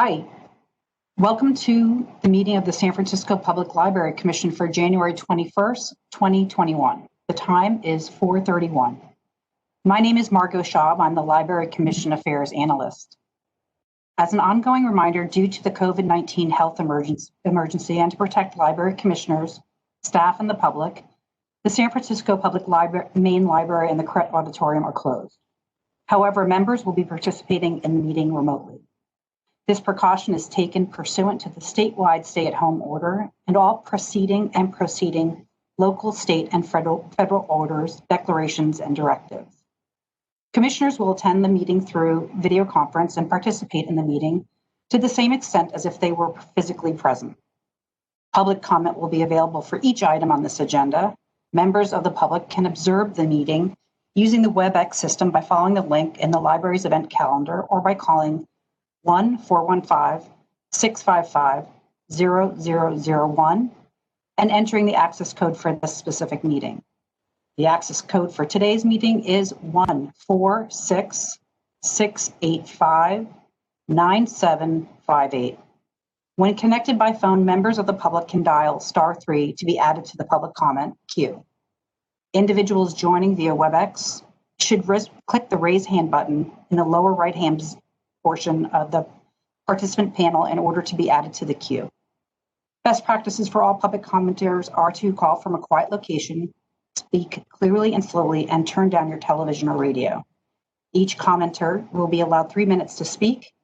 Hi, welcome to the meeting of the San Francisco Public Library Commission for January 21st, 2021. The time is 4:31. My name is Margot Schaub. I'm the Library Commission Affairs Analyst. As an ongoing reminder, due to the COVID-19 health emergency and to protect library commissioners, staff, and the public, the San Francisco Public Library, main library and the Cret Auditorium are closed. However, members will be participating in the meeting remotely. This precaution is taken pursuant to the statewide stay-at-home order and all proceeding local, state, and federal orders, declarations, and directives. Commissioners will attend the meeting through video conference and participate in the meeting to the same extent as if they were physically present. Public comment will be available for each item on this agenda. Members of the public can observe the meeting using the Webex system by following the link in the library's event calendar or by calling 1-415-655-0001 and entering the access code for this specific meeting. The access code for today's meeting is 146-685-9758. When connected by phone, members of the public can dial *3 to be added to the public comment queue. Individuals joining via Webex should click the raise hand button in the lower right-hand portion of the participant panel in order to be added to the queue. Best practices for all public commenters are to call from a quiet location, speak clearly and slowly, and turn down your television or radio. Each commenter will be allowed 3 minutes to speak.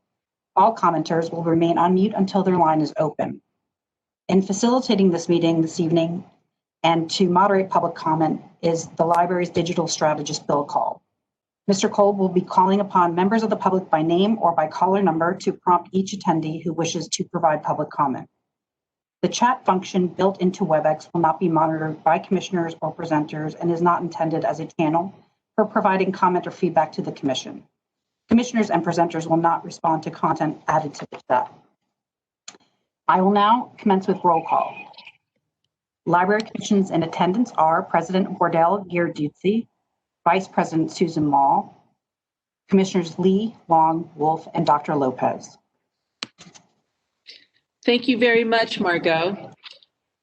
All commenters will remain on mute until their line is open. In facilitating this meeting this evening and to moderate public comment is the library's digital strategist, Bill Cole. Mr. Cole will be calling upon members of the public by name or by caller number to prompt each attendee who wishes to provide public comment. The chat function built into Webex will not be monitored by commissioners or presenters and is not intended as a channel for providing comment or feedback to the commission. Commissioners and presenters will not respond to content added to the chat. I will now commence with roll call. Library commissions in attendance are President Wardell Giarduzzi, Vice President Susan Mall, Commissioners Lee, Long, Wolf, and Dr. Lopez. Thank you very much, Margot,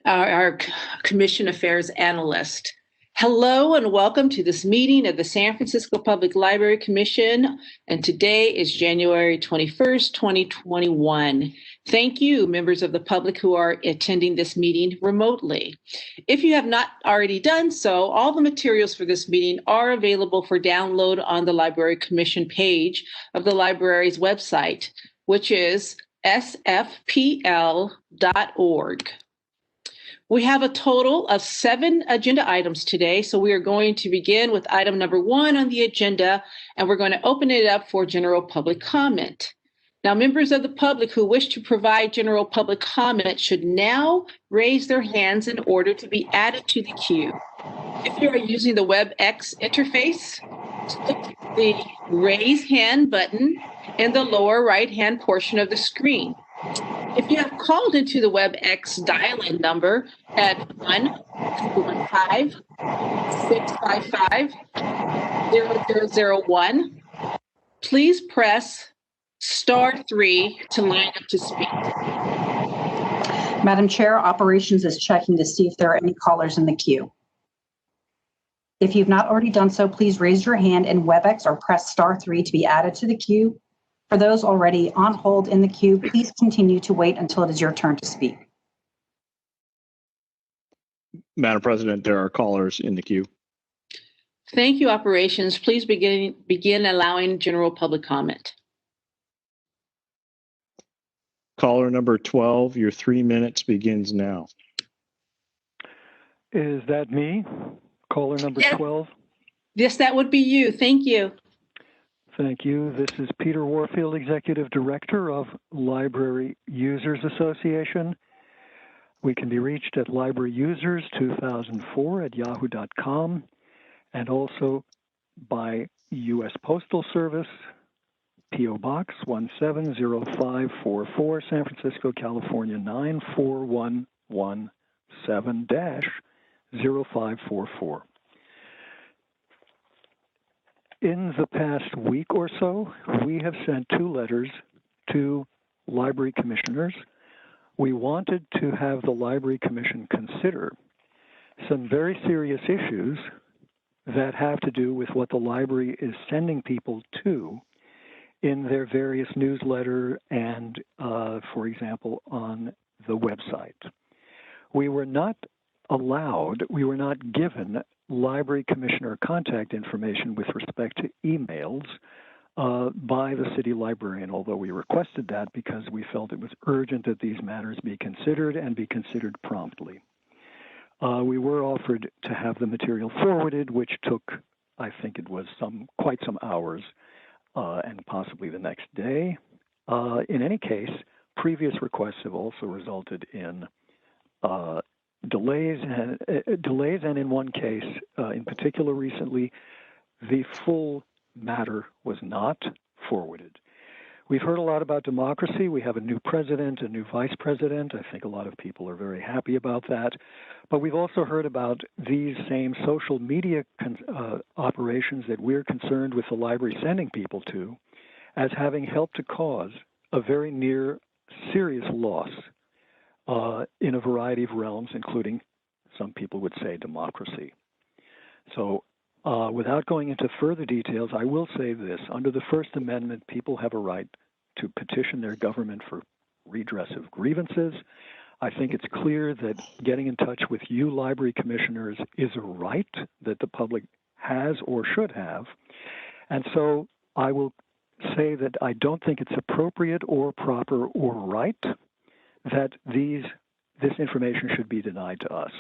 our Commission Affairs Analyst. Hello and welcome to this meeting of the San Francisco Public Library Commission, and today is January 21st, 2021. Thank you, members of the public who are attending this meeting remotely. If you have not already done so, all the materials for this meeting are available for download on the Library Commission page of the library's website, which is sfpl.org. We have a total of 7 agenda items today, so we are going to begin with item number 1 on the agenda, and we're going to open it up for general public comment. Now, members of the public who wish to provide general public comment should now raise their hands in order to be added to the queue. If you are using the WebEx interface, click the raise hand button in the lower right-hand portion of the screen. If you have called into the WebEx dial-in number at 1-415-655-0001, please press *3 to line up to speak. Madam Chair, Operations is checking to see if there are any callers in the queue. If you've not already done so, please raise your hand in Webex or press *3 to be added to the queue. For those already on hold in the queue, please continue to wait until it is your turn to speak. Madam President, there are callers in the queue. Thank you, Operations. Please begin allowing general public comment. Caller number 12, your 3 minutes begins now. Is that me? Caller number 12? Yes, that would be you. Thank you. Thank you. This is Peter Warfield, Executive Director of Library Users Association. We can be reached at libraryusers2004@yahoo.com and also by U.S. Postal Service, P.O. Box 170544, San Francisco, California 94117-0544. In the past week or so, we have sent 2 letters to library commissioners, we wanted to have the Library Commission consider some very serious issues that have to do with what the library is sending people to in their various newsletter and, for example, on the website. We were not given library commissioner contact information with respect to emails by the city librarian, although we requested that because we felt it was urgent that these matters be considered and be considered promptly. We were offered to have the material forwarded, which took, I think it was quite some hours, and possibly the next day. In any case, previous requests have also resulted in delays, and in one case, in particular recently, the full matter was not forwarded. We've heard a lot about democracy. We have a new president, a new vice president. I think a lot of people are very happy about that. But we've also heard about these same social media operations that we're concerned with the library sending people to as having helped to cause a very near serious loss in a variety of realms, including, some people would say, democracy. So without going into further details, I will say this. Under the First Amendment, people have a right to petition their government for redress of grievances. I think it's clear that getting in touch with you library commissioners is a right that the public has or should have. And so I will say that I don't think it's appropriate or proper or right that this information should be denied to us.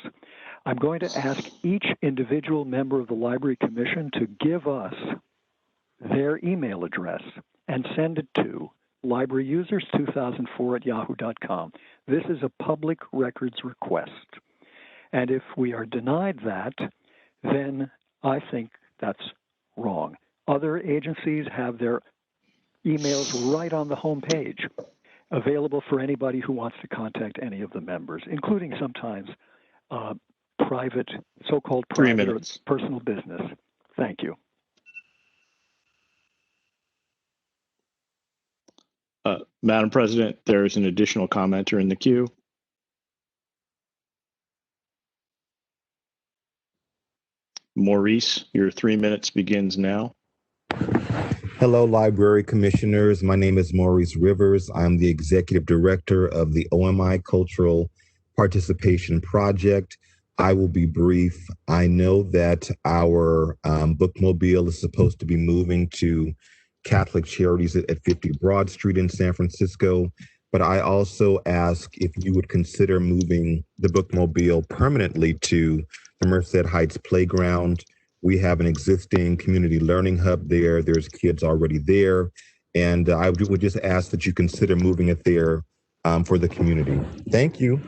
I'm going to ask each individual member of the Library Commission to give us their email address and send it to libraryusers2004@yahoo.com. This is a public records request. And if we are denied that, then I think that's wrong. Other agencies have their emails right on the home page, available for anybody who wants to contact any of the members, including sometimes private, so-called private or personal business. Thank you. Madam President, there is an additional commenter in the queue. Maurice, your 3 minutes begins now. Hello, Library Commissioners. My name is Maurice Rivers. I'm the Executive Director of the OMI Cultural Participation Project. I will be brief. I know that our bookmobile is supposed to be moving to Catholic Charities at 50 Broad Street in San Francisco, but I also ask if you would consider moving the bookmobile permanently to the Merced Heights Playground. We have an existing community learning hub there. There's kids already there. And I would just ask that you consider moving it there for the community. Thank you.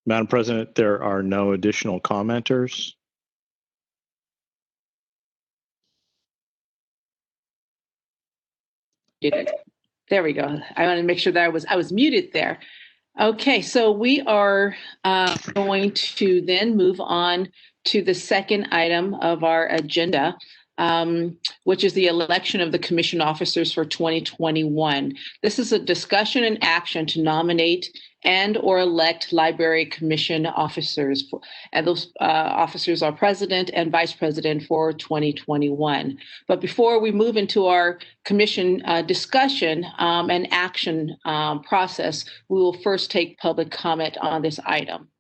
Madam President, there are no additional commenters. There we go. I want to make sure that I was muted there. Okay, so we are going to then move on to the second item of our agenda, which is the election of the commission officers for 2021. This is a discussion and action to nominate and or elect library commission officers. And those officers are president and vice president for 2021. But before we move into our commission discussion and action process, we will first take public comment on this item.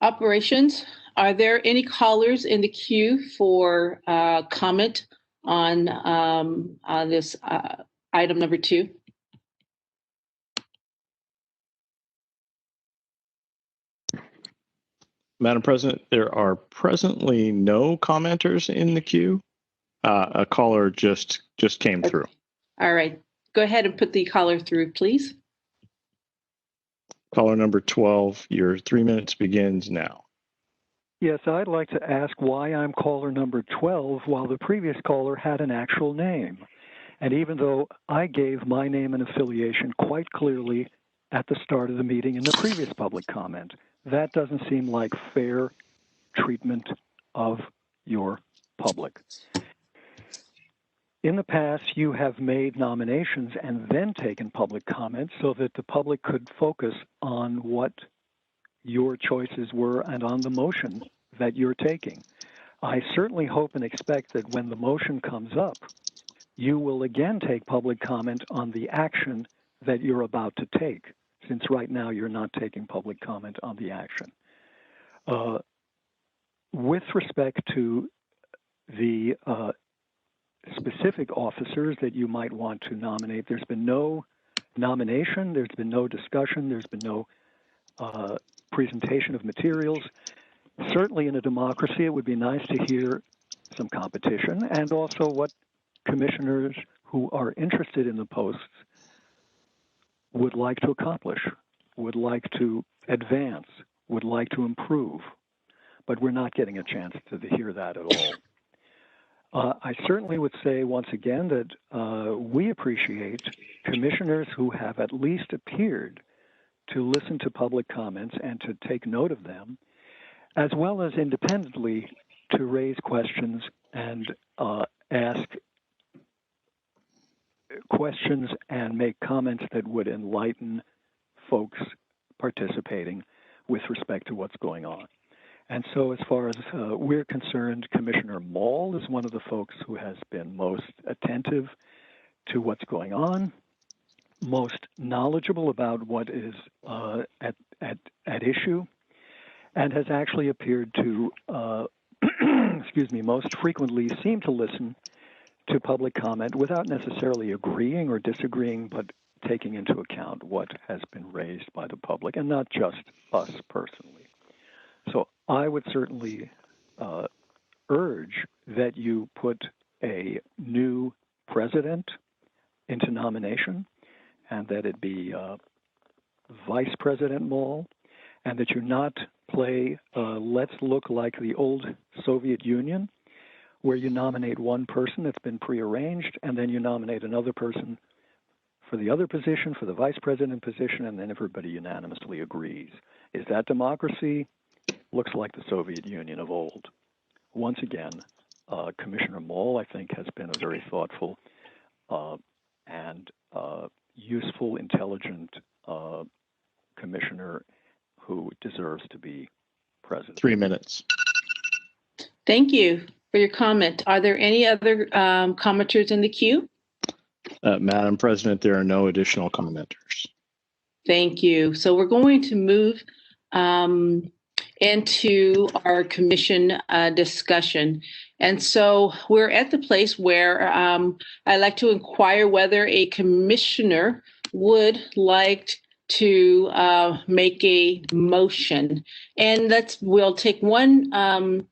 Operations, are there any callers in the queue for comment on this item number 2? Madam President, there are presently no commenters in the queue. A caller just came through. All right, go ahead and put the caller through, please. Caller number 12, your 3 minutes begins now. Yes, I'd like to ask why I'm caller number 12 while the previous caller had an actual name. And even though I gave my name and affiliation quite clearly at the start of the meeting in the previous public comment. That doesn't seem like fair treatment of your public. In the past, you have made nominations and then taken public comment so that the public could focus on what your choices were and on the motion that you're taking. I certainly hope and expect that when the motion comes up, you will again take public comment on the action that you're about to take, since right now you're not taking public comment on the action. With respect to the specific officers that you might want to nominate, there's been no nomination, there's been no discussion, there's been no presentation of materials. Certainly in a democracy, it would be nice to hear some competition and also what commissioners who are interested in the posts would like to accomplish, would like to advance, would like to improve. But we're not getting a chance to hear that at all. I certainly would say once again that we appreciate commissioners who have at least appeared to listen to public comments and to take note of them, as well as independently to raise questions and ask questions and make comments that would enlighten folks participating with respect to what's going on. And so as far as we're concerned, Commissioner Mall is one of the folks who has been most attentive to what's going on, most knowledgeable about what is at issue, and has actually appeared to, excuse me, most frequently seem to listen to public comment without necessarily agreeing or disagreeing, but taking into account what has been raised by the public, and not just us personally. So I would certainly urge that you put a new president into nomination, and that it be Vice President Mall, and that you not play let's look like the old Soviet Union, where you nominate one person that's been prearranged, and then you nominate another person for the other position, for the vice president position, and then everybody unanimously agrees. Is that democracy? Looks like the Soviet Union of old. Once again, Commissioner Mall, I think, has been a very thoughtful and useful, intelligent commissioner who deserves to be president. 3 minutes. Thank you for your comment. Are there any other commenters in the queue? Madam President, there are no additional commenters. Thank you. So we're going to move into our commission discussion. And so we're at the place where I'd like to inquire whether a commissioner would like to make a motion. And we'll take one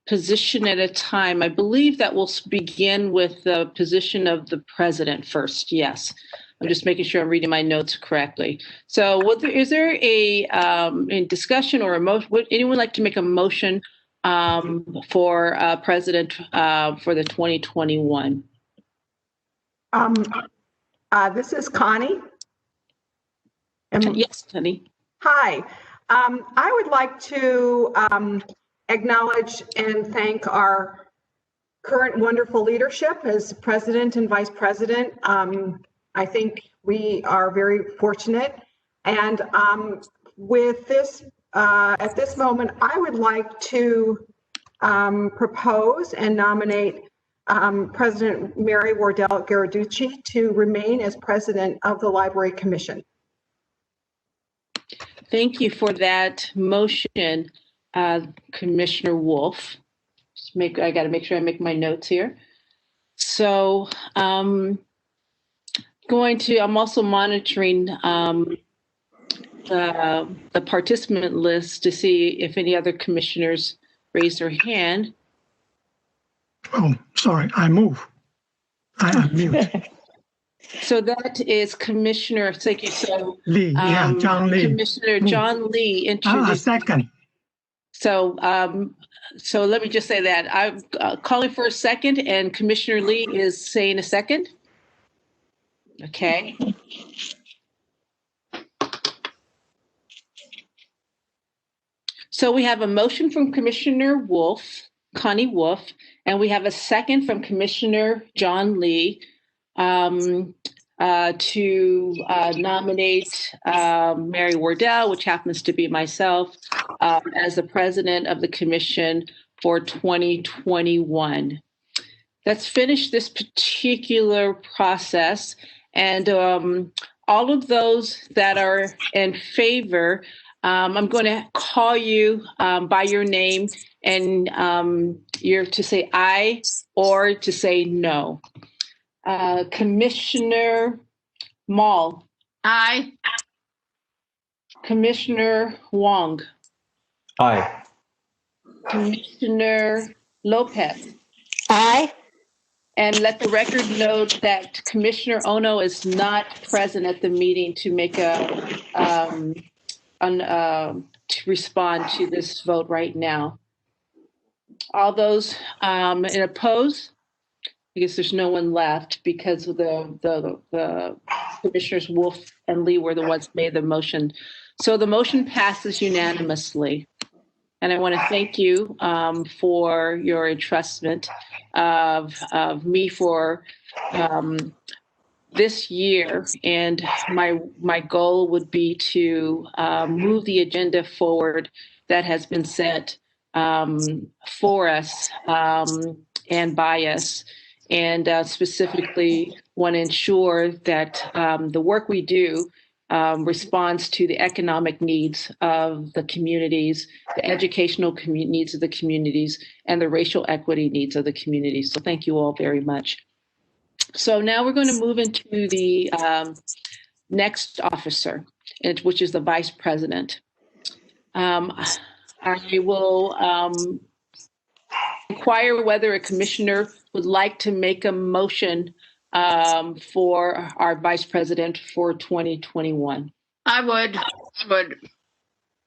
position at a time. I believe that we'll begin with the position of the president first. Yes. I'm just making sure I'm reading my notes correctly. So is there a discussion or a motion? Would anyone like to make a motion for president for the 2021? This is Connie. Yes, Connie. Hi. I would like to acknowledge and thank our current wonderful leadership as president and vice president. I think we are very fortunate. And with this, at this moment, I would like to propose and nominate President Mary Wardell Garaducci to remain as president of the Library Commission. Thank you for that motion, Commissioner Wolf. I got to make sure I make my notes here. So I'm also monitoring the participant list to see if any other commissioners raise their hand. Oh, sorry, I move. I unmute. So that is Commissioner, thank you. So Lee, yeah, John Lee. Commissioner John Lee introduced. Second. So so let me just say that I'm calling for a second, and Commissioner Lee is saying a second. Okay. So we have a motion from Commissioner Wolf, Connie Wolf, and we have a second from Commissioner John Lee to nominate Mary Wardell, which happens to be myself, as the president of the commission for 2021. Let's finish this particular process, and all of those that are in favor, I'm going to call you by your name, and you're to say aye or to say no. Commissioner Mall. Aye. Commissioner Wong. Aye. Commissioner Lopez. Aye. And let the record note that Commissioner Ono is not present at the meeting to make to respond to this vote right now. All those in oppose? I guess there's no one left because of the Commissioners Wolf and Lee were the ones who made the motion. So the motion passes unanimously. And I want to thank you for your entrustment of me for this year. And my goal would be to move the agenda forward that has been set for us and by us. And specifically want to ensure that the work we do responds to the economic needs of the communities, the educational needs of the communities, and the racial equity needs of the communities. So thank you all very much. So now we're going to move into the next officer, which is the vice president. I will inquire whether a commissioner would like to make a motion for our vice president for 2021. I would.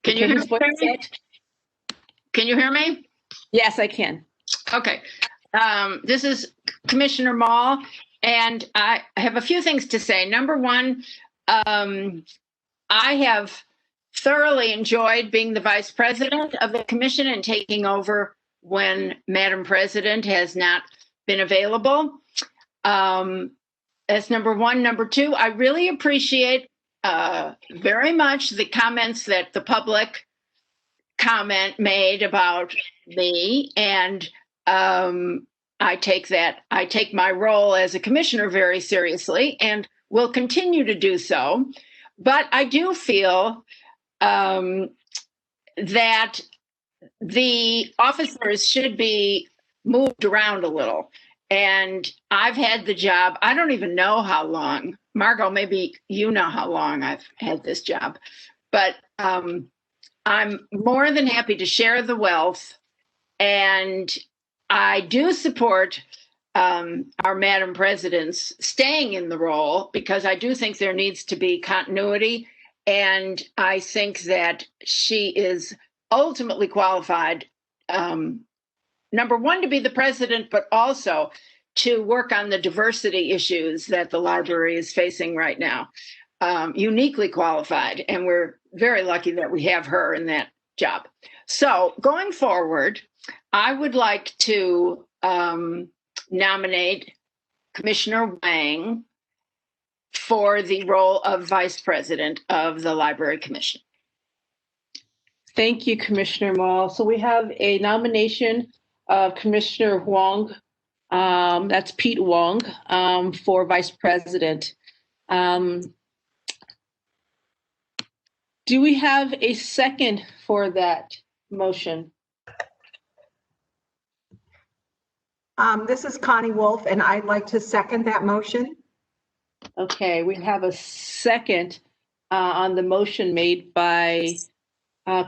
Can you hear me? Can you hear me? Yes, I can. Okay. This is Commissioner Mall, and I have a few things to say. Number one, I have thoroughly enjoyed being the vice president of the commission and taking over when Madam President has not been available. That's number one. Number two, I really appreciate very much the comments that the public made about me, and I take my role as a commissioner very seriously and will continue to do so. But I do feel that the officers should be moved around a little. And I've had the job, I don't even know how long. Margot, maybe you know how long I've had this job. But I'm more than happy to share the wealth. And I do support our Madam President's staying in the role, because I do think there needs to be continuity. And I think that she is ultimately qualified, number one, to be the president, but also to work on the diversity issues that the library is facing right now. Uniquely qualified, and we're very lucky that we have her in that job. So going forward, I would like to nominate Commissioner Wang for the role of Vice President of the Library Commission. Thank you, Commissioner Mall. So we have a nomination of Commissioner Wong, that's Pete Wong, for Vice President. Do we have a second for that motion? This is Connie Wolf, and I'd like to second that motion. Okay, we have a second on the motion made by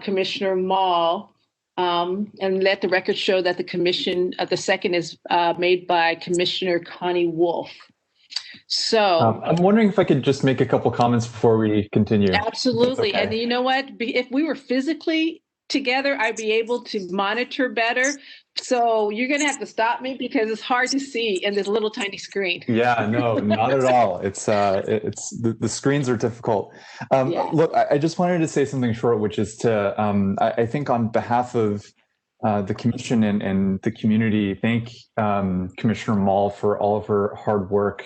Commissioner Mall, and let the record show that the second is made by Commissioner Connie Wolf. So I'm wondering if I could just make a couple comments before we continue. Absolutely. Okay. And you know what? If we were physically together, I'd be able to monitor better. So you're going to have to stop me because it's hard to see in this little tiny screen. Yeah, no, not at all. It's the screens are difficult. Yeah. Look, I just wanted to say something short, which is to I think on behalf of the commission and the community, thank Commissioner Mall for all of her hard work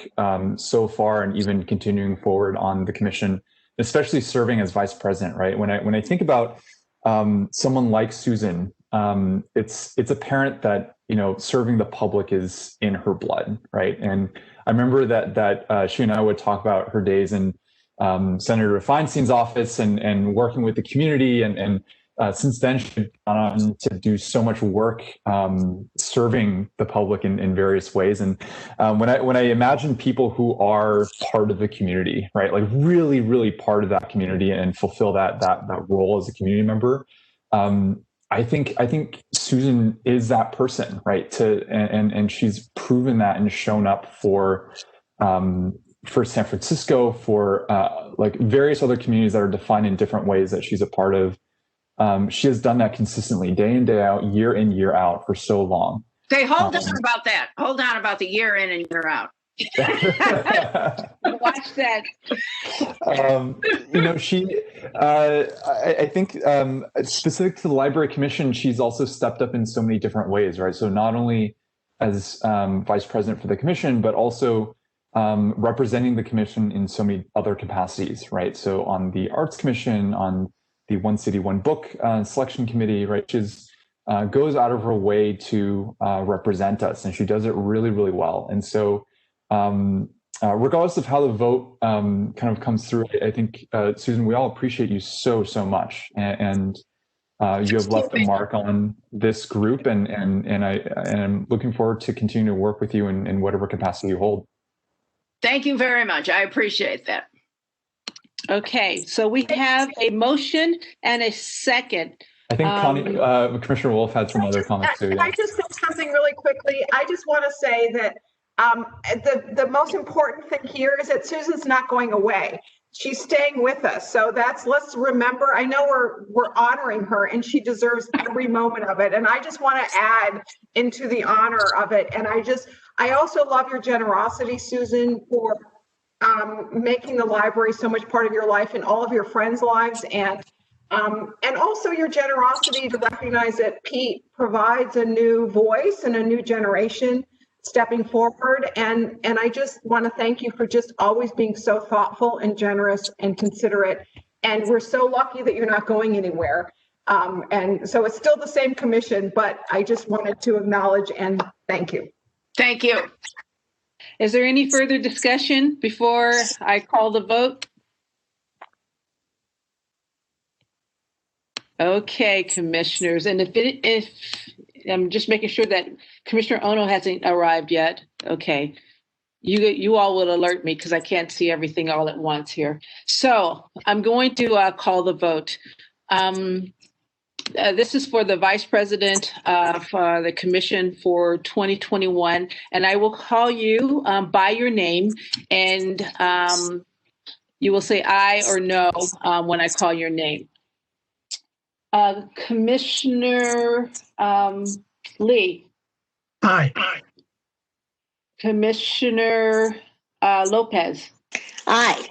so far, and even continuing forward on the commission, especially serving as vice president. Right, when I think about someone like Susan, it's apparent that serving the public is in her blood, right? And I remember that she and I would talk about her days in Senator Feinstein's office and working with the community, and since then she's gone on to do so much work serving the public in various ways. And when I imagine people who are part of the community, right, like really, really part of that community and fulfill that role as a community member, I think Susan is that person, right? And she's proven that and shown up for San Francisco, for like various other communities that are defined in different ways that she's a part of. She has done that consistently, day in, day out, year in, year out, for so long. Okay, hold on about that. Hold on about the year in and year out. Watch that. She, I think specific to the Library Commission, she's also stepped up in so many different ways, right? So not only as vice president for the commission, but also representing the commission in so many other capacities, right? So on the Arts Commission, on the One City, One Book selection committee, right? She's goes out of her way to represent us, and she does it really, really well. And so regardless of how the vote kind of comes through, I think, Susan, we all appreciate you so much. And you have left a mark on this group, and I'm looking forward to continue to work with you in whatever capacity you hold. Thank you very much. I appreciate that. Okay, so we have a motion and a second. I think Commissioner Wolf had some other comments too. Can I just say something really quickly? I just want to say that the most important thing here is that Susan's not going away. She's staying with us. So let's remember, I know we're honoring her, and she deserves every moment of it. And I just want to add into the honor of it. And I also love your generosity, Susan, for making the library so much part of your life and all of your friends' lives. And also your generosity to recognize that Pete provides a new voice and a new generation stepping forward. And I just want to thank you for just always being so thoughtful and generous and considerate. And we're so lucky that you're not going anywhere. And so it's still the same commission, but I just wanted to acknowledge and thank you. Thank you. Is there any further discussion before I call the vote? Okay, commissioners, and if I'm just making sure that Commissioner Ono hasn't arrived yet. Okay, you all will alert me because I can't see everything all at once here. So I'm going to call the vote. This is for the vice president of the commission for 2021, and I will call you by your name, and you will say aye or no when I call your name. Commissioner Lee. Aye. Commissioner Lopez. Aye.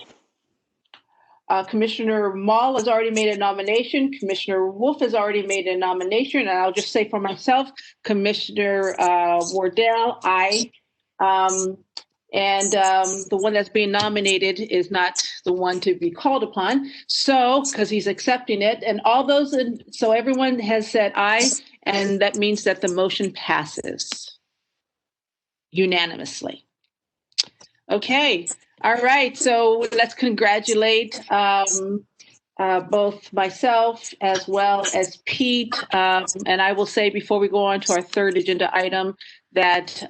Commissioner Mall has already made a nomination. Commissioner Wolf has already made a nomination. And I'll just say for myself, Commissioner Wardell, aye. And the one that's being nominated is not the one to be called upon. So, because he's accepting it, and all those, so everyone has said aye, and that means that the motion passes unanimously. Okay, all right, so let's congratulate both myself as well as Pete. And I will say before we go on to our third agenda item that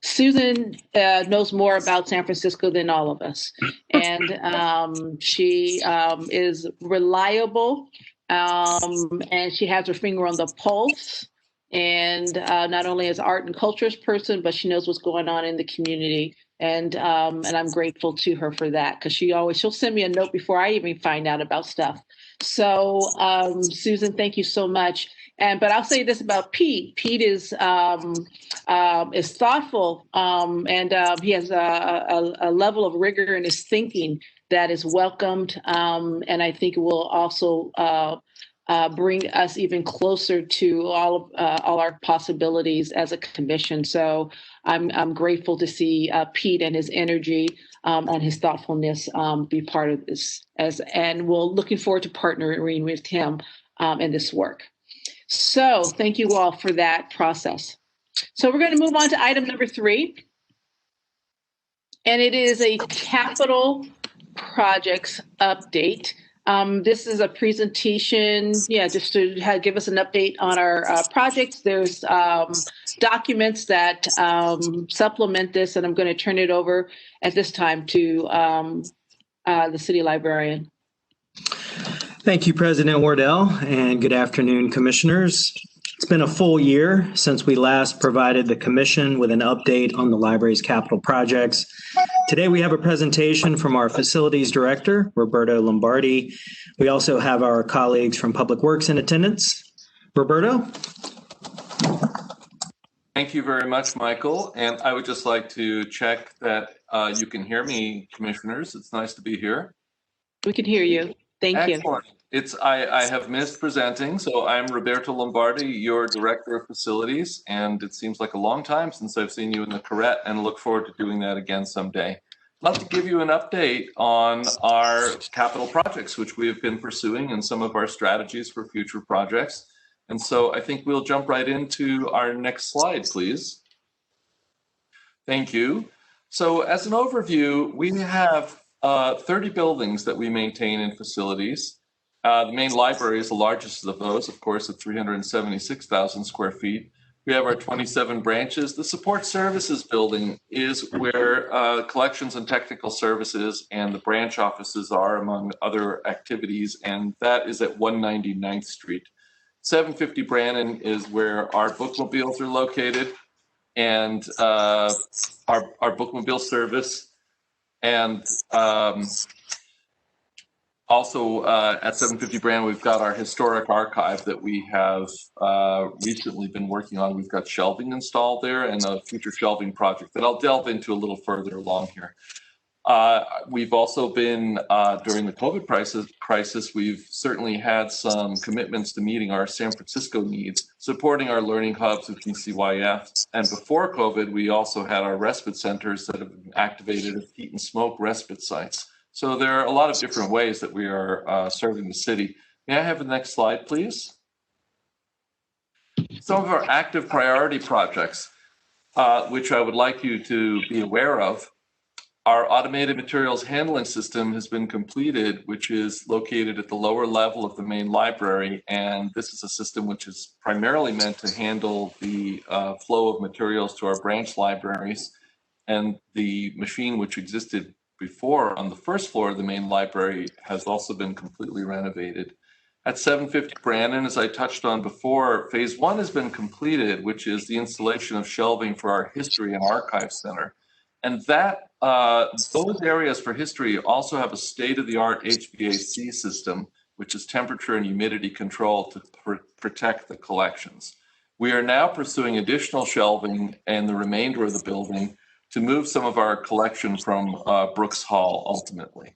Susan knows more about San Francisco than all of us. And she is reliable, and she has her finger on the pulse. And not only as art and cultures person, but she knows what's going on in the community. And I'm grateful to her for that, because she'll send me a note before I even find out about stuff. So Susan, thank you so much. But I'll say this about Pete. Pete is thoughtful, and he has a level of rigor in his thinking that is welcomed, and I think will also bring us even closer to all our possibilities as a commission. So I'm grateful to see Pete and his energy and his thoughtfulness be part of this, and we're looking forward to partnering with him in this work. So thank you all for that process. So we're going to move on to item number 3, and it is a capital projects update. This is a presentation, just to give us an update on our projects. There's documents that supplement this, and I'm going to turn it over at this time to the city librarian. Thank you, President Wardell, and good afternoon, commissioners. It's been a full year since we last provided the commission with an update on the library's capital projects. Today, we have a presentation from our facilities director, Roberto Lombardi. We also have our colleagues from Public Works in attendance. Roberto? Thank you very much, Michael. And I would just like to check that you can hear me, commissioners. It's nice to be here. We can hear you. Thank you. Excellent. I have missed presenting, so I'm Roberto Lombardi, your Director of Facilities, and it seems like a long time since I've seen you in the Correct, and look forward to doing that again someday. I'd love to give you an update on our capital projects, which we have been pursuing, and some of our strategies for future projects. And so I think we'll jump right into our next slide, please. Thank you. So as an overview, we have 30 buildings that we maintain in facilities. The main library is the largest of those, of course, at 376,000 square feet. We have our 27 branches. The support services building is where collections and technical services and the branch offices are, among other activities, and that is at 199th Street. 750 Brannan is where our bookmobiles are located, and our bookmobile service. And also at 750 Brannan, we've got our historic archive that we have recently been working on. We've got shelving installed there and a future shelving project that I'll delve into a little further along here. We've also been, during the COVID crisis, we've certainly had some commitments to meeting our San Francisco needs, supporting our learning hubs with DCYF. And before COVID, we also had our respite centers that have been activated as heat and smoke respite sites. So there are a lot of different ways that we are serving the city. May I have the next slide, please? Some of our active priority projects, which I would like you to be aware of. Our automated materials handling system has been completed, which is located at the lower level of the main library. And this is a system which is primarily meant to handle the flow of materials to our branch libraries. And the machine which existed before on the first floor of the main library has also been completely renovated. At 750 Brannan, as I touched on before, phase 1 has been completed, which is the installation of shelving for our history and archive center. And that those areas for history also have a state-of-the-art HVAC system, which is temperature and humidity control to protect the collections. We are now pursuing additional shelving in the remainder of the building to move some of our collection from Brooks Hall ultimately.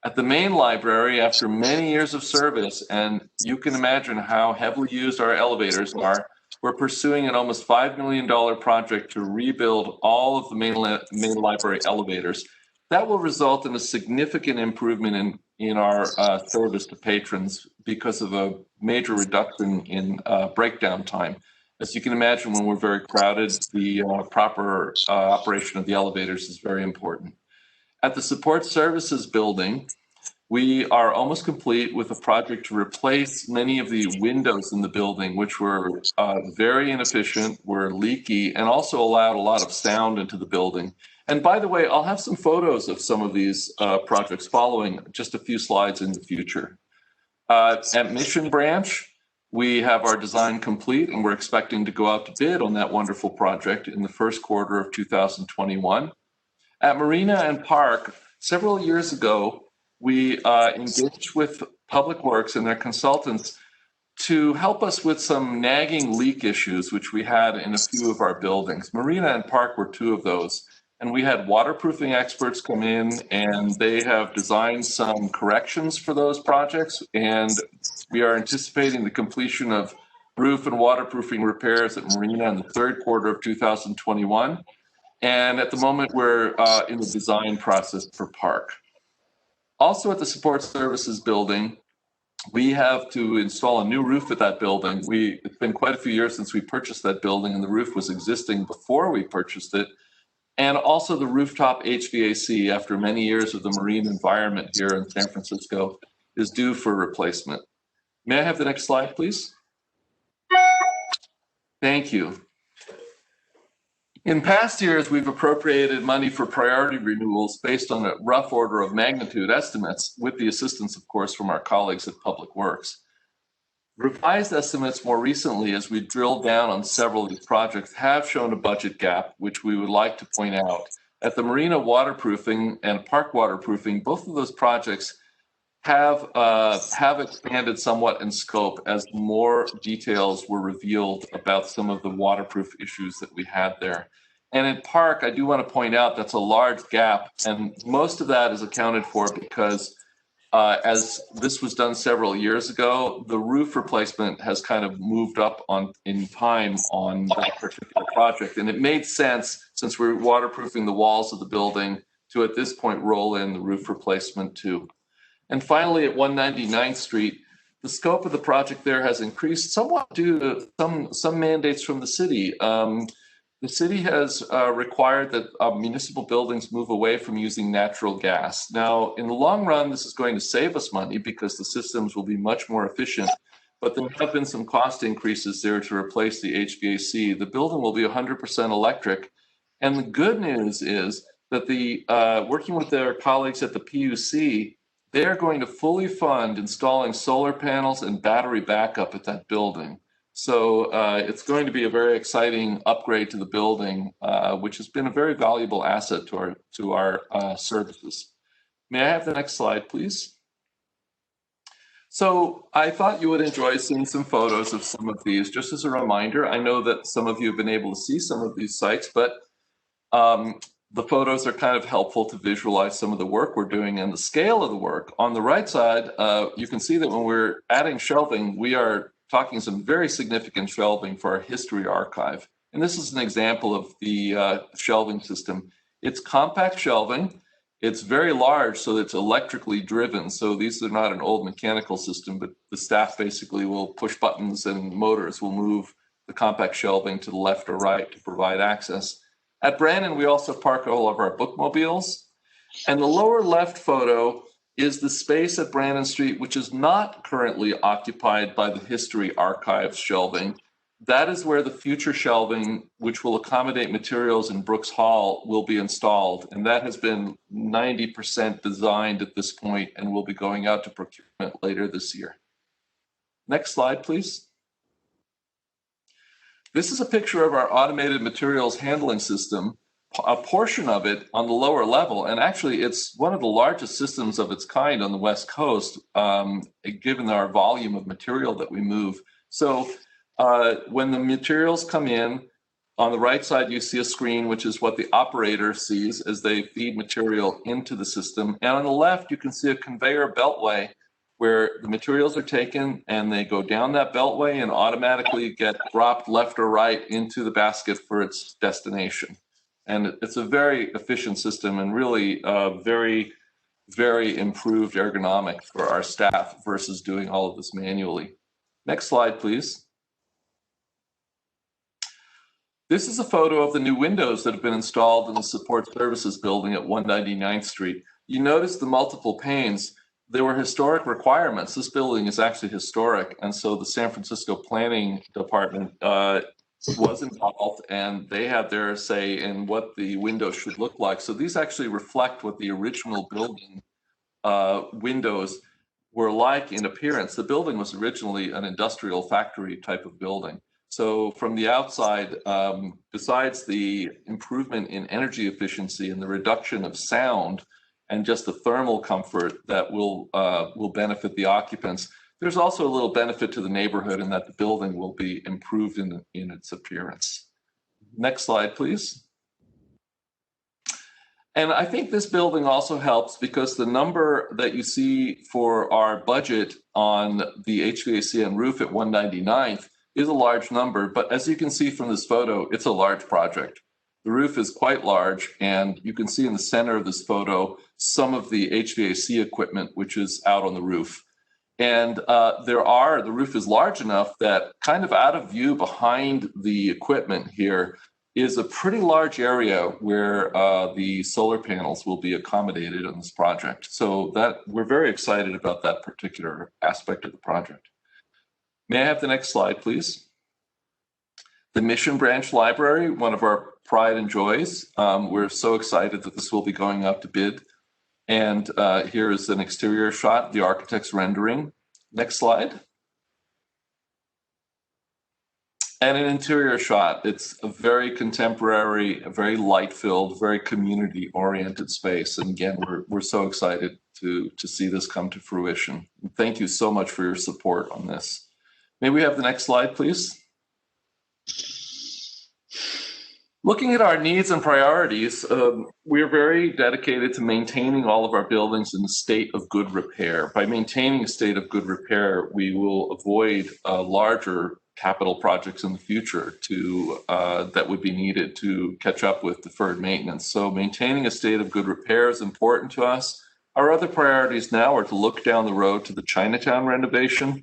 At the main library, after many years of service, and you can imagine how heavily used our elevators are, we're pursuing an almost $5 million project to rebuild all of the main library elevators. That will result in a significant improvement in our service to patrons because of a major reduction in breakdown time. As you can imagine, when we're very crowded, the proper operation of the elevators is very important. At the support services building, we are almost complete with a project to replace many of the windows in the building, which were very inefficient, were leaky, and also allowed a lot of sound into the building. And by the way, I'll have some photos of some of these projects following just a few slides in the future. At Mission Branch, we have our design complete, and we're expecting to go out to bid on that wonderful project in the first quarter of 2021. At Marina and Park, several years ago, we engaged with Public Works and their consultants to help us with some nagging leak issues, which we had in a few of our buildings. Marina and Park were two of those. And we had waterproofing experts come in, and they have designed some corrections for those projects. And we are anticipating the completion of roof and waterproofing repairs at Marina in the third quarter of 2021. And at the moment, we're in the design process for Park. Also at the support services building, we have to install a new roof at that building. It's been quite a few years since we purchased that building, and the roof was existing before we purchased it. And also the rooftop HVAC, after many years of the marine environment here in San Francisco, is due for replacement. May I have the next slide, please? Thank you. In past years, we've appropriated money for priority renewals based on a rough order of magnitude estimates, with the assistance, of course, from our colleagues at Public Works. Revised estimates more recently, as we drilled down on several of these projects, have shown a budget gap, which we would like to point out. At the Marina waterproofing and Park waterproofing, both of those projects have expanded somewhat in scope as more details were revealed about some of the waterproof issues that we had there. And in Park, I do want to point out that's a large gap, and most of that is accounted for because as this was done several years ago, the roof replacement has kind of moved up in time on that particular project. And it made sense, since we're waterproofing the walls of the building, to at this point roll in the roof replacement too. And finally, at 199th Street, the scope of the project there has increased somewhat due to some mandates from the city. The city has required that municipal buildings move away from using natural gas. Now, in the long run, this is going to save us money because the systems will be much more efficient, but there have been some cost increases there to replace the HVAC. The building will be 100% electric. And the good news is that working with their colleagues at the PUC, they're going to fully fund installing solar panels and battery backup at that building. So it's going to be a very exciting upgrade to the building, which has been a very valuable asset to our services. May I have the next slide, please? So I thought you would enjoy seeing some photos of some of these. Just as a reminder, I know that some of you have been able to see some of these sites, but the photos are kind of helpful to visualize some of the work we're doing and the scale of the work. On the right side, you can see that when we're adding shelving, we are talking some very significant shelving for our history archive. And this is an example of the shelving system. It's compact shelving. It's very large, so it's electrically driven. So these are not an old mechanical system, but the staff basically will push buttons and motors will move the compact shelving to the left or right to provide access. At Brannan, we also park all of our bookmobiles. And the lower left photo is the space at Brannan Street, which is not currently occupied by the History Archives shelving. That is where the future shelving, which will accommodate materials in Brooks Hall, will be installed. And that has been 90% designed at this point and will be going out to procurement later this year. Next slide, please. This is a picture of our automated materials handling system, a portion of it on the lower level. And actually, it's one of the largest systems of its kind on the West Coast, given our volume of material that we move. So when the materials come in, on the right side, you see a screen, which is what the operator sees as they feed material into the system. And on the left, you can see a conveyor beltway where the materials are taken and they go down that beltway and automatically get dropped left or right into the basket for its destination. And it's a very efficient system and really very, very improved ergonomics for our staff versus doing all of this manually. Next slide, please. This is a photo of the new windows that have been installed in the support services building at 199th Street. You notice the multiple panes. There were historic requirements. This building is actually historic. And so the San Francisco Planning Department was involved, and they had their say in what the windows should look like. So these actually reflect what the original building windows were like in appearance. The building was originally an industrial factory type of building. So from the outside, besides the improvement in energy efficiency and the reduction of sound and just the thermal comfort that will benefit the occupants, There's also a little benefit to the neighborhood in that the building will be improved in its appearance. Next slide, please. And I think this building also helps because the number that you see for our budget on the HVAC and roof at 199th is a large number, but as you can see from this photo, it's a large project. The roof is quite large, and you can see in the center of this photo some of the HVAC equipment which is out on the roof. And the roof is large enough that kind of out of view behind the equipment here is a pretty large area where the solar panels will be accommodated on this project. So that we're very excited about that particular aspect of the project. May I have the next slide, please? The Mission Branch Library, one of our pride and joys. We're so excited that this will be going out to bid. And here is an exterior shot, the architect's rendering. Next slide. And an interior shot. It's a very contemporary, a very light-filled, very community-oriented space. And again, we're so excited to see this come to fruition. And thank you so much for your support on this. May we have the next slide, please? Looking at our needs and priorities, we are very dedicated to maintaining all of our buildings in a state of good repair. By maintaining a state of good repair, we will avoid larger capital projects in the future that would be needed to catch up with deferred maintenance. So maintaining a state of good repair is important to us. Our other priorities now are to look down the road to the Chinatown renovation,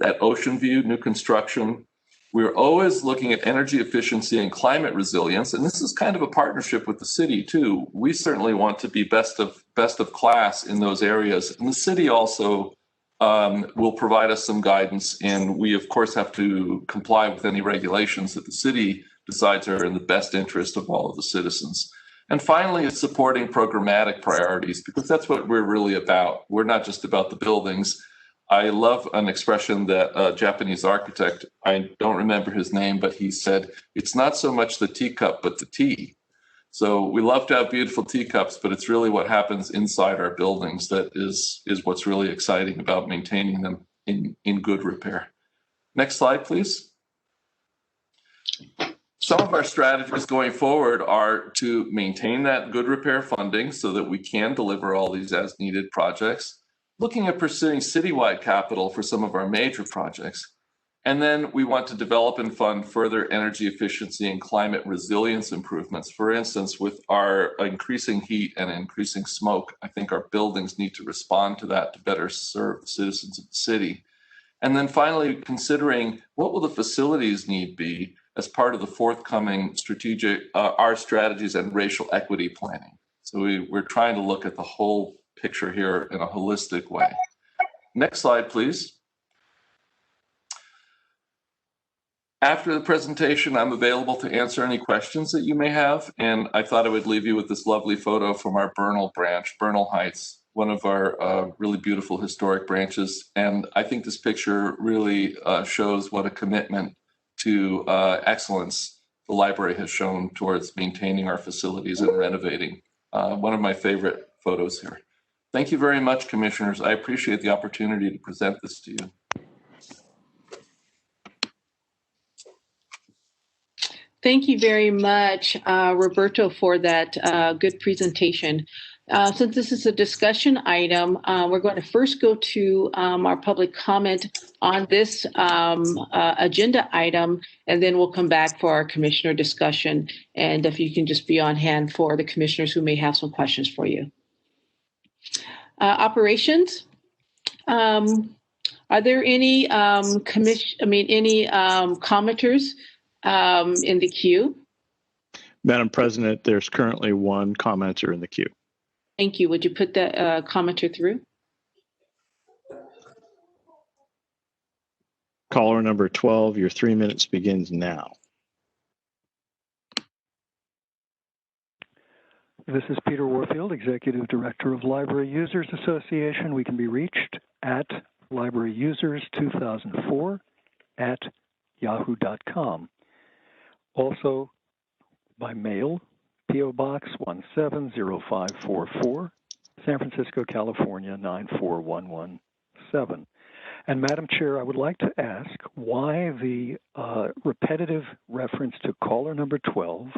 that Ocean View, new construction. We're always looking at energy efficiency and climate resilience, and this is kind of a partnership with the city too. We certainly want to be best of class in those areas, and the city also will provide us some guidance, and we of course have to comply with any regulations that the city decides are in the best interest of all of the citizens. And finally, it's supporting programmatic priorities, because that's what we're really about. We're not just about the buildings. I love an expression that a Japanese architect, I don't remember his name, but he said, it's not so much the teacup, but the tea. So we love to have beautiful teacups, but it's really what happens inside our buildings that is what's really exciting about maintaining them in good repair. Next slide, please. Some of our strategies going forward are to maintain that good repair funding so that we can deliver all these as needed projects. Looking at pursuing citywide capital for some of our major projects. And then we want to develop and fund further energy efficiency and climate resilience improvements. For instance, with our increasing heat and increasing smoke, I think our buildings need to respond to that to better serve the citizens of the city. And then finally, considering what will the facilities need be as part of the forthcoming our strategies and racial equity planning. So we're trying to look at the whole picture here in a holistic way. Next slide, please. After the presentation, I'm available to answer any questions that you may have. And I thought I would leave you with this lovely photo from our Bernal branch, Bernal Heights, one of our really beautiful historic branches. And I think this picture really shows what a commitment to excellence the library has shown towards maintaining our facilities and renovating. One of my favorite photos here. Thank you very much, Commissioners. I appreciate the opportunity to present this to you. Thank you very much, Roberto, for that good presentation. Since this is a discussion item, we're going to first go to our public comment on this agenda item, and then we'll come back for our commissioner discussion. And if you can just be on hand for the commissioners who may have some questions for you. Operations. Are there any commenters in the queue? Madam President, there's currently one commenter in the queue. Thank you. Would you put that commenter through? Caller number 12, your 3 minutes begins now. This is Peter Warfield, Executive Director of Library Users Association. We can be reached at libraryusers2004@yahoo.com. Also by mail, P.O. Box 170544, San Francisco, California 94117. And Madam Chair, I would like to ask why the repetitive reference to caller number 12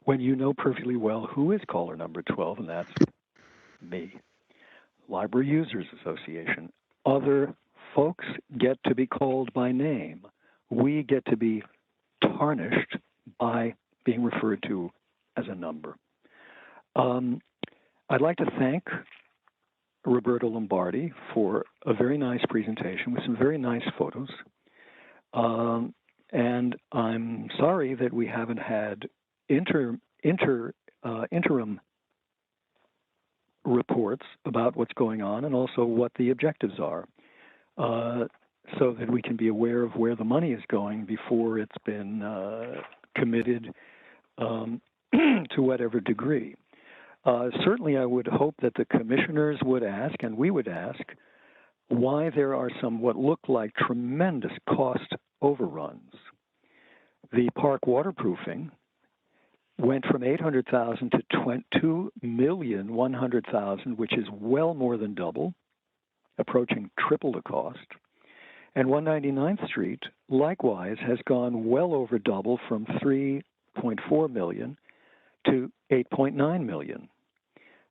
when you know perfectly well who is caller number 12, and that's me. Library Users Association. Other folks get to be called by name. We get to be tarnished by being referred to as a number. I'd like to thank Roberto Lombardi for a very nice presentation with some very nice photos. And I'm sorry that we haven't had interim reports about what's going on and also what the objectives are, so that we can be aware of where the money is going before it's been committed to whatever degree. Certainly, I would hope that the commissioners would ask, and we would ask, why there are some what look like tremendous cost overruns. The park waterproofing went from $800,000 to $2,100,000, which is well more than double, approaching triple the cost. And 199th Street, likewise, has gone well over double from $3.4 million to $8.9 million,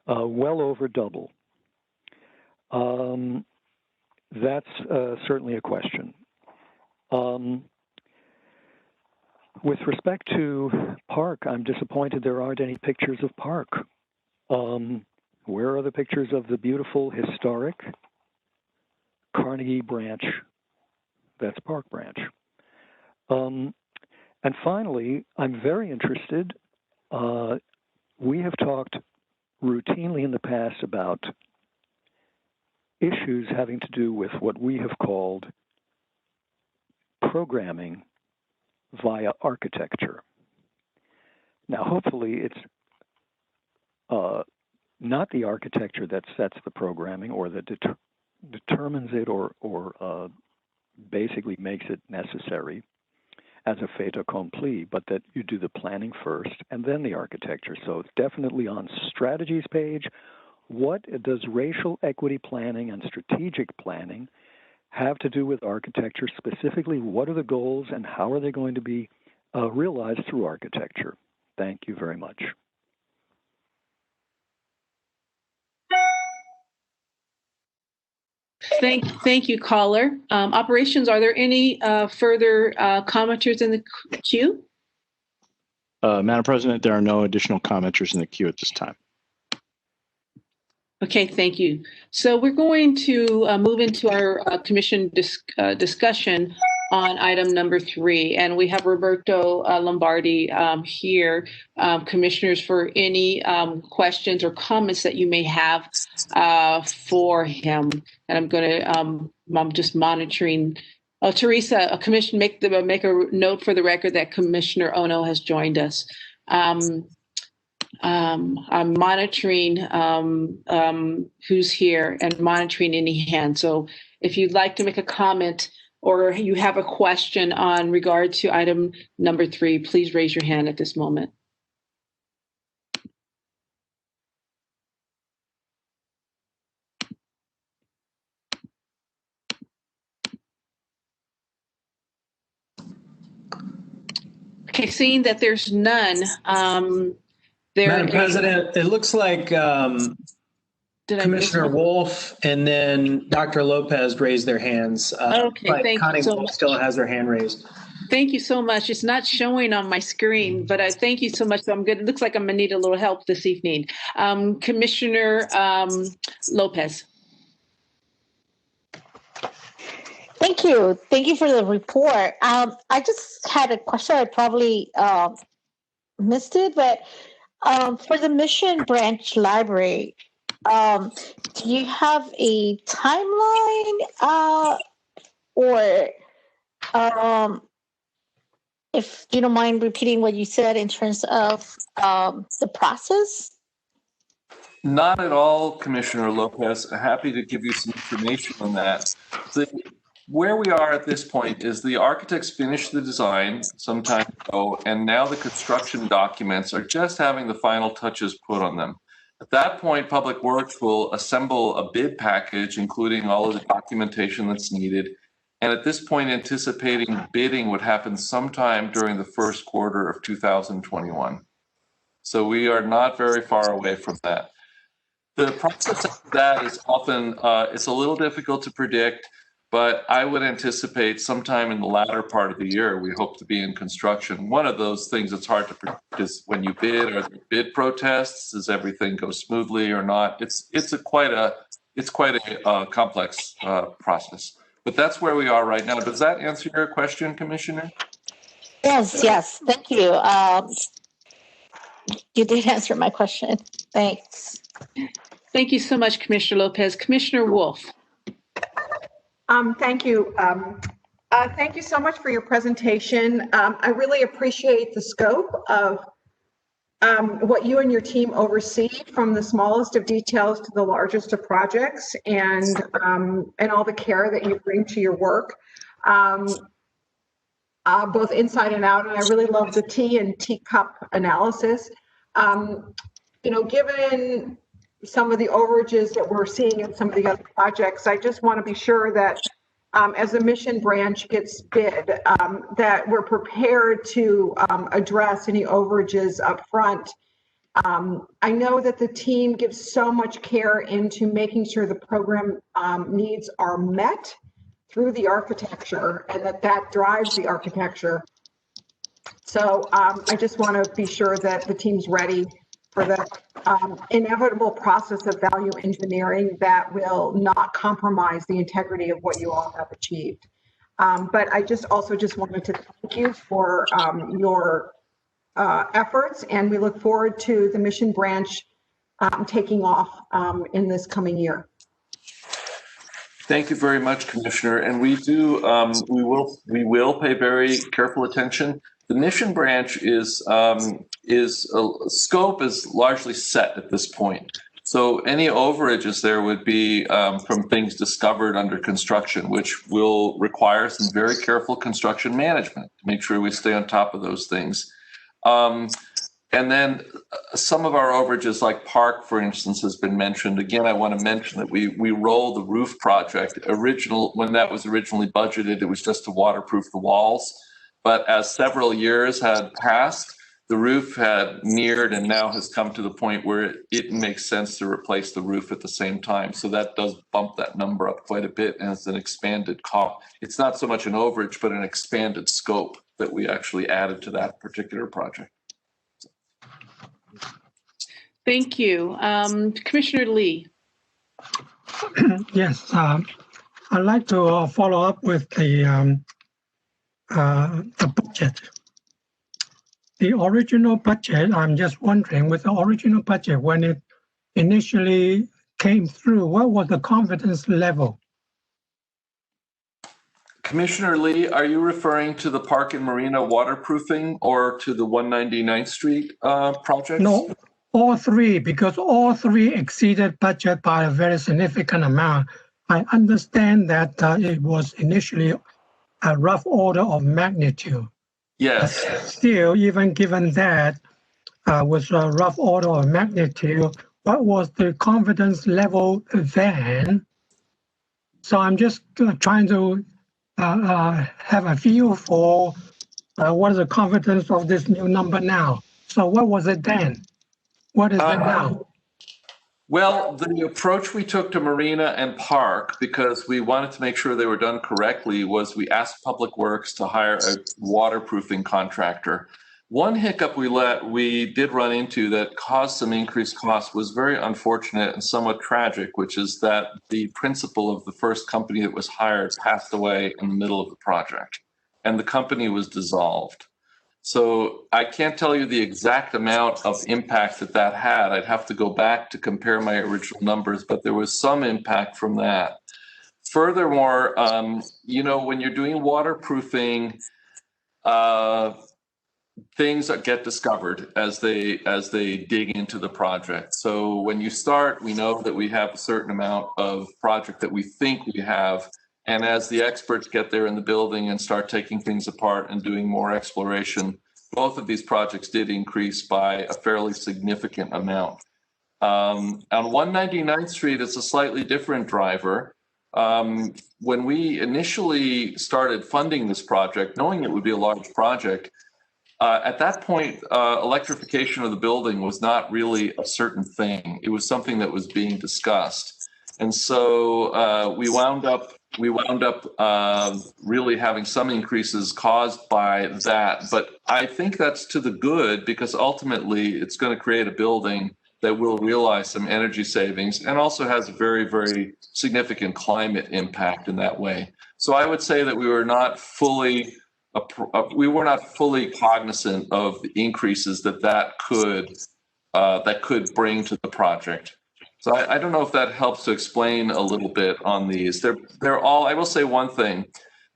well over double. That's certainly a question. With respect to Park, I'm disappointed there aren't any pictures of Park. Where are the pictures of the beautiful, historic Carnegie branch? That's Park branch. And finally, I'm very interested. We have talked routinely in the past about issues having to do with what we have called programming via architecture. Now, hopefully it's not the architecture that sets the programming or that determines it or basically makes it necessary as a fait accompli, but that you do the planning first and then the architecture. So it's definitely on strategies page. What does racial equity planning and strategic planning have to do with architecture? Specifically, what are the goals and how are they going to be realized through architecture? Thank you very much. Thank you, caller. Operations, are there any further commenters in the queue? Madam President, there are no additional commenters in the queue at this time. Okay, thank you. So we're going to move into our commission discussion on item number 3. And we have Roberto Lombardi here, commissioners, for any questions or comments that you may have for him. And I'm going to, I'm just monitoring. Oh, Teresa, a commission, make a note for the record that Commissioner Ono has joined us. I'm monitoring who's here and monitoring any hands. So if you'd like to make a comment or you have a question on regard to item number 3, please raise your hand at this moment. Okay, seeing that there's none. Madam President, it looks like Commissioner Wolf and then Dr. Lopez raised their hands. Okay, thank Connie you so Wolf much. still has her hand raised. Thank you so much. It's not showing on my screen, but I thank you so much. So I'm good. It looks like I'm gonna need a little help this evening. Commissioner Lopez. Thank you. Thank you for the report. I just had a question. I probably missed it, but for the Mission Branch Library, do you have a timeline or if you don't mind repeating what you said in terms of the process? Not at all, Commissioner Lopez. Happy to give you some information on that. Where we are at this point is the architects finished the design some time ago, and now the construction documents are just having the final touches put on them. At that point, Public Works will assemble a bid package, including all of the documentation that's needed. And at this point, anticipating bidding would happen sometime during the first quarter of 2021. So we are not very far away from that. The process of that is often, it's a little difficult to predict, but I would anticipate sometime in the latter part of the year, we hope to be in construction. One of those things that's hard to predict is when you bid, are there bid protests? Does everything go smoothly or not? It's quite a complex process. But that's where we are right now. Does that answer your question, Commissioner? Yes, thank you. You did answer my question. Thanks. Thank you so much, Commissioner Lopez. Commissioner Wolf. Thank you. Thank you so much for your presentation. I really appreciate the scope of what you and your team oversee, from the smallest of details to the largest of projects, and all the care that you bring to your work, both inside and out. And I really love the tea and teacup analysis. Given some of the overages that we're seeing in some of the other projects, I just want to be sure that as the mission branch gets bid, that we're prepared to address any overages up front. I know that the team gives so much care into making sure the program needs are met through the architecture, and that drives the architecture. So I just want to be sure that the team's ready for the inevitable process of value engineering that will not compromise the integrity of what you all have achieved. But I also wanted to thank you for your efforts, and we look forward to the mission branch taking off in this coming year. Thank you very much, Commissioner. And we will pay very careful attention. The mission branch scope is largely set at this point. So any overages there would be from things discovered under construction, which will require some very careful construction management to make sure we stay on top of those things. And then some of our overages, like Park, for instance, has been mentioned. Again, I want to mention that we rolled the roof project. When that was originally budgeted, it was just to waterproof the walls. But as several years had passed, the roof had neared and now has come to the point where it makes sense to replace the roof at the same time. So that does bump that number up quite a bit, and it's an expanded cost. It's not so much an overage, but an expanded scope that we actually added to that particular project. Thank you. Commissioner Lee. Yes, I'd like to follow up with the budget. The original budget, I'm just wondering, with the original budget, when it initially came through, what was the confidence level? Commissioner Lee, are you referring to the Park and Marina waterproofing or to the 199th Street project? No, all three, because all three exceeded budget by a very significant amount. I understand that it was initially a rough order of magnitude. Yes. Still, even given that was a rough order of magnitude, what was the confidence level then? So I'm just trying to have a feel for what is the confidence of this new number now. So what was it then? What is it now? Well, the approach we took to Marina and Park, because we wanted to make sure they were done correctly, was we asked Public Works to hire a waterproofing contractor. One hiccup we did run into that caused some increased costs was very unfortunate and somewhat tragic, which is that the principal of the first company that was hired passed away in the middle of the project, and the company was dissolved. So I can't tell you the exact amount of impact that had. I'd have to go back to compare my original numbers, but there was some impact from that. Furthermore, when you're doing waterproofing, things get discovered as they dig into the project. So when you start, we know that we have a certain amount of project that we think we have. And as the experts get there in the building and start taking things apart and doing more exploration, both of these projects did increase by a fairly significant amount. On 199th Street, it's a slightly different driver. When we initially started funding this project, knowing it would be a large project, at that point, electrification of the building was not really a certain thing. It was something that was being discussed. And so we wound up really having some increases caused by that. But I think that's to the good, because ultimately it's going to create a building that will realize some energy savings and also has a very, very significant climate impact in that way. So I would say that we were not fully cognizant of the increases that could bring to the project. So I don't know if that helps to explain a little bit on these. They're all, I will say one thing,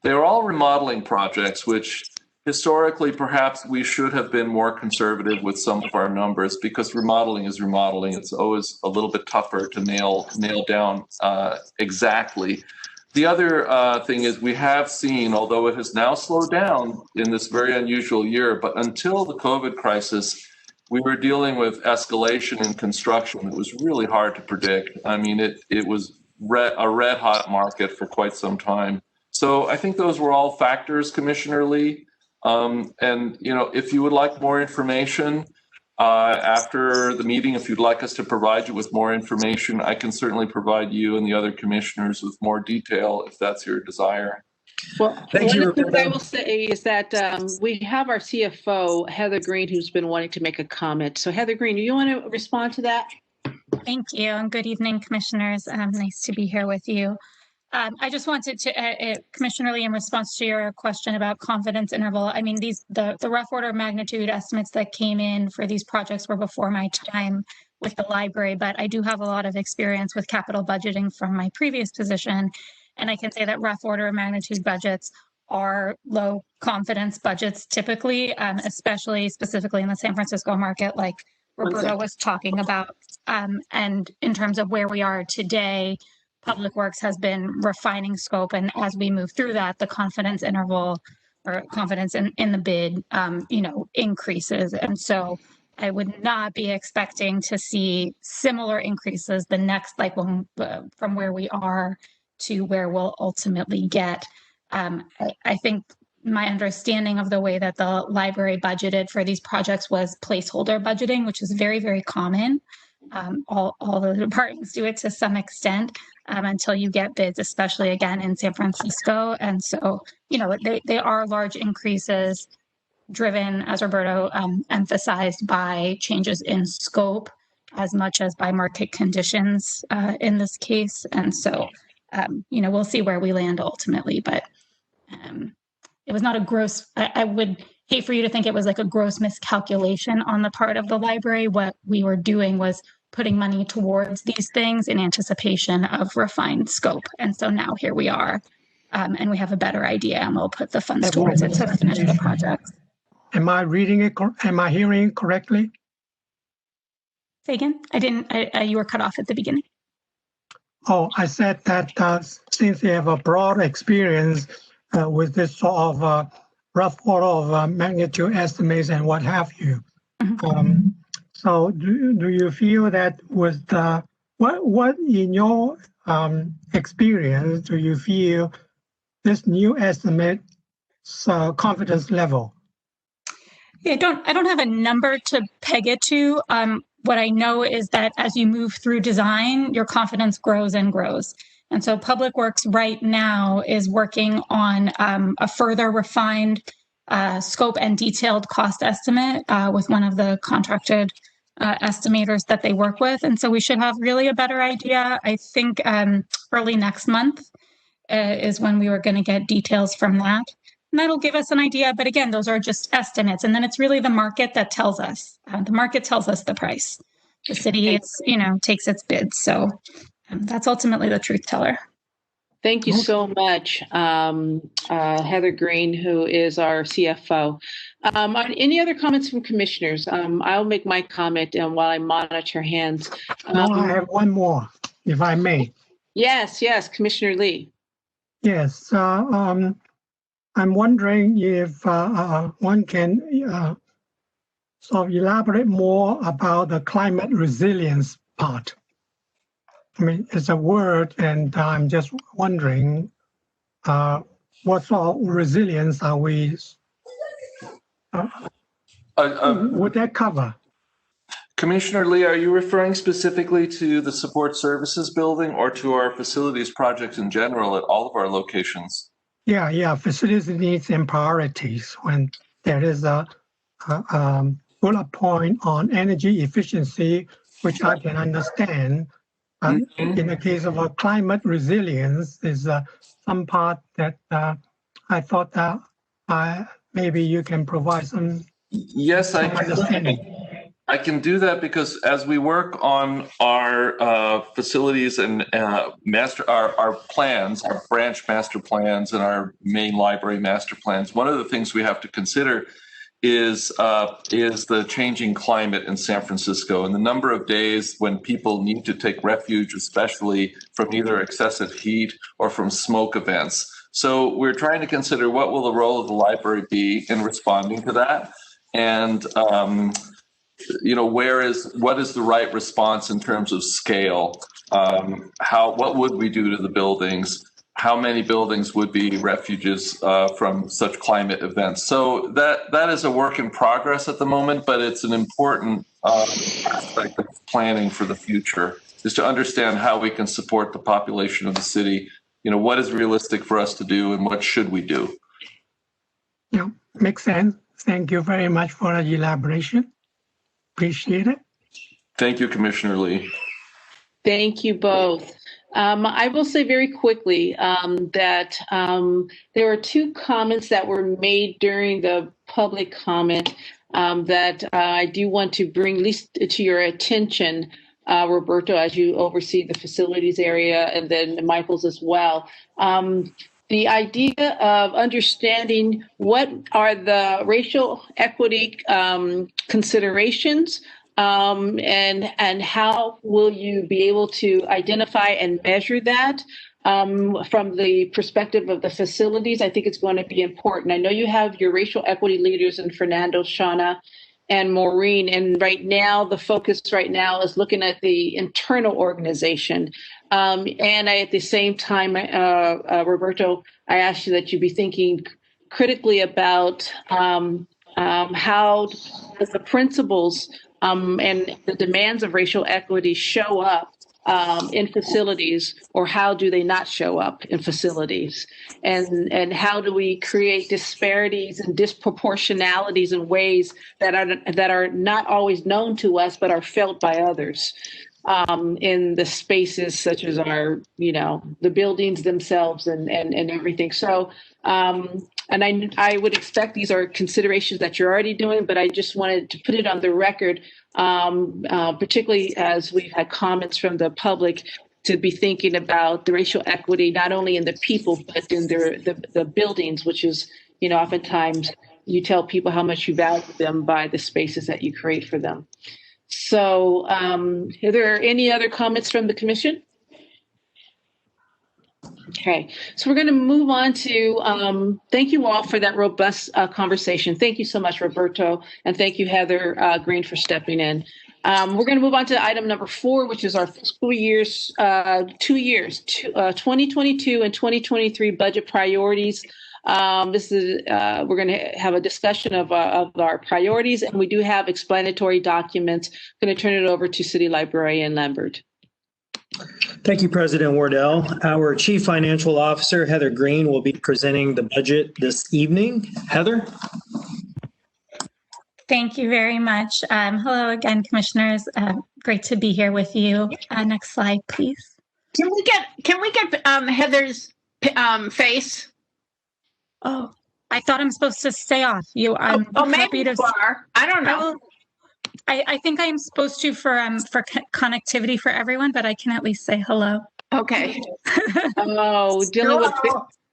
they're all remodeling projects, which historically perhaps we should have been more conservative with some of our numbers, because remodeling is remodeling. It's always a little bit tougher to nail down exactly. The other thing is, we have seen, although it has now slowed down in this very unusual year, but until the COVID crisis, we were dealing with escalation in construction. It was really hard to predict. I mean, it was a red hot market for quite some time. So I think those were all factors, Commissioner Lee. And, you know, if you would like more information after the meeting, if you'd like us to provide you with more information, I can certainly provide you and the other commissioners with more detail if that's your desire. Well, one of the things I will say is that we have our CFO, Heather Green, who's been wanting to make a comment. So Heather Green, do you want to respond to that? Thank you, and good evening, commissioners. Nice to be here with you. I just wanted to, Commissioner Lee, in response to your question about confidence interval, I mean, the rough order of magnitude estimates that came in for these projects were before my time with the library, but I do have a lot of experience with capital budgeting from my previous position. And I can say that rough order of magnitude budgets are low confidence budgets typically, especially specifically in the San Francisco market, like Roberto was talking about. And in terms of where we are today, Public Works has been refining scope. And as we move through that, the confidence interval or confidence in the bid, increases. And so I would not be expecting to see similar increases the next, from where we are to where we'll ultimately get. I think my understanding of the way that the library budgeted for these projects was placeholder budgeting, which is very, very common. All the departments do it to some extent until you get bids, especially again in San Francisco. And so, they are large increases driven, as Roberto emphasized, by changes in scope as much as by market conditions in this case. And so, we'll see where we land ultimately, but it was not a gross, I would hate for you to think it was like a gross miscalculation on the part of the library. What we were doing was putting money towards these things in anticipation of refined scope. And so now here we are, and we have a better idea, and we'll put the funds towards it to finish the project. Am I reading it? Am I hearing it correctly? Say again? You were cut off at the beginning. Oh, I said that since you have a broad experience with this sort of rough order of magnitude estimates and what have you. Mm-hmm. So do you feel that with what in your experience do you feel this new estimate confidence level? Yeah, I don't have a number to peg it to. What I know is that as you move through design, your confidence grows and grows. And so Public Works right now is working on a further refined scope and detailed cost estimate with one of the contracted estimators that they work with. And so we should have really a better idea. I think early next month is when we were going to get details from that. And that'll give us an idea. But again, those are just estimates. And then it's really the market that tells us. The market tells us the price. The city, takes its bids. So that's ultimately the truth teller. Thank you so much, Heather Green, who is our CFO. Any other comments from commissioners? I'll make my comment while I monitor hands. I have one more, if I may. Yes, Commissioner Lee. Yes, I'm wondering if one can sort of elaborate more about the climate resilience part. I mean, it's a word, and I'm just wondering what sort of resilience are we, would that cover? Commissioner Lee, are you referring specifically to the support services building or to our facilities projects in general at all of our locations? Yeah, facilities needs and priorities. When there is a bullet point on energy efficiency, which I can understand. In the case of a climate resilience, is some part that I thought that maybe you can provide some. Yes, some understanding. I can do that because as we work on our facilities and our plans, our branch master plans and our main library master plans, one of the things we have to consider is the changing climate in San Francisco and the number of days when people need to take refuge, especially from either excessive heat or from smoke events. So we're trying to consider what will the role of the library be in responding to that, and what is the right response in terms of scale? What would we do to the buildings? How many buildings would be refuges from such climate events? So that is a work in progress at the moment, but it's an important aspect of planning for the future, is to understand how we can support the population of the city. What is realistic for us to do and what should we do? Yeah, makes sense. Thank you very much for the elaboration. Appreciate it. Thank you, Commissioner Lee. Thank you both. I will say very quickly that there were two comments that were made during the public comment that I do want to bring at least to your attention, Roberto, as you oversee the facilities area, and then Michael's as well. The idea of understanding what are the racial equity considerations and how will you be able to identify and measure that from the perspective of the facilities. I think it's going to be important. I know you have your racial equity leaders in Fernando, Shauna, and Maureen, and right now the focus right now is looking at the internal organization. And at the same time, Roberto, I asked you that you be thinking critically about how does the principles and the demands of racial equity show up in facilities, or how do they not show up in facilities? And how do we create disparities and disproportionalities in ways that are not always known to us, but are felt by others in the spaces such as our, the buildings themselves and everything. So, and I would expect these are considerations that you're already doing, but I just wanted to put it on the record, particularly as we've had comments from the public, to be thinking about the racial equity, not only in the people, but in the buildings, which is, oftentimes you tell people how much you value them by the spaces that you create for them. So are there any other comments from the commission? Okay, so we're going to move on to, thank you all for that robust conversation. Thank you so much, Roberto, and thank you, Heather Green, for stepping in. We're going to move on to item number 4, which is our fiscal years, 2 years, 2022 and 2023 budget priorities. This is we're going to have a discussion of our priorities, and we do have explanatory documents. I'm going to turn it over to City Librarian Lambert. Thank you, President Wardell. Our Chief Financial Officer, Heather Green, will be presenting the budget this evening. Heather? Thank you very much. Hello again, Commissioners. Great to be here with you. Next slide, please. Can we get Heather's face? Oh, I thought I'm supposed to stay off. Maybe you are. I don't know. I think I'm supposed to for connectivity for everyone, but I can at least say hello. Okay. Oh,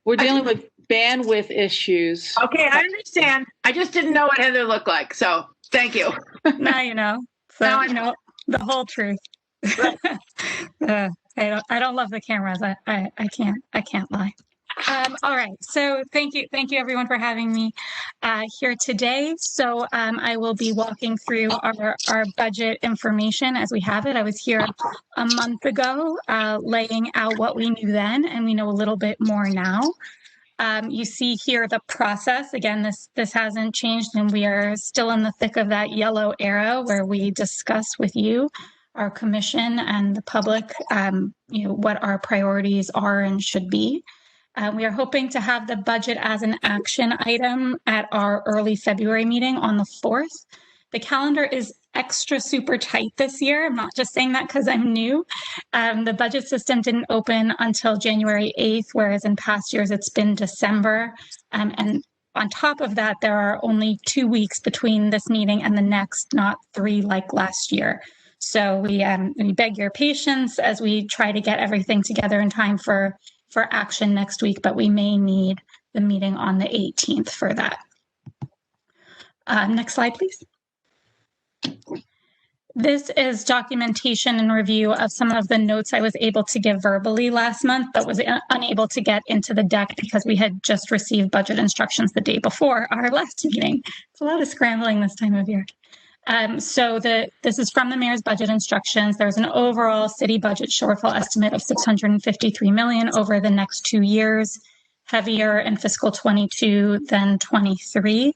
we're dealing with bandwidth issues. Okay, I understand. I just didn't know what Heather looked like, so thank you. Now you know. So now I know the whole truth. I don't love the cameras. I can't lie. All right, so thank you everyone for having me here today. So I will be walking through our budget information as we have it. I was here a month ago laying out what we knew then, and we know a little bit more now. You see here the process. Again, this hasn't changed, and we are still in the thick of that yellow era where we discuss with you, our commission, and the public, what our priorities are and should be. We are hoping to have the budget as an action item at our early February meeting on the 4th. The calendar is extra super tight this year. I'm not just saying that because I'm new. The budget system didn't open until January 8th, whereas in past years it's been December. And on top of that, there are only 2 weeks between this meeting and the next, not 3 like last year. So we beg your patience as we try to get everything together in time for action next week, but we may need the meeting on the 18th for that. Next slide, please. This is documentation and review of some of the notes I was able to give verbally last month, but was unable to get into the deck because we had just received budget instructions the day before our last meeting. It's a lot of scrambling this time of year. So this is from the mayor's budget instructions. There's an overall city budget shortfall estimate of $653 million over the next 2 years, heavier in fiscal 22 than 23.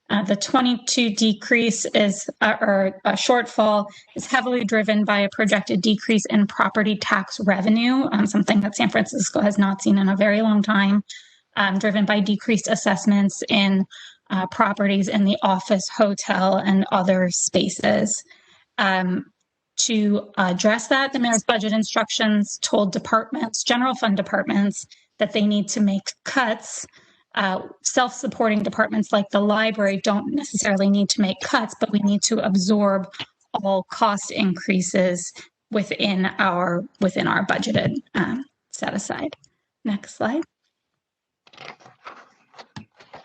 The 22 decrease is, or a shortfall is heavily driven by a projected decrease in property tax revenue, something that San Francisco has not seen in a very long time, driven by decreased assessments in properties in the office, hotel, and other spaces. To address that, the mayor's budget instructions told departments, general fund departments, that they need to make cuts. Self-supporting departments like the library don't necessarily need to make cuts, but we need to absorb all cost increases within our budgeted set aside. Next slide.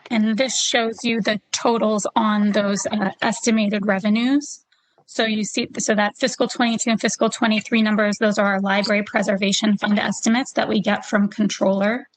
And this shows you the totals on those estimated revenues. So you see, so that fiscal 22 and fiscal 23 numbers, those are our library preservation fund estimates that we get from controller.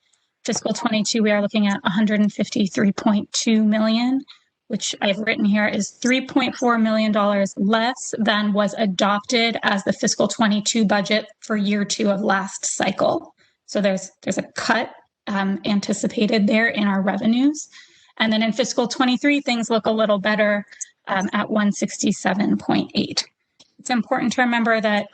Fiscal 22, we are looking at 153.2 million, which I've written here is $3.4 million less than was adopted as the fiscal 22 budget for year 2 of last cycle. So there's a cut anticipated there in our revenues. And then in fiscal 23, things look a little better at 167.8. It's important to remember that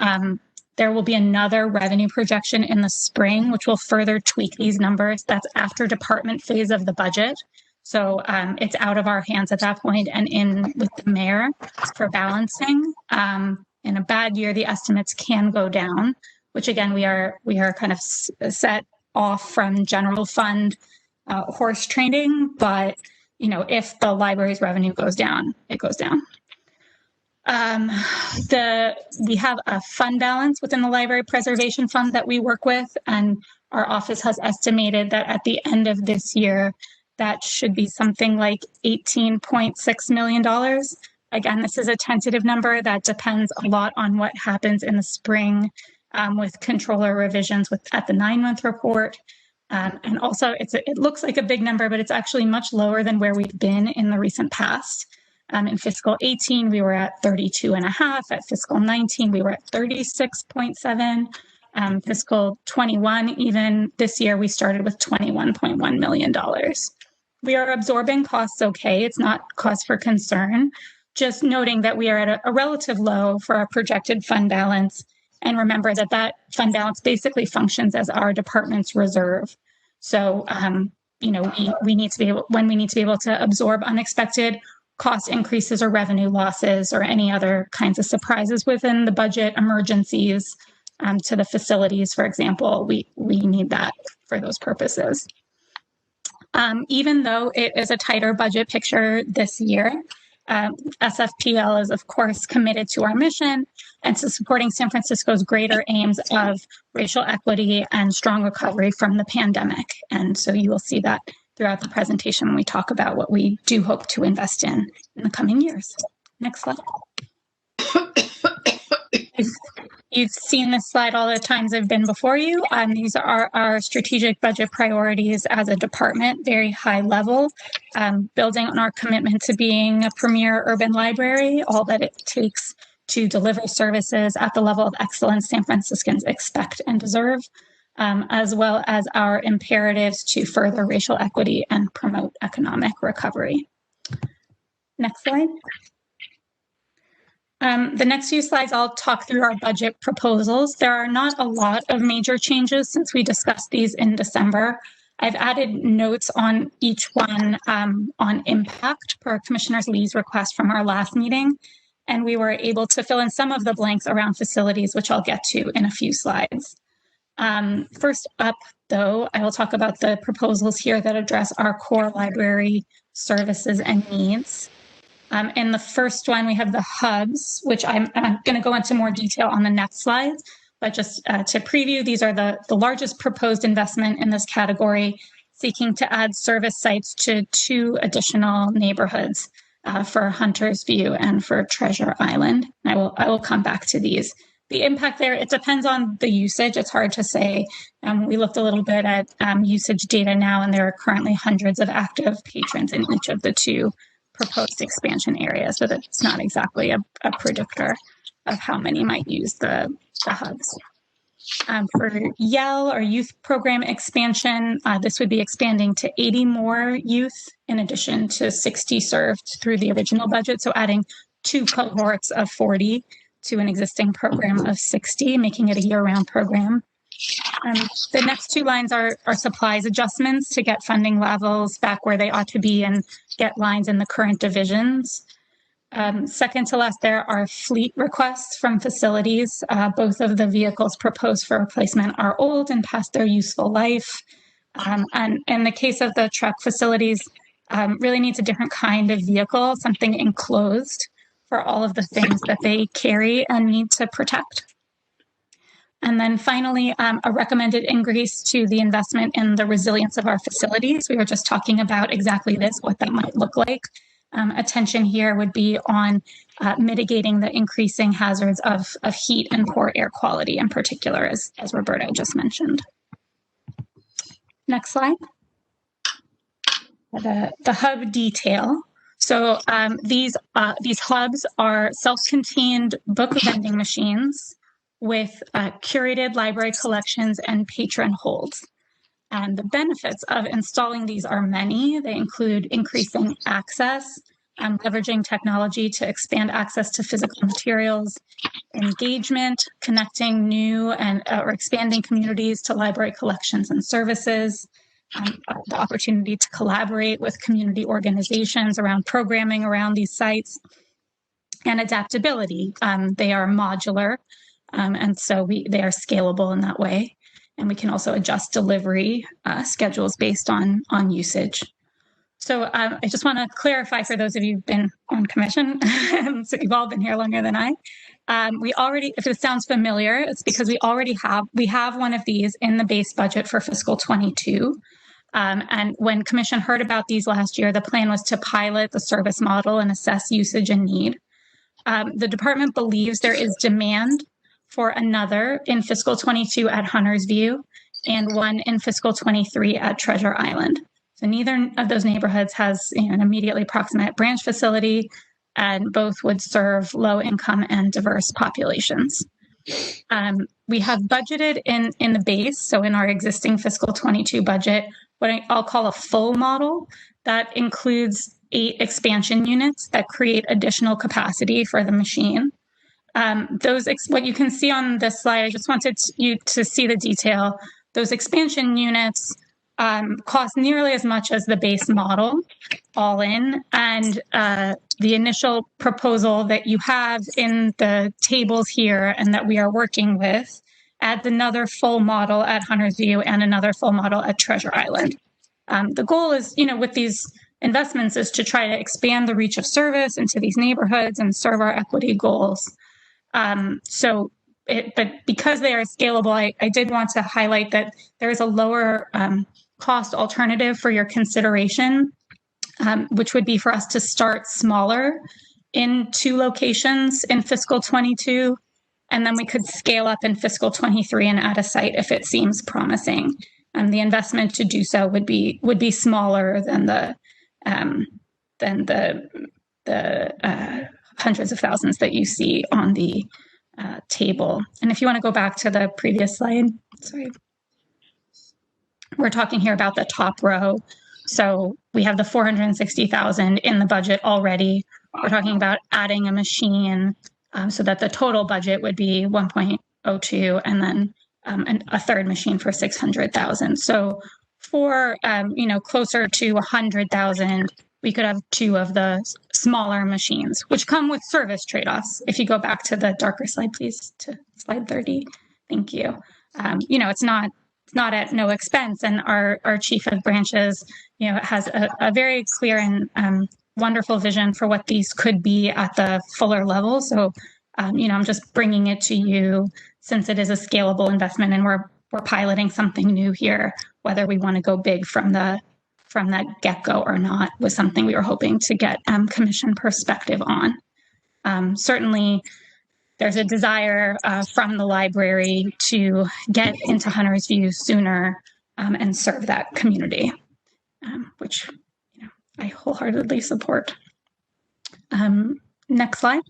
there will be another revenue projection in the spring, which will further tweak these numbers. That's after department phase of the budget. So it's out of our hands at that point and in with the mayor for balancing. In a bad year, the estimates can go down, which again, we are kind of set off from general fund horse trading, but if the library's revenue goes down, it goes down. We have a fund balance within the library preservation fund that we work with, and our office has estimated that at the end of this year, that should be something like $18.6 million. Again, this is a tentative number that depends a lot on what happens in the spring with controller revisions at the 9-month report. And also, it looks like a big number, but it's actually much lower than where we've been in the recent past. In fiscal 18, we were at 32.5. At fiscal 19, we were at 36.7. Fiscal 21, even this year, we started with $21.1 million. We are absorbing costs okay. It's not cause for concern. Just noting that we are at a relative low for our projected fund balance. And remember that fund balance basically functions as our department's reserve. So, we need to be able, when we need to be able to absorb unexpected cost increases or revenue losses or any other kinds of surprises within the budget, emergencies to the facilities, for example, we need that for those purposes. Even though it is a tighter budget picture this year, SFPL is, of course, committed to our mission and to supporting San Francisco's greater aims of racial equity and strong recovery from the pandemic. And so you will see that throughout the presentation when we talk about what we do hope to invest in the coming years. Next slide. You've seen this slide all the times I've been before you. These are our strategic budget priorities as a department, very high level, building on our commitment to being a premier urban library, all that it takes to deliver services at the level of excellence San Franciscans expect and deserve, as well as our imperatives to further racial equity and promote economic recovery. Next slide. The next few slides, I'll talk through our budget proposals. There are not a lot of major changes since we discussed these in December. I've added notes on each one on impact per Commissioner Lee's request from our last meeting, and we were able to fill in some of the blanks around facilities, which I'll get to in a few slides. First up, though, I will talk about the proposals here that address our core library services and needs. In the first one, we have the hubs, which I'm going to go into more detail on the next slides. But just to preview, these are the largest proposed investment in this category, seeking to add service sites to 2 additional neighborhoods for Hunter's View and for Treasure Island. I will come back to these. The impact there, it depends on the usage. It's hard to say. We looked a little bit at usage data now, and there are currently hundreds of active patrons in each of the 2 proposed expansion areas, so that's not exactly a predictor of how many might use the hubs. For YEL, or youth program expansion, this would be expanding to 80 more youth in addition to 60 served through the original budget, so adding 2 cohorts of 40 to an existing program of 60, making it a year-round program. The next 2 lines are supplies adjustments to get funding levels back where they ought to be and get lines in the current divisions. Second to last, there are fleet requests from facilities. Both of the vehicles proposed for replacement are old and past their useful life. And in the case of the truck facilities, really needs a different kind of vehicle, something enclosed for all of the things that they carry and need to protect. And then finally, a recommended increase to the investment in the resilience of our facilities. We were just talking about exactly this, what that might look like. Attention here would be on mitigating the increasing hazards of heat and poor air quality in particular, as Roberta just mentioned. Next slide. The hub detail. So these hubs are self-contained book vending machines with curated library collections and patron holds. And the benefits of installing these are many. They include increasing access, leveraging technology to expand access to physical materials, engagement, connecting new and or expanding communities to library collections and services, the opportunity to collaborate with community organizations around programming around these sites, and adaptability. They are modular, and so they are scalable in that way. And we can also adjust delivery schedules based on usage. So I just want to clarify for those of you who've been on commission, so you've all been here longer than I. We already, if it sounds familiar, it's because we have one of these in the base budget for fiscal 22. And when Commission heard about these last year, the plan was to pilot the service model and assess usage and need. The department believes there is demand for another in fiscal 22 at Hunter's View and one in fiscal 23 at Treasure Island. So neither of those neighborhoods has an immediately proximate branch facility, and both would serve low income and diverse populations. We have budgeted in the base, so in our existing fiscal 22 budget, what I'll call a full model that includes 8 expansion units that create additional capacity for the machine. What you can see on this slide, I just wanted you to see the detail. Those expansion units cost nearly as much as the base model, all in, and the initial proposal that you have in the tables here and that we are working with adds another full model at Hunter's View and another full model at Treasure Island. The goal is, with these investments, is to try to expand the reach of service into these neighborhoods and serve our equity goals. But because they are scalable, I did want to highlight that there is a lower cost alternative for your consideration, which would be for us to start smaller in 2 locations in fiscal 22 And then we could scale up in fiscal 23 and add a site if it seems promising. The investment to do so would be smaller than the hundreds of thousands that you see on the table. And if you want to go back to the previous slide, sorry. We're talking here about the top row. So we have the 460,000 in the budget already. We're talking about adding a machine so that the total budget would be 1.02, and then a third machine for 600,000. So for closer to 100,000, we could have two of the smaller machines, which come with service trade-offs. If you go back to the darker slide, please, to slide 30. Thank you. It's not at no expense, and our chief of branches, has a very clear and wonderful vision for what these could be at the fuller level. So, I'm just bringing it to you since it is a scalable investment, and we're piloting something new here. Whether we want to go big from that get-go or not was something we were hoping to get commission perspective on. Certainly, there's a desire from the library to get into Hunter's View sooner and serve that community, which I wholeheartedly support. Next slide.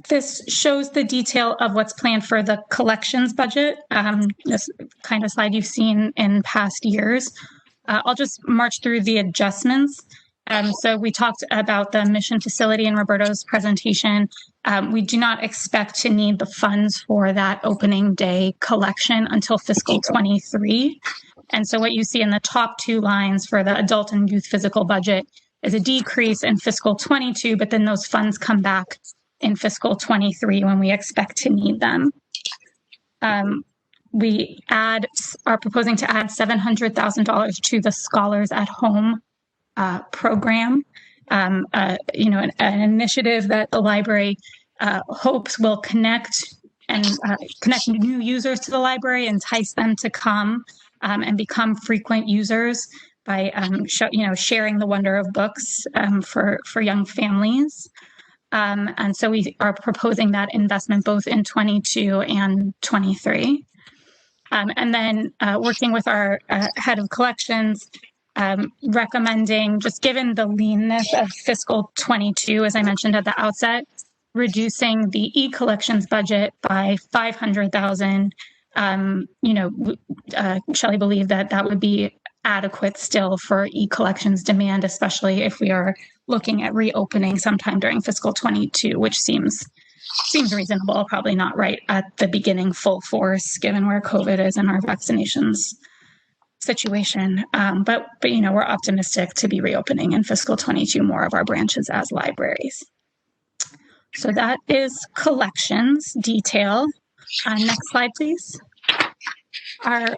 This shows the detail of what's planned for the collections budget. This kind of slide you've seen in past years. I'll just march through the adjustments. So we talked about the mission facility in Roberto's presentation. We do not expect to need the funds for that opening day collection until fiscal 23. And so what you see in the top two lines for the adult and youth physical budget is a decrease in fiscal 22, but then those funds come back in fiscal 23 when we expect to need them. We are proposing to add $700,000 to the Scholars at Home program, an initiative that the library hopes will connect new users to the library, entice them to come and become frequent users by sharing the wonder of books for young families. And so we are proposing that investment both in 22 and 23. And then working with our head of collections, recommending, just given the leanness of fiscal 22, as I mentioned at the outset, reducing the e-collections budget by 500,000. Shelley believed that would be adequate still for e-collections demand, especially if we are looking at reopening sometime during fiscal 22, which seems reasonable, probably not right at the beginning full force, given where COVID is in our vaccinations situation. But we're optimistic to be reopening in fiscal 22 more of our branches as libraries. So that is collections detail. Next slide, please. Our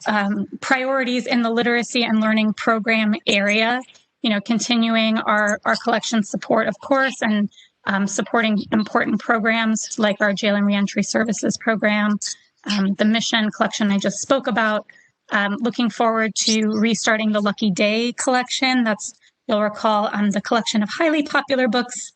priorities in the literacy and learning program area, continuing our collection support, of course, and supporting important programs like our jail and reentry services program, the mission collection I just spoke about. Looking forward to restarting the Lucky Day collection. You'll recall, the collection of highly popular books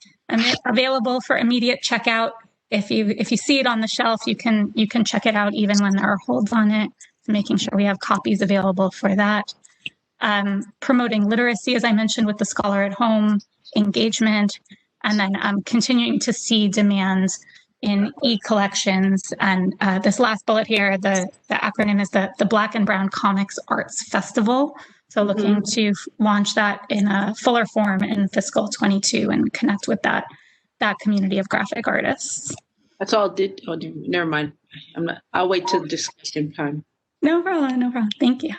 available for immediate checkout. If you see it on the shelf, you can check it out even when there are holds on it. Making sure we have copies available for that. Promoting literacy, as I mentioned, with the Scholar at Home engagement, and then continuing to see demands in e-collections. And this last bullet here, the acronym is the Black and Brown Comics Arts Festival. So looking to launch that in a fuller form in fiscal 22 and connect with that community of graphic artists. That's all. Never mind. I'll wait till the discussion time. No problem. Thank you.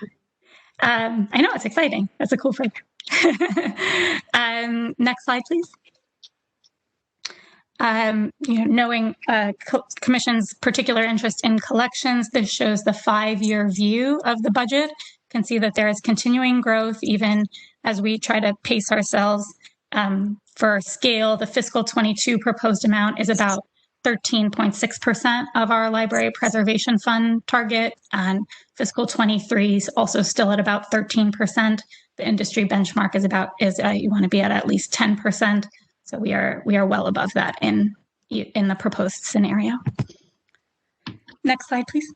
I know, it's exciting. That's a cool phrase. Next slide, please. Knowing Commission's particular interest in collections, this shows the 5-year view of the budget. You can see that there is continuing growth even as we try to pace ourselves. For scale, the fiscal 22 proposed amount is about 13.6% of our library preservation fund target, and fiscal 23 is also still at about 13%. The industry benchmark is you want to be at least 10%. So we are well above that in in the proposed scenario. Next slide, please.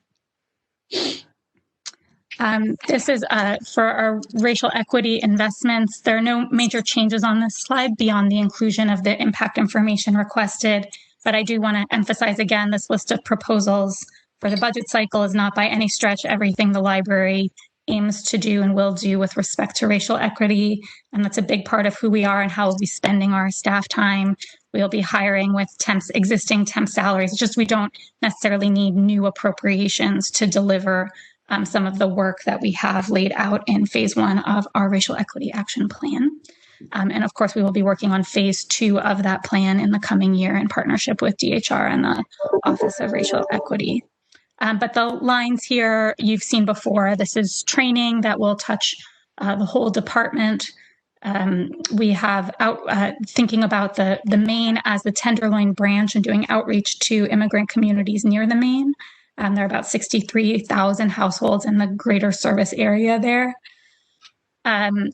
This is for our racial equity investments. There are no major changes on this slide beyond the inclusion of the impact information requested, but I do want to emphasize again, this list of proposals for the budget cycle is not by any stretch everything the library aims to do and will do with respect to racial equity. And that's a big part of who we are and how we'll be spending our staff time. We'll be hiring with existing temp salaries. It's just we don't necessarily need new appropriations to deliver some of the work that we have laid out in phase 1 of our racial equity action plan. And of course, we will be working on phase 2 of that plan in the coming year in partnership with DHR and the Office of Racial Equity. But the lines here you've seen before. This is training that will touch the whole department. We have thinking about the Maine as the Tenderloin branch and doing outreach to immigrant communities near the Maine. There are about 63,000 households in the greater service area there.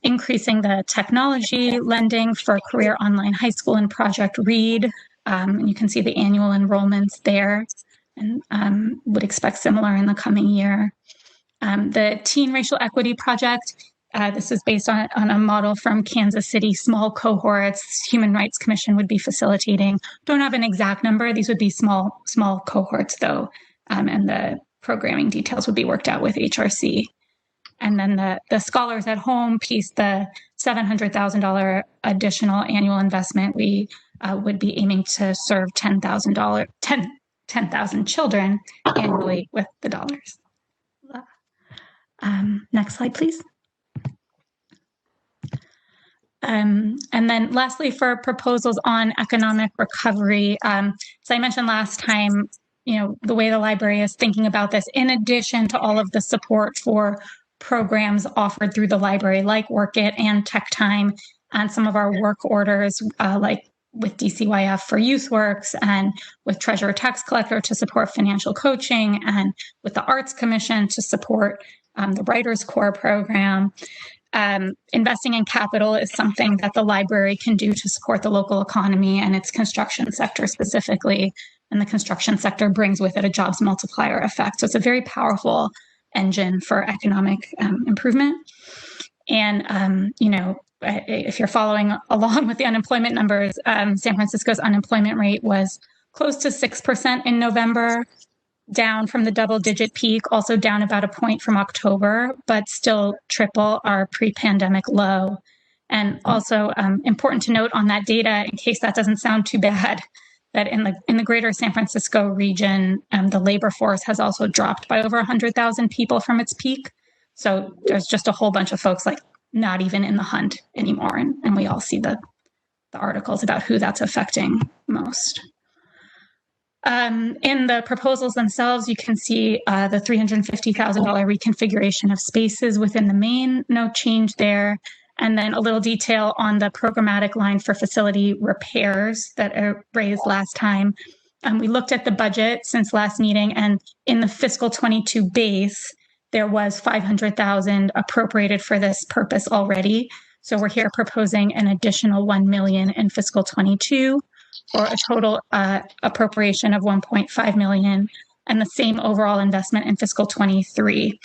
Increasing the technology lending for Career Online High School and Project READ. And you can see the annual enrollments there, and would expect similar in the coming year. The Teen Racial Equity Project, this is based on a model from Kansas City, small cohorts. Human Rights Commission would be facilitating. Don't have an exact number. These would be small cohorts though. And the programming details would be worked out with HRC. And then the Scholars at Home piece, the $700,000 additional annual investment, we would be aiming to serve 10,000 children annually with the dollars. Next slide, please. And then lastly, for proposals on economic recovery, as I mentioned last time, the way the library is thinking about this, in addition to all of the support for programs offered through the library, like Work It and Tech Time, and some of our work orders, like with DCYF for YouthWorks and with Treasurer Tax Collector to support financial coaching, and with the Arts Commission to support the Writers Corps program. Investing in capital is something that the library can do to support the local economy and its construction sector specifically. And the construction sector brings with it a jobs multiplier effect. So it's a very powerful engine for economic improvement. And, if you're following along with the unemployment numbers, San Francisco's unemployment rate was close to 6% in November, down from the double-digit peak, also down about a point from October, but still triple our pre-pandemic low. And also important to note on that data, in case that doesn't sound too bad, that in the greater San Francisco region, the labor force has also dropped by over 100,000 people from its peak. So there's just a whole bunch of folks not even in the hunt anymore. And we all see the articles about who that's affecting most. In the proposals themselves, you can see the $350,000 reconfiguration of spaces within the main, no change there. And then a little detail on the programmatic line for facility repairs that are raised last time. We looked at the budget since last meeting, and in the fiscal 22 base, there was $500,000 appropriated for this purpose already. So we're here proposing an additional $1 million in fiscal 22, or a total appropriation of $1.5 million, and the same overall investment in fiscal 23.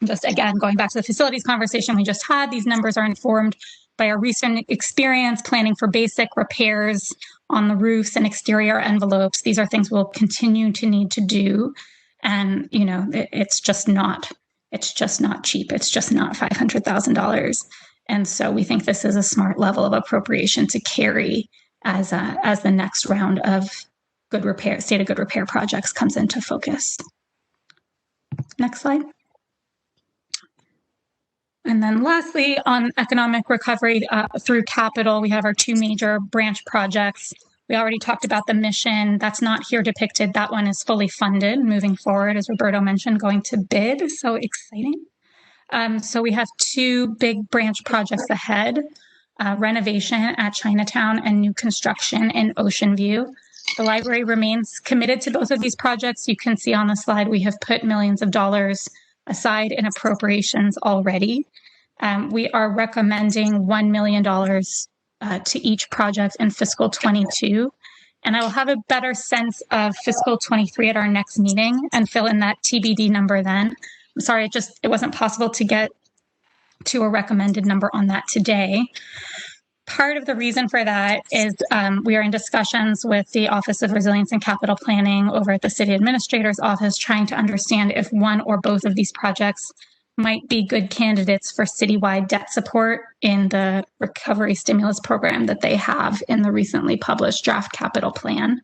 Just again, going back to the facilities conversation we just had, these numbers are informed by our recent experience planning for basic repairs on the roofs and exterior envelopes. These are things we'll continue to need to do. And, it's just not cheap. It's just not $500,000. And so we think this is a smart level of appropriation to carry as the next round of state of good repair projects comes into focus. Next slide. And then lastly, on economic recovery through capital, we have our two major branch projects. We already talked about the mission. That's not here depicted. That one is fully funded moving forward, as Roberto mentioned, going to bid. So exciting. So we have two big branch projects ahead, renovation at Chinatown and new construction in Ocean View. The library remains committed to both of these projects. You can see on the slide, we have put millions of dollars aside in appropriations already. We are recommending $1 million to each project in fiscal 22. And I will have a better sense of fiscal 23 at our next meeting and fill in that TBD number then. I'm sorry, it wasn't possible to get to a recommended number on that today. Part of the reason for that is we are in discussions with the Office of Resilience and Capital Planning over at the City Administrator's Office, trying to understand if one or both of these projects might be good candidates for citywide debt support in the recovery stimulus program that they have in the recently published draft capital plan.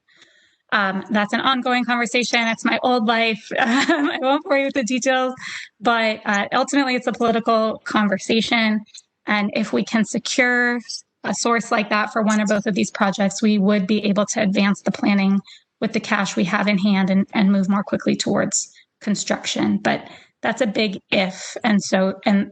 That's an ongoing conversation. It's my old life. I won't bore you with the details, but ultimately it's a political conversation. And if we can secure a source like that for one or both of these projects, we would be able to advance the planning with the cash we have in hand and move more quickly towards construction. But that's a big if. And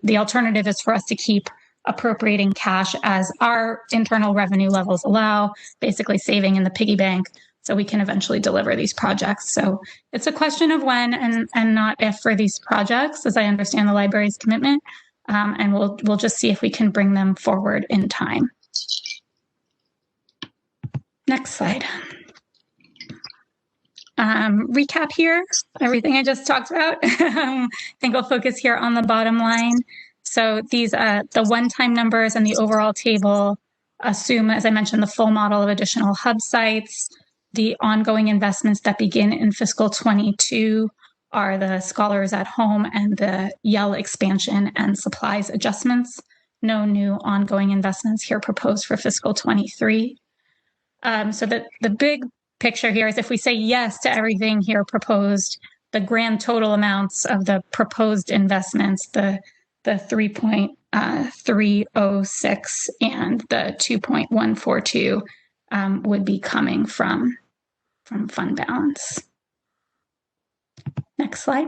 the alternative is for us to keep appropriating cash as our internal revenue levels allow, basically saving in the piggy bank so we can eventually deliver these projects. So it's a question of when and not if for these projects, as I understand the library's commitment. And we'll just see if we can bring them forward in time. Next slide. Recap here, everything I just talked about. I think we'll focus here on the bottom line. So these, the one-time numbers and the overall table assume, as I mentioned, the full model of additional hub sites. The ongoing investments that begin in fiscal 22 are the Scholars at Home and the Yell expansion and supplies adjustments. No new ongoing investments here proposed for fiscal 23. So the big picture here is if we say yes to everything here proposed, the grand total amounts of the proposed investments, the 3.306 and the 2.142 would be coming from fund balance. Next slide.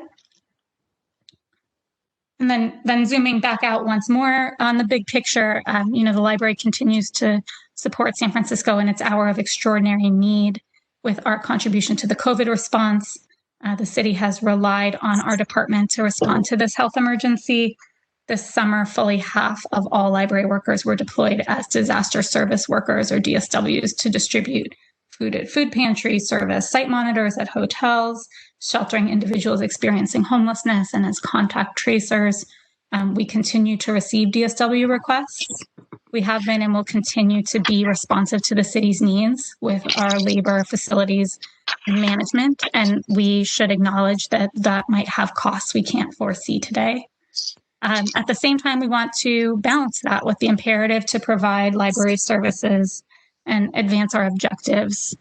And then zooming back out once more on the big picture, the library continues to support San Francisco in its hour of extraordinary need with our contribution to the COVID response. The city has relied on our department to respond to this health emergency. This summer, fully half of all library workers were deployed as disaster service workers or DSWs to distribute food at food pantries, service site monitors at hotels, sheltering individuals experiencing homelessness, and as contact tracers. We continue to receive DSW requests. We have been and will continue to be responsive to the city's needs with our labor, facilities, and management. And we should acknowledge that that might have costs we can't foresee today. At the same time, we want to balance that with the imperative to provide library services and advance our objectives,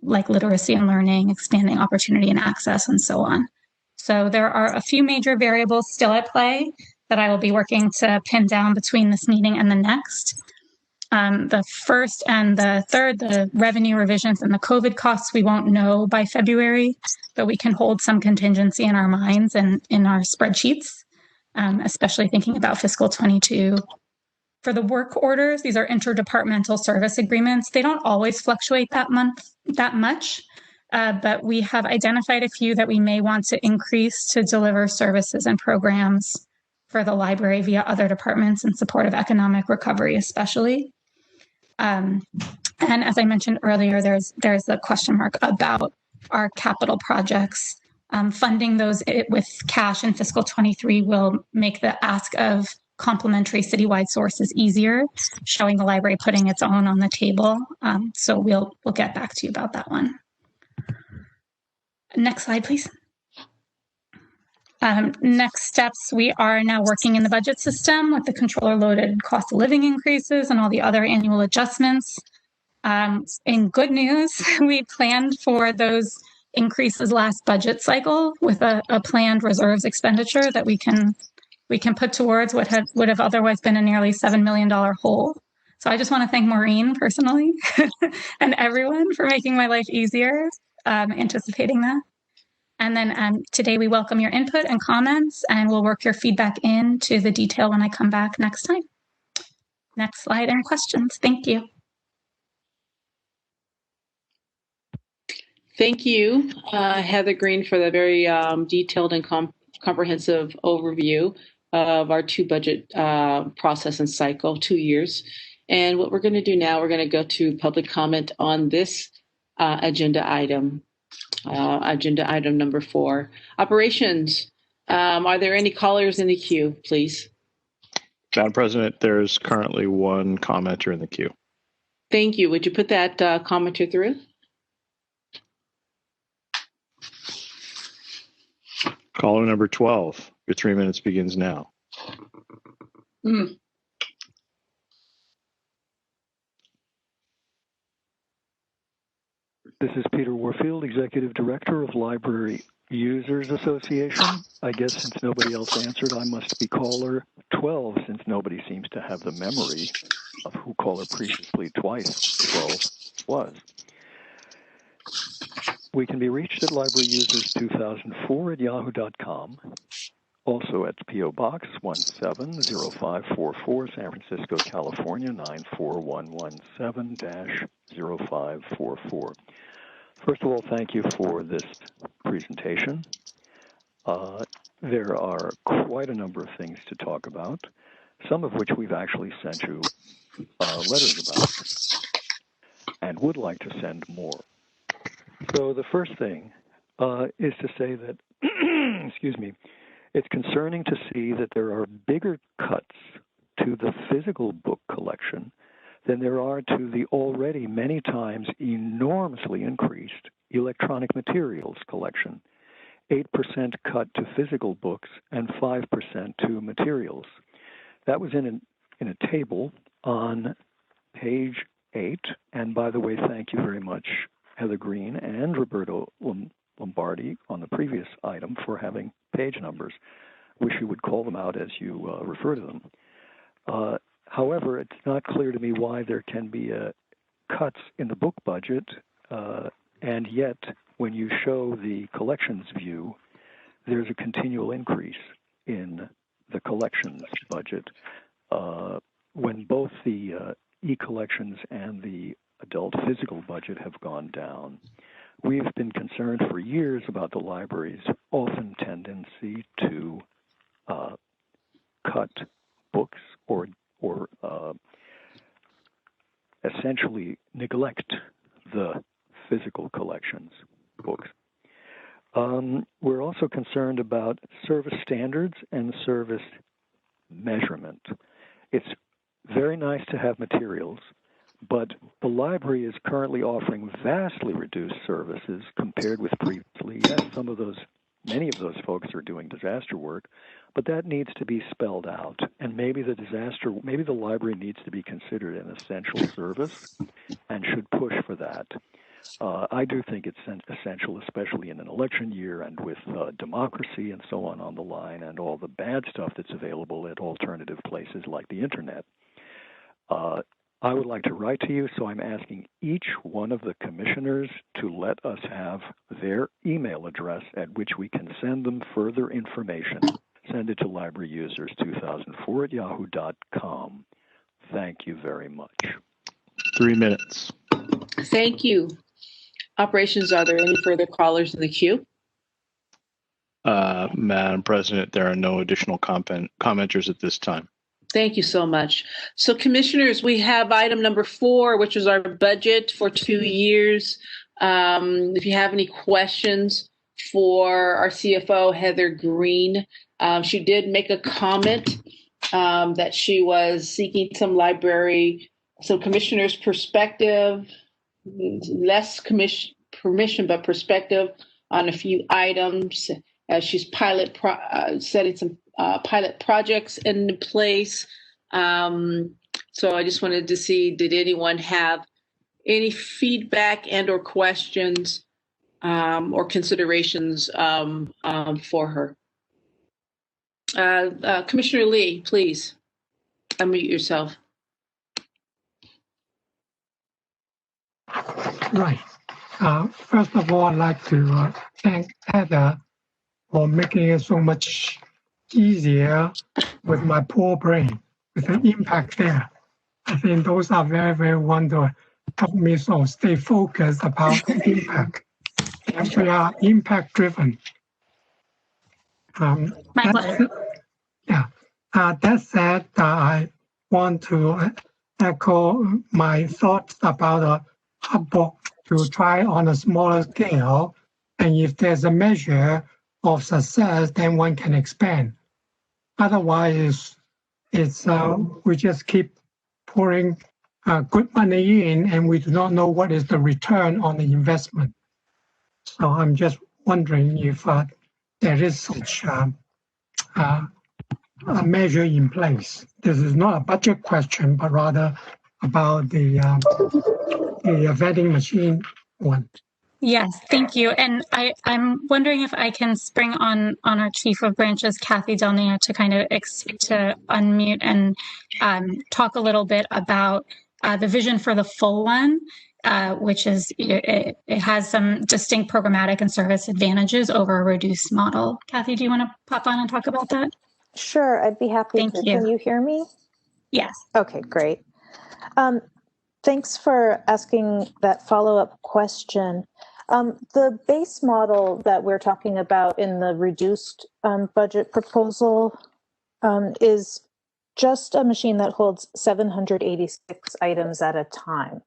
like literacy and learning, expanding opportunity and access, and so on. So there are a few major variables still at play that I will be working to pin down between this meeting and the next. The first and the third, the revenue revisions and the COVID costs, we won't know by February, but we can hold some contingency in our minds and in our spreadsheets, especially thinking about fiscal 22. For the work orders, these are interdepartmental service agreements. They don't always fluctuate that much, but we have identified a few that we may want to increase to deliver services and programs for the library via other departments in support of economic recovery, especially. And as I mentioned earlier, there's a question mark about our capital projects. Funding those with cash in fiscal 23 will make the ask of complementary citywide sources easier, showing the library putting its own on the table. So we'll get back to you about that one. Next slide, please. Next steps, we are now working in the budget system with the controller loaded cost of living increases and all the other annual adjustments. In good news, we planned for those increases last budget cycle with a planned reserves expenditure that we can put towards what would have otherwise been a nearly $7 million hole. So I just want to thank Maureen personally and everyone for making my life easier, anticipating that. And then today we welcome your input and comments, and we'll work your feedback into the detail when I come back next time. Next slide and questions. Thank you. Thank you, Heather Green, for the very detailed and comprehensive overview of our 2 budget process and cycle, 2 years. And what we're going to do now, we're going to go to public comment on this agenda item number 4. Operations. Are there any callers in the queue, please? Madam President, there's currently one commenter in the queue. Thank you. Would you put that commenter through? Caller number 12. Your 3 minutes begins now. This is Peter Warfield, Executive Director of Library Users Association. I guess since nobody else answered, I must be caller 12, since nobody seems to have the memory of who caller previously twice 12 was. We can be reached at libraryusers2004@yahoo.com. Also at P.O. Box 170544, San Francisco, California 94117-0544. First of all, thank you for this presentation. There are quite a number of things to talk about, some of which we've actually sent you letters about and would like to send more. So the first thing is to say that, excuse me, it's concerning to see that there are bigger cuts to the physical book collection than there are to the already many times enormously increased electronic materials collection. 8% cut to physical books and 5% to materials. That was in a table on page 8. And by the way, thank you very much, Heather Green and Roberto Lombardi on the previous item for having page numbers. Wish you would call them out as you refer to them. However, it's not clear to me why there can be cuts in the book budget, and yet when you show the collections view, there's a continual increase in the collections budget when both the e-collections and the adult physical budget have gone down. We've been concerned for years about the library's often tendency to cut books or essentially neglect the physical collections books. We're also concerned about service standards and service measurement. It's very nice to have materials, but the library is currently offering vastly reduced services compared with previously. Yes, many of those folks are doing disaster work, but that needs to be spelled out. And maybe the library needs to be considered an essential service and should push for that. I do think it's essential, especially in an election year and with democracy and so on the line and all the bad stuff that's available at alternative places like the internet. I would like to write to you, so I'm asking each one of the commissioners to let us have their email address at which we can send them further information. Send it to libraryusers2004@yahoo.com. Thank you very much. 3 minutes. Thank you. Operations, are there any further callers in the queue? Madam President, there are no additional commenters at this time. Thank you so much. So, commissioners, we have item number 4, which is our budget for 2 years. If you have any questions for our CFO, Heather Green, she did make a comment that she was seeking some commissioners' perspective, less permission, but perspective on a few items. She's setting some pilot projects in place. So I just wanted to see, did anyone have any feedback and or questions or considerations for her? Commissioner Lee, please unmute yourself. Right. First of all, I'd like to thank Heather for making it so much easier with my poor brain, with the impact there. I think those are very, very wonderful. Help me so stay focused about the impact. And we are impact driven. My pleasure. That said, I want to echo my thoughts about a hub book to try on a smaller scale. And if there's a measure of success, then one can expand. Otherwise, we just keep pouring good money in, and we do not know what is the return on the investment. So I'm just wondering if there is such a measure in place. This is not a budget question, but rather about the vending machine one. Yes, thank you. And I'm wondering if I can spring on our Chief of Branches, Kathy Delnia, to kind of to unmute and talk a little bit about the vision for the full one, which is it has some distinct programmatic and service advantages over a reduced model. Kathy, do you want to pop on and talk about that? Sure, I'd be happy Thank to. you. Can you hear me? Yes. Okay, great. Thanks for asking that follow-up question. The base model that we're talking about in the reduced budget proposal is just a machine that holds 786 items at a time.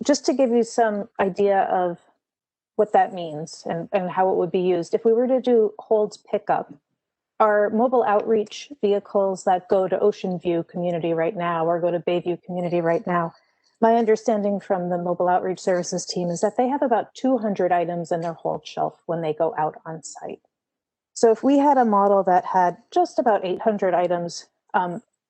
Just to give you some idea of what that means and how it would be used, if we were to do holds pickup, our mobile outreach vehicles that go to Ocean View community right now or go to Bayview community right now, my understanding from the mobile outreach services team is that they have about 200 items in their hold shelf when they go out on site. So if we had a model that had just about 800 items,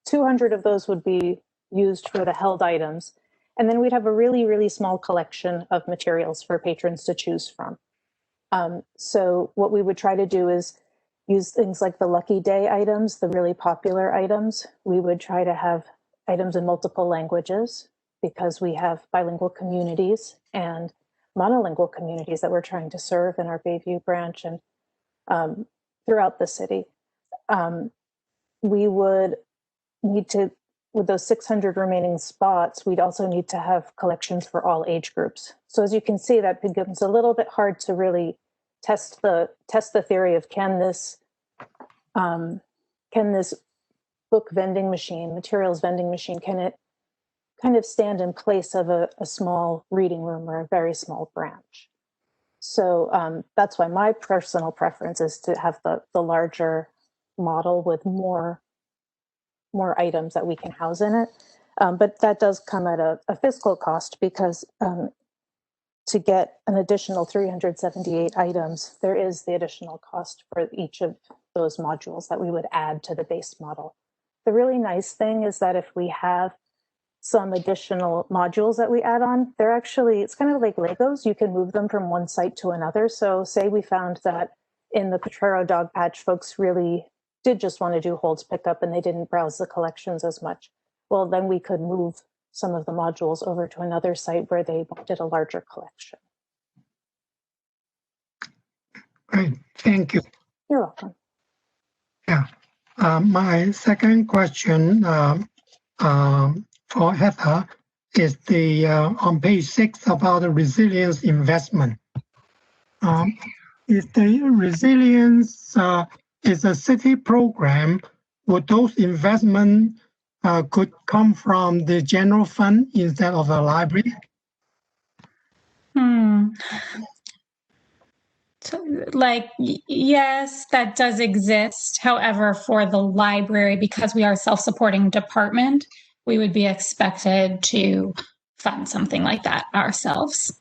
200 of those would be used for the held items. And then we'd have a really, really small collection of materials for patrons to choose from. So what we would try to do is use things like the Lucky Day items, the really popular items. We would try to have items in multiple languages because we have bilingual communities and monolingual communities that we're trying to serve in our Bayview branch and throughout the city. We would need to, with those 600 remaining spots, we'd also need to have collections for all age groups. So as you can see, that becomes a little bit hard to really test the theory of can this book vending machine, materials vending machine, can it kind of stand in place of a small reading room or a very small branch? So that's why my personal preference is to have the larger model with more items that we can house in it. But that does come at a fiscal cost because to get an additional 378 items, there is the additional cost for each of those modules that we would add to the base model. The really nice thing is that if we have some additional modules that we add on, they're actually, it's kind of like Legos. You can move them from one site to another. So say we found that in the Potrero Dog Patch, folks really did just want to do holds pickup and they didn't browse the collections as much. Well, then we could move some of the modules over to another site where they wanted a larger collection. Great, thank you. You're welcome. Yeah, my second question for Heather is the on page 6 about the resilience investment. If the resilience is a city program, would those investments could come from the general fund instead of the library? So, yes, that does exist. However, for the library, because we are a self-supporting department, we would be expected to fund something like that ourselves.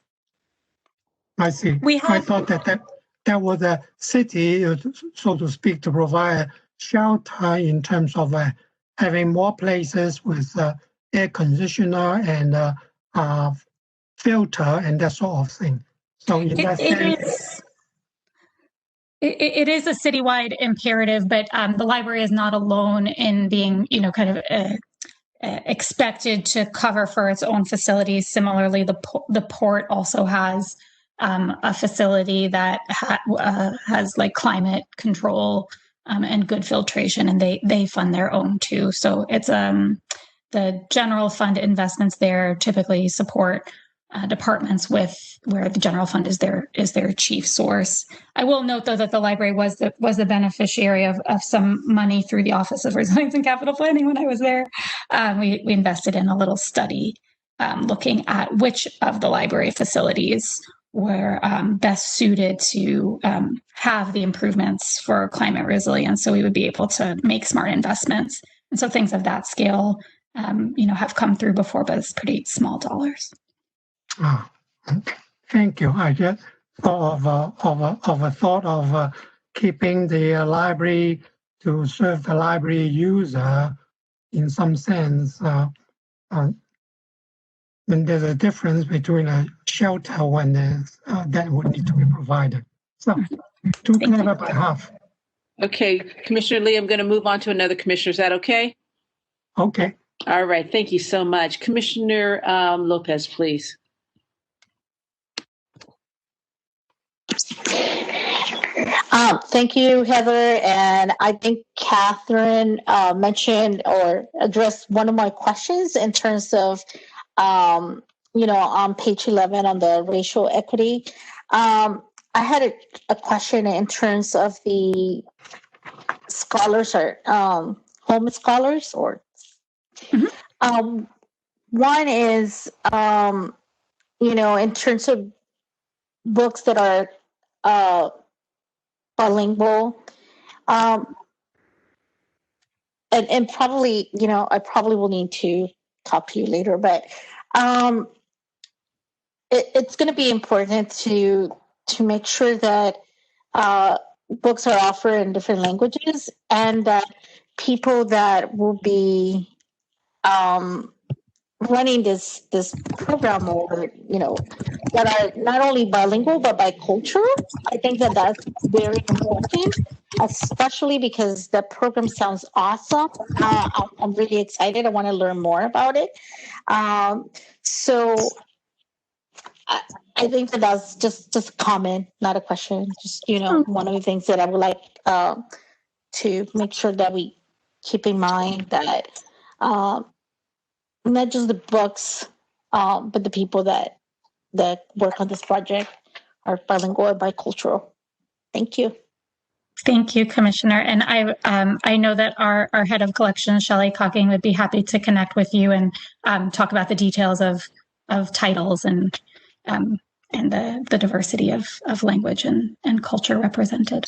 I see. I thought that was a city, so to speak, to provide shelter in terms of having more places with air conditioner and filter and that sort of thing. So in that sense, it is a citywide imperative, but the library is not alone in being, kind of expected to cover for its own facilities. Similarly, the port also has a facility that has like climate control and good filtration, and they fund their own too. So it's the general fund investments there typically support departments with where the general fund is their chief source. I will note, though, that the library was the beneficiary of some money through the Office of Resilience and Capital Planning when I was there. We invested in a little study looking at which of the library facilities were best suited to have the improvements for climate resilience, so we would be able to make smart investments. And so things of that scale, have come through before, but it's pretty small dollars. Thank you. I just thought of a thought of keeping the library to serve the library user in some sense. And there's a difference between a shelter when that would need to be provided. So, too clever by half. Okay, Commissioner Lee, I'm going to move on to another commissioner. Is that okay? Okay. All right. Thank you so much. Commissioner Lopez, please. Thank you, Heather. And I think Catherine mentioned or addressed one of my questions in terms of, on page 11 on the racial equity. I had a question in terms of the scholars or home scholars or one is, in terms of books that are bilingual, and probably, I probably will need to talk to you later, but it's going to be important to make sure that books are offered in different languages, and that people that will be running this program, or that are not only bilingual but bicultural. I think that that's very important, especially because the program sounds awesome. I'm really excited. I want to learn more about it. So I think that that's just a comment, not a question. Just one of the things that I would like to make sure that we keep in mind, that not just the books, but the people that work on this project are bilingual and bicultural. Thank you. Thank you, Commissioner. And I know that our head of collections, Shelley Cocking, would be happy to connect with you and talk about the details of titles and the diversity of language and culture represented.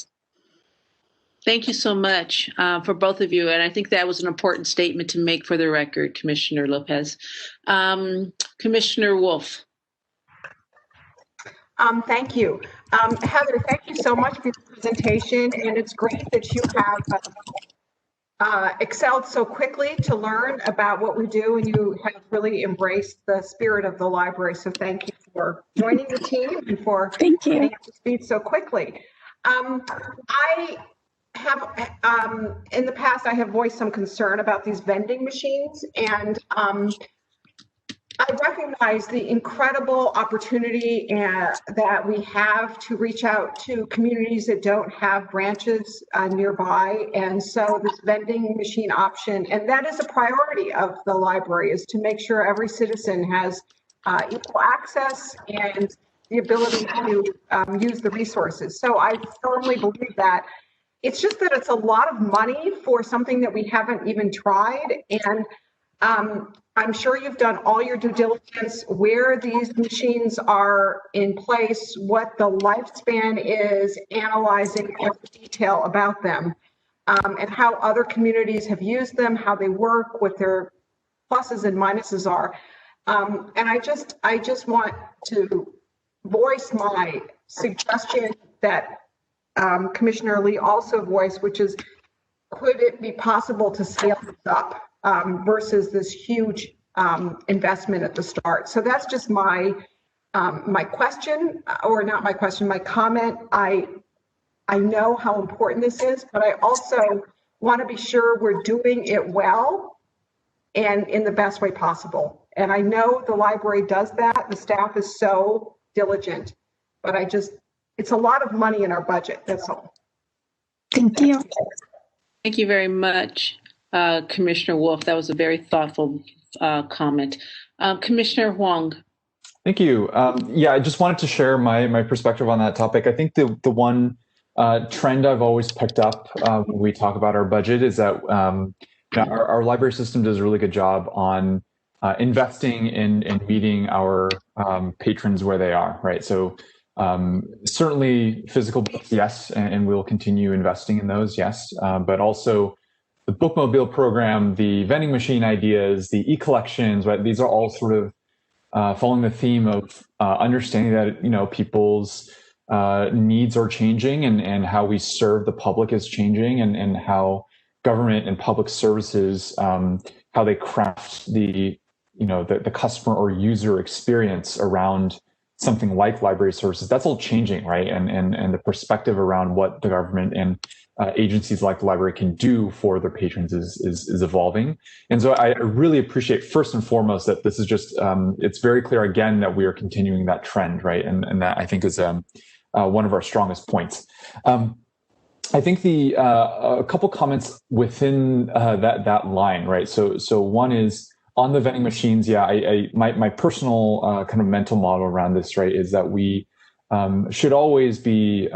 Thank you so much for both of you. And I think that was an important statement to make for the record, Commissioner Lopez. Commissioner Wolf. Thank you. Heather, thank you so much for your presentation. And it's great that you have excelled so quickly to learn about what we do, and you have really embraced the spirit of the library. So thank you for joining the team and for getting up to speed so quickly. I have, in the past, I have voiced some concern about these vending machines, and I recognize the incredible opportunity that we have to reach out to communities that don't have branches nearby. And so this vending machine option, and that is a priority of the library, is to make sure every citizen has equal access and the ability to use the resources. So I firmly believe that. It's just that it's a lot of money for something that we haven't even tried. And I'm sure you've done all your due diligence where these machines are in place, what the lifespan is, analyzing every detail about them, and how other communities have used them, how they work, what their pluses and minuses are. And I just want to voice my suggestion that Commissioner Lee also voiced, which is, could it be possible to scale this up versus this huge investment at the start? So that's just my question, or not my question, my comment. I know how important this is, but I also want to be sure we're doing it well and in the best way possible. And I know the library does that. The staff is so diligent, but it's a lot of money in our budget. That's all. Thank you. Thank you very much, Commissioner Wolf. That was a very thoughtful comment. Commissioner Huang. Thank you. Yeah, I just wanted to share my perspective on that topic. I think the one trend I've always picked up when we talk about our budget is that our library system does a really good job on investing in meeting our patrons where they are, right? So certainly physical books, yes, and we'll continue investing in those, yes, but also the bookmobile program, the vending machine ideas, the e-collections, right? These are all sort of following the theme of understanding that people's needs are changing and how we serve the public is changing, and how government and public services, how they craft the customer or user experience around something like library services. That's all changing, right? And the perspective around what the government and agencies like the library can do for their patrons is evolving. And so I really appreciate, first and foremost, that this is just, it's very clear again that we are continuing that trend, right? And that I think is one of our strongest points. I think a couple comments within that line, right? So one is on the vending machines. Yeah, my personal kind of mental model around this, right, is that we should always be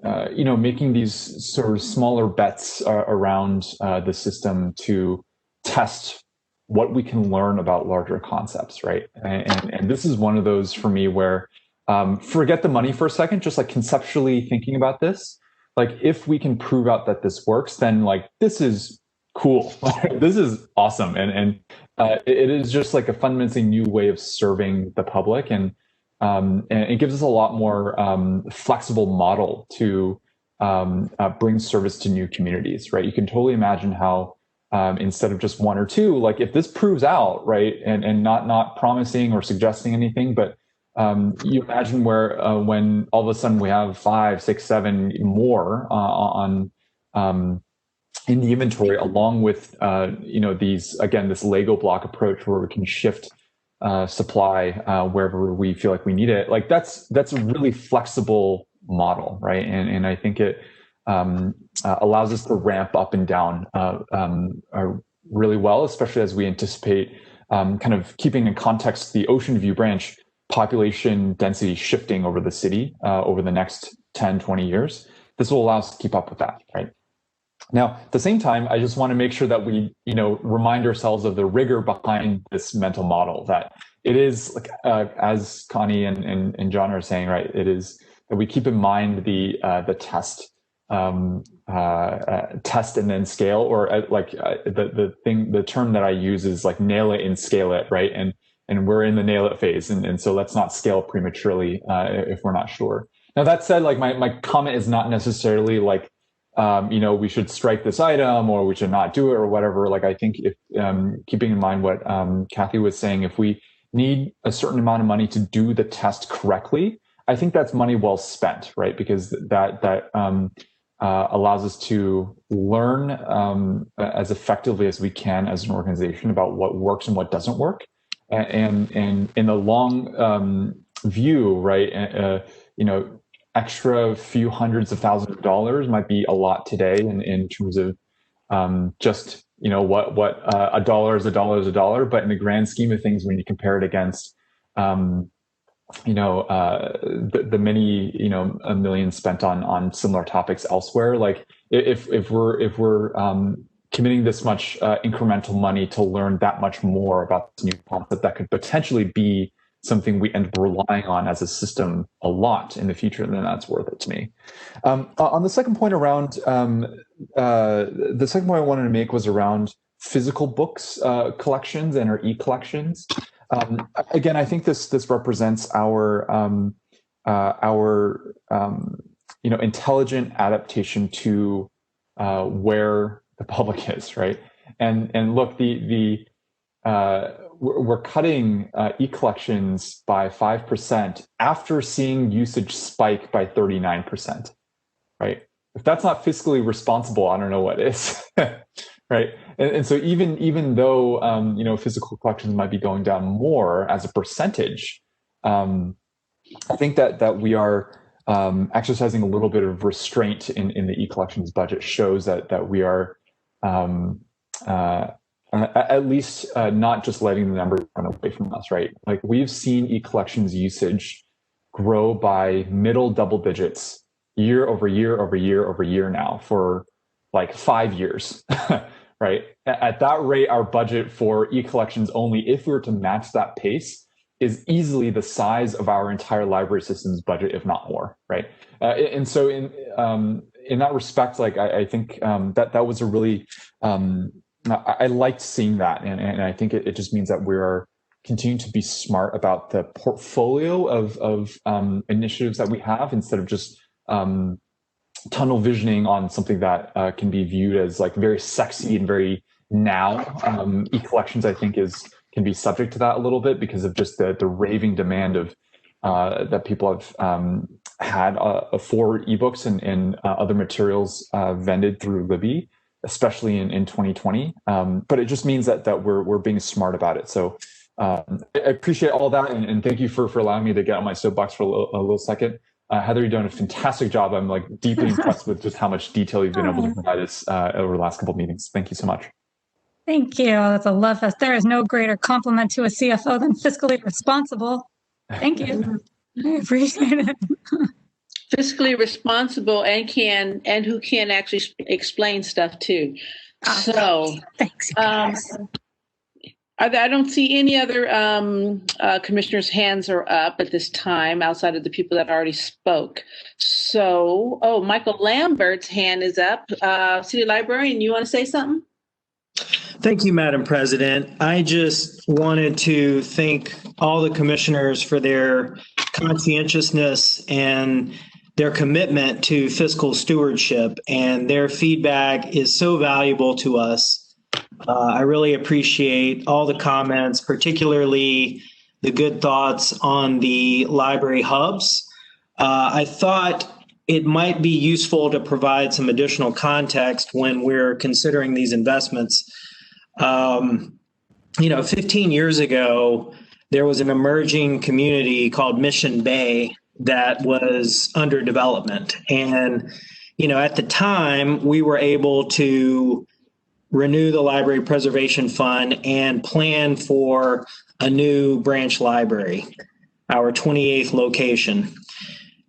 making these sort of smaller bets around the system to test what we can learn about larger concepts, right? And this is one of those for me where forget the money for a second, just like conceptually thinking about this. Like, if we can prove out that this works, then like this is cool. This is awesome, and it is just like a fundamentally new way of serving the public, and it gives us a lot more flexible model to bring service to new communities, right? You can totally imagine how instead of just one or two, like if this proves out, right, and not promising or suggesting anything, but you imagine where when all of a sudden we have 5, 6, 7 more on in the inventory, along with this Lego block approach where we can shift supply wherever we feel like we need it. Like that's a really flexible model, right? And I think it allows us to ramp up and down really well, especially as we anticipate kind of keeping in context the Ocean View branch population density shifting over the city over the next 10, 20 years. This will allow us to keep up with that, right? Now, at the same time, I just want to make sure that we, remind ourselves of the rigor behind this mental model, that it is, like, as Connie and John are saying, right, it is that we keep in mind the test and then scale, or the term that I use is like nail it and scale it, right? And we're in the nail it phase. And so let's not scale prematurely if we're not sure. Now, that said, like my comment is not necessarily like, we should strike this item or we should not do it or whatever. Like, I think if keeping in mind what Kathy was saying, if we need a certain amount of money to do the test correctly, I think that's money well spent, right? Because that allows us to learn as effectively as we can as an organization about what works and what doesn't work. And in the long view, right, extra few hundreds of thousands of dollars might be a lot today in terms of just, what a dollar is a dollar is a dollar. But in the grand scheme of things, when you compare it against, the many, a million spent on similar topics elsewhere, like if we're committing this much incremental money to learn that much more about this new concept that could potentially be something we end up relying on as a system a lot in the future, then that's worth it to me. On the second point around, the second point I wanted to make was around physical books collections and our e-collections. Again, I think this represents our intelligent adaptation to where the public is, right? And look, we're cutting e-collections by 5% after seeing usage spike by 39%, right? If that's not fiscally responsible, I don't know what is, right? And so even though physical collections might be going down more as a percentage, I think that we are exercising a little bit of restraint in the e-collections budget shows that we are at least not just letting the numbers run away from us, right? Like we've seen e-collections usage grow by middle double digits year over year over year over year now for like 5 years, right? At that rate, our budget for e-collections only, if we were to match that pace, is easily the size of our entire library system's budget, if not more, right? And so in that respect, like I think that was a really, I liked seeing that, and I think it just means that we are continuing to be smart about the portfolio of initiatives that we have, instead of just tunnel visioning on something that can be viewed as like very sexy and very now. E-collections, I think, can be subject to that a little bit because of just the raving demand of that people have had for ebooks and other materials vended through Libby, especially in 2020. But it just means that we're being smart about it. So I appreciate all that, and thank you for allowing me to get on my soapbox for a little second. Heather, you've done a fantastic job. I'm like deeply impressed with just how much detail you've been able to provide us over the last couple of meetings. Thank you so much. Thank you. That's a love fest. There is no greater compliment to a CFO than fiscally responsible. Thank you. I appreciate it. Fiscally responsible and who can actually explain stuff too. So thanks. I don't see any other commissioners' hands are up at this time outside of the people that already spoke. So, Michael Lambert's hand is up. City Librarian, you want to say something? Thank you, Madam President. I just wanted to thank all the commissioners for their conscientiousness and their commitment to fiscal stewardship, and their feedback is so valuable to us. I really appreciate all the comments, particularly the good thoughts on the library hubs. I thought it might be useful to provide some additional context when we're considering these investments. 15 years ago, there was an emerging community called Mission Bay that was under development. And, at the time, we were able to renew the Library Preservation Fund and plan for a new branch library, our 28th location.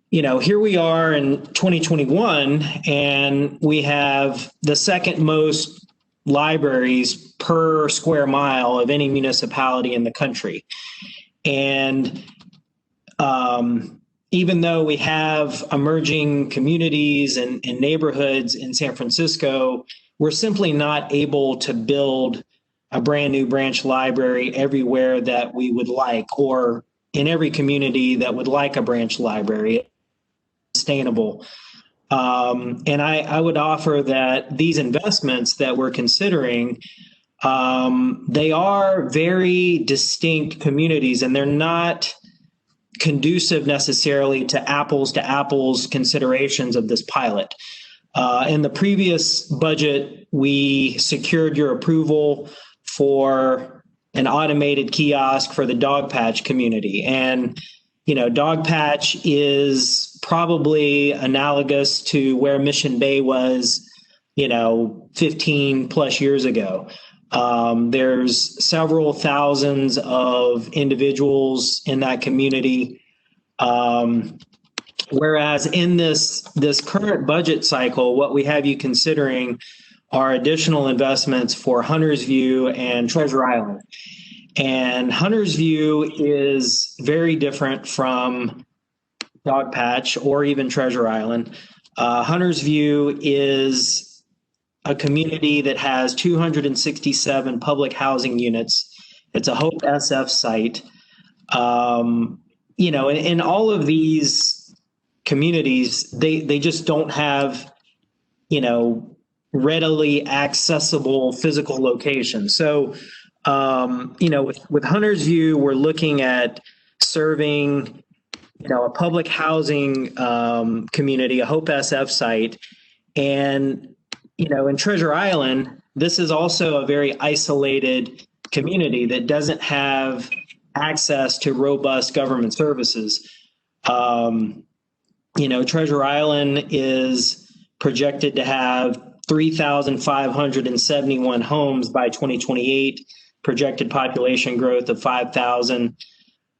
Here we are in 2021, and we have the second most libraries per square mile of any municipality in the country. And even though we have emerging communities and neighborhoods in San Francisco, we're simply not able to build a brand new branch library everywhere that we would like, or in every community that would like a branch library. Sustainable. And I would offer that these investments that we're considering, they are very distinct communities, and they're not conducive necessarily to apples considerations of this pilot. In the previous budget, we secured your approval for an automated kiosk for the Dogpatch community. And, Dogpatch is probably analogous to where Mission Bay was, 15 plus years ago. There's several thousands of individuals in that community. Whereas in this current budget cycle, what we have you considering are additional investments for Hunters View and Treasure Island. And Hunters View is very different from Dogpatch or even Treasure Island. Hunters View is a community that has 267 public housing units. It's a Hope SF site. In all of these communities, they just don't have, readily accessible physical locations. So, with Hunters View, we're looking at serving, a public housing community, a Hope SF site. And, in Treasure Island, this is also a very isolated community that doesn't have access to robust government services. Treasure Island is projected to have 3,571 homes by 2028, projected population growth of 5,000.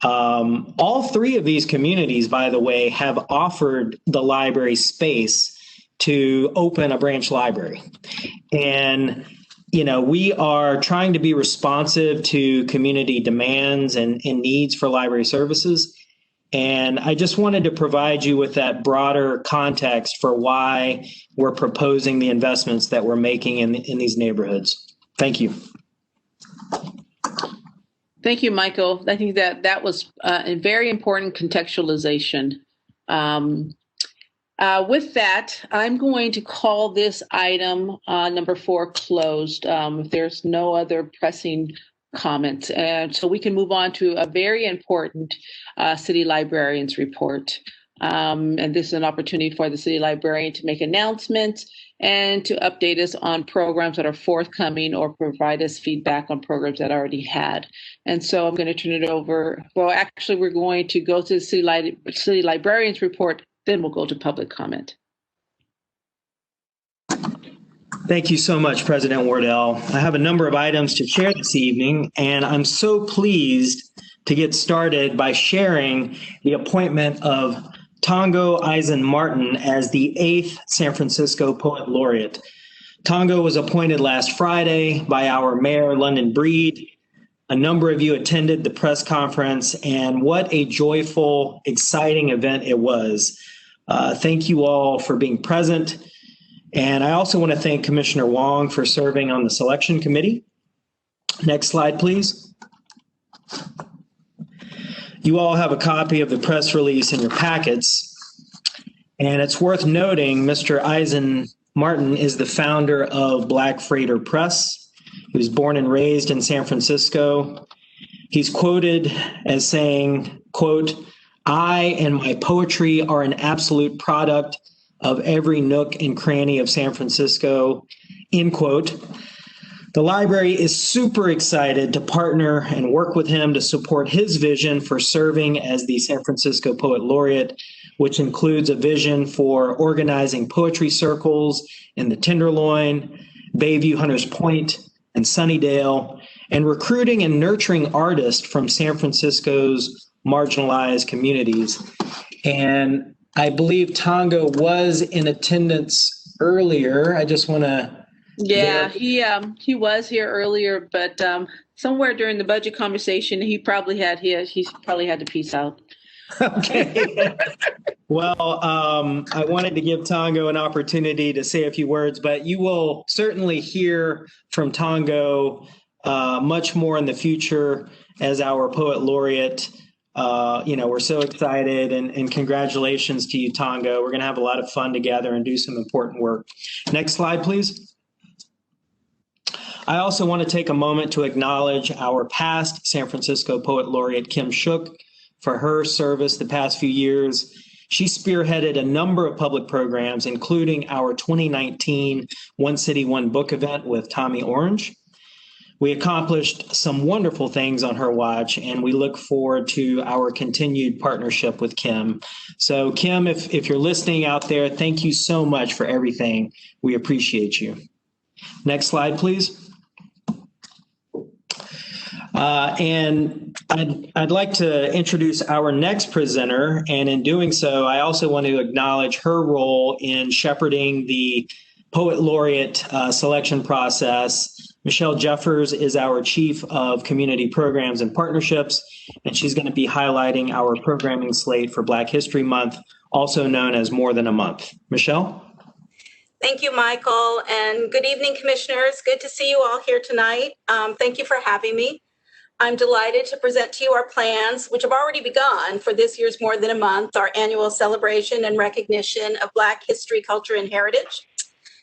All three of these communities, by the way, have offered the library space to open a branch library. And, you know, we are trying to be responsive to community demands and needs for library services. And I just wanted to provide you with that broader context for why we're proposing the investments that we're making in these neighborhoods. Thank you. Thank you, Michael. I think that was a very important contextualization. With that, I'm going to call this item number 4 closed if there's no other pressing comments. And so we can move on to a very important city librarian's report. And this is an opportunity for the city librarian to make announcements and to update us on programs that are forthcoming or provide us feedback on programs that already had. And so I'm going to turn it over. Well, actually, we're going to go to the city librarian's report, then we'll go to public comment. Thank you so much, President Wardell. I have a number of items to share this evening, and I'm so pleased to get started by sharing the appointment of Tongo Eisen Martin as the 8th San Francisco Poet Laureate. Tongo was appointed last Friday by our Mayor, London Breed. A number of you attended the press conference, and what a joyful, exciting event it was. Thank you all for being present. And I also want to thank Commissioner Wong for serving on the selection committee. Next slide, please. You all have a copy of the press release in your packets. And it's worth noting Mr. Eisen Martin is the founder of Black Freighter Press. He was born and raised in San Francisco. He's quoted as saying, quote, "I and my poetry are an absolute product of every nook and cranny of San Francisco," end quote. The library is super excited to partner and work with him to support his vision for serving as the San Francisco Poet Laureate, which includes a vision for organizing poetry circles in the Tenderloin, Bayview, Hunters Point, and Sunnydale, and recruiting and nurturing artists from San Francisco's marginalized communities. And I believe Tongo was in attendance earlier. I just want to. Yeah, he was here earlier, but somewhere during the budget conversation, he probably had to peace out. Okay. Well, I wanted to give Tongo an opportunity to say a few words, but you will certainly hear from Tongo much more in the future as our Poet Laureate. We're so excited, and congratulations to you, Tongo. We're going to have a lot of fun together and do some important work. Next slide, please. I also want to take a moment to acknowledge our past San Francisco Poet Laureate, Kim Shook, for her service the past few years. She spearheaded a number of public programs, including our 2019 One City, One Book event with Tommy Orange. We accomplished some wonderful things on her watch, and we look forward to our continued partnership with Kim. So Kim, if you're listening out there, thank you so much for everything. We appreciate you. Next slide, please. And I'd like to introduce our next presenter, and in doing so, I also want to acknowledge her role in shepherding the Poet Laureate selection process. Michelle Jeffers is our Chief of Community Programs and Partnerships, and she's going to be highlighting our programming slate for Black History Month, also known as More Than a Month. Michelle? Thank you, Michael, and good evening, commissioners. Good to see you all here tonight. Thank you for having me. I'm delighted to present to you our plans, which have already begun for this year's More Than a Month, our annual celebration and recognition of Black history, culture, and heritage.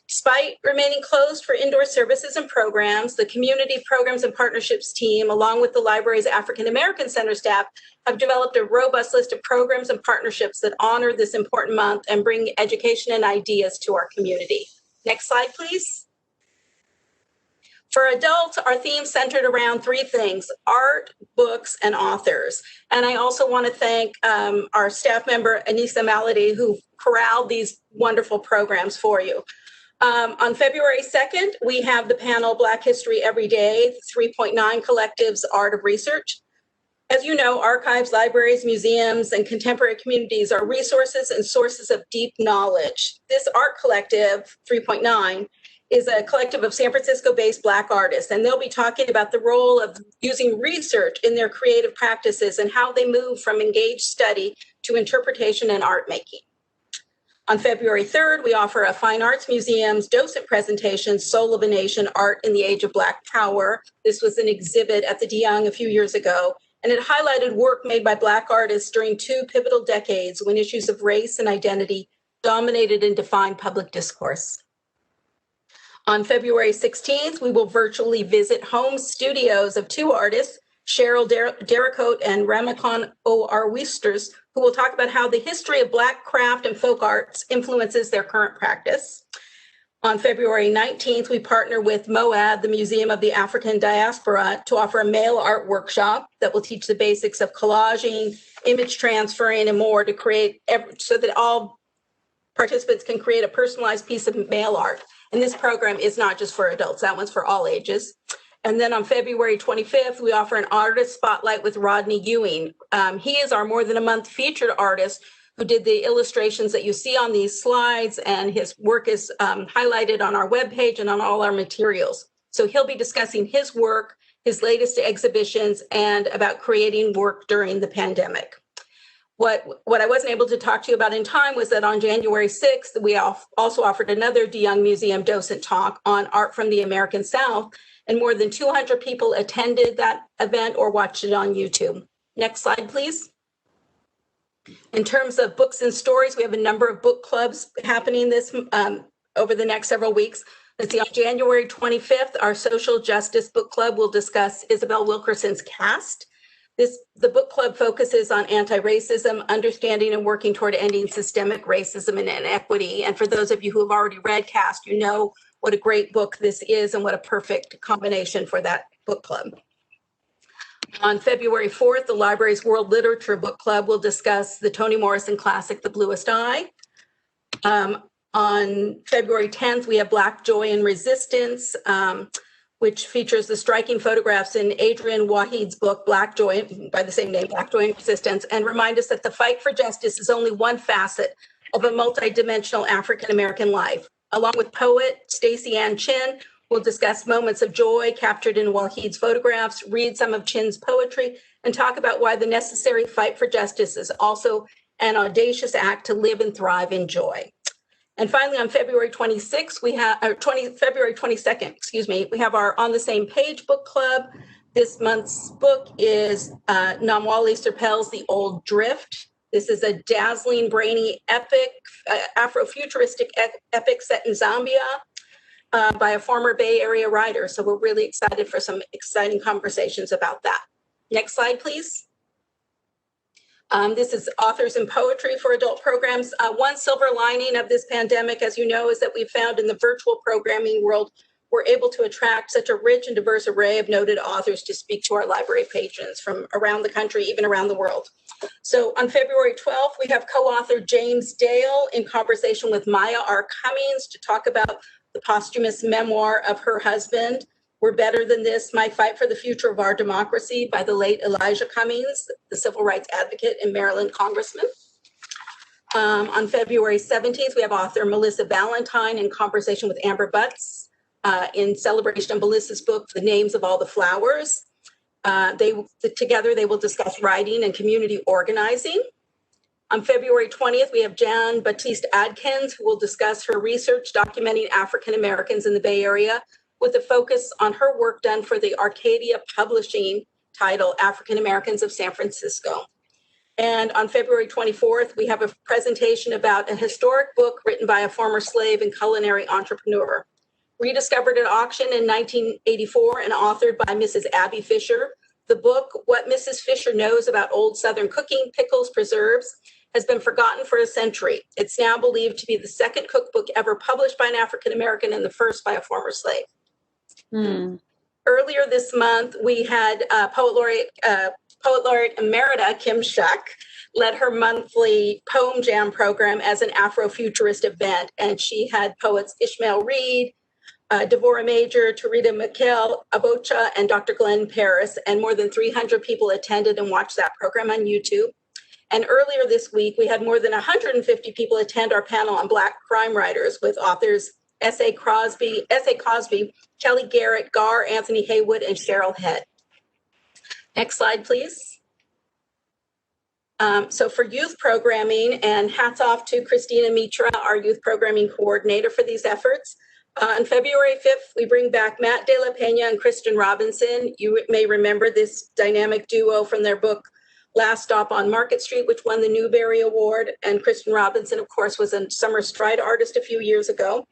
Despite remaining closed for indoor services and programs, the Community Programs and Partnerships team, along with the library's African American Center staff, have developed a robust list of programs and partnerships that honor this important month and bring education and ideas to our community. Next slide, please. For adults, our theme centered around three things: art, books, and authors. And I also want to thank our staff member, Anissa Malady, who corralled these wonderful programs for you. On February 2nd, we have the panel Black History Every Day, 3.9 Collectives Art of Research. As you know, archives, libraries, museums, and contemporary communities are resources and sources of deep knowledge. This art collective, 3.9, is a collective of San Francisco-based Black artists, and they'll be talking about the role of using research in their creative practices and how they move from engaged study to interpretation and art making. On February 3rd, we offer a Fine Arts Museum's docent presentation, Soul of a Nation, Art in the Age of Black Power. This was an exhibit at the DeYoung a few years ago, and it highlighted work made by Black artists during two pivotal decades when issues of race and identity dominated and defined public discourse. On February 16th, we will virtually visit home studios of two artists, Cheryl Dericote and Ramakon O.R.Wisters, who will talk about how the history of Black craft and folk arts influences their current practice. On February 19th, we partner with MOAD, the Museum of the African Diaspora, to offer a mail art workshop that will teach the basics of collaging, image transferring, and more to create, so that all participants can create a personalized piece of mail art. And this program is not just for adults, that one's for all ages. And then on February 25th, we offer an artist spotlight with Rodney Ewing. He is our More Than a Month featured artist who did the illustrations that you see on these slides, and his work is highlighted on our webpage and on all our materials. So he'll be discussing his work, his latest exhibitions, and about creating work during the pandemic. What I wasn't able to talk to you about in time was that on January 6th, we also offered another DeYoung Museum docent talk on art from the American South, and more than 200 people attended that event or watched it on YouTube. Next slide, please. In terms of books and stories, we have a number of book clubs happening this over the next several weeks. Let's see, on January 25th, our Social Justice Book Club will discuss Isabel Wilkerson's Caste. The book club focuses on anti-racism, understanding and working toward ending systemic racism and inequity. And for those of you who have already read Caste, you know what a great book this is and what a perfect combination for that book club. On February 4th, the library's World Literature Book Club will discuss the Toni Morrison classic, The Bluest Eye. On February 10th, we have Black Joy and Resistance, which features the striking photographs in Adrian Wahid's book, Black Joy, by the same name, Black Joy and Resistance, and remind us that the fight for justice is only one facet of a multidimensional African-American life. Along with poet Stacey Ann Chin, we'll discuss moments of joy captured in Wahid's photographs, read some of Chin's poetry, and talk about why the necessary fight for justice is also an audacious act to live and thrive in joy. And finally, on February 26th, February 22nd, we have our On the Same Page book club. This month's book is Namwali Serpell's The Old Drift. This is a dazzling, brainy, epic, Afrofuturistic epic set in Zambia by a former Bay Area writer. So we're really excited for some exciting conversations about that. Next slide, please. This is authors and poetry for adult programs. One silver lining of this pandemic, as you know, is that we found in the virtual programming world, we're able to attract such a rich and diverse array of noted authors to speak to our library patrons from around the country, even around the world. So on February 12th, we have co-author James Dale in conversation with Maya R. Cummings to talk about the posthumous memoir of her husband, We're Better Than This, My Fight for the Future of Our Democracy by the late Elijah Cummings, the civil rights advocate and Maryland congressman. On February 17th, we have author Melissa Valentine in conversation with Amber Butts in celebration of Melissa's book, The Names of All the Flowers. Together, they will discuss writing and community organizing. On February 20th, we have Jan Baptiste Adkins, who will discuss her research documenting African Americans in the Bay Area with a focus on her work done for the Arcadia Publishing title, African Americans of San Francisco. And on February 24th, we have a presentation about a historic book written by a former slave and culinary entrepreneur. Rediscovered at auction in 1984 and authored by Mrs. Abby Fisher, the book, What Mrs. Fisher Knows About Old Southern Cooking, Pickles, Preserves, has been forgotten for a century. It's now believed to be the second cookbook ever published by an African American and the first by a former slave. Earlier this month, we had Poet Laureate Emerita Kim Shuck led her monthly poem jam program as an Afrofuturist event, and she had poets Ishmael Reed, Devorah Major, Tarita Mikhail Abocha, and Dr. Glenn Paris, and more than 300 people attended and watched that program on YouTube. And earlier this week, we had more than 150 people attend our panel on Black crime writers with authors S.A. Cosby, Kelly Garrett, Gar, Anthony Haywood, and Cheryl Head. Next slide, please. So for youth programming, and hats off to Christina Mitra, our youth programming coordinator for these efforts. On February 5th, we bring back Matt De La Pena and Kristen Robinson. You may remember this dynamic duo from their book, Last Stop on Market Street, which won the Newbery Award. And Kristen Robinson, of course, was a Summer Stride artist a few years ago.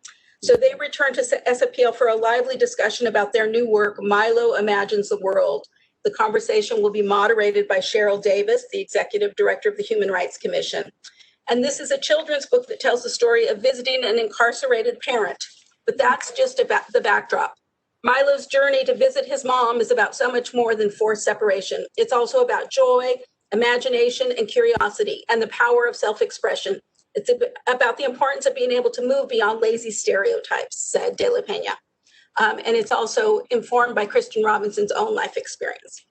So they returned to SFPL for a lively discussion about their new work, Milo Imagines the World. The conversation will be moderated by Cheryl Davis, the Executive Director of the Human Rights Commission. And this is a children's book that tells the story of visiting an incarcerated parent. But that's just about the backdrop. Milo's journey to visit his mom is about so much more than forced separation. It's also about joy, imagination, and curiosity, and the power of self-expression. It's about the importance of being able to move beyond lazy stereotypes, said De La Pena. And it's also informed by Kristen Robinson's own life experience.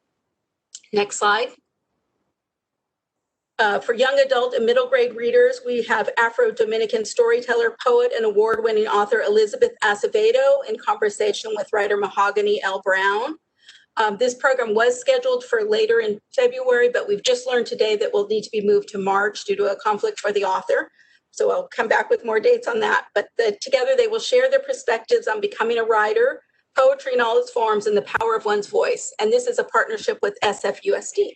Next slide. For young adult and middle grade readers, we have Afro-Dominican storyteller, poet, and award-winning author Elizabeth Acevedo in conversation with writer Mahogany L. Brown. This program was scheduled for later in February, but we've just learned today that will need to be moved to March due to a conflict for the author. So I'll come back with more dates on that. But together they will share their perspectives on becoming a writer, poetry in all its forms, and the power of one's voice. And this is a partnership with SFUSD.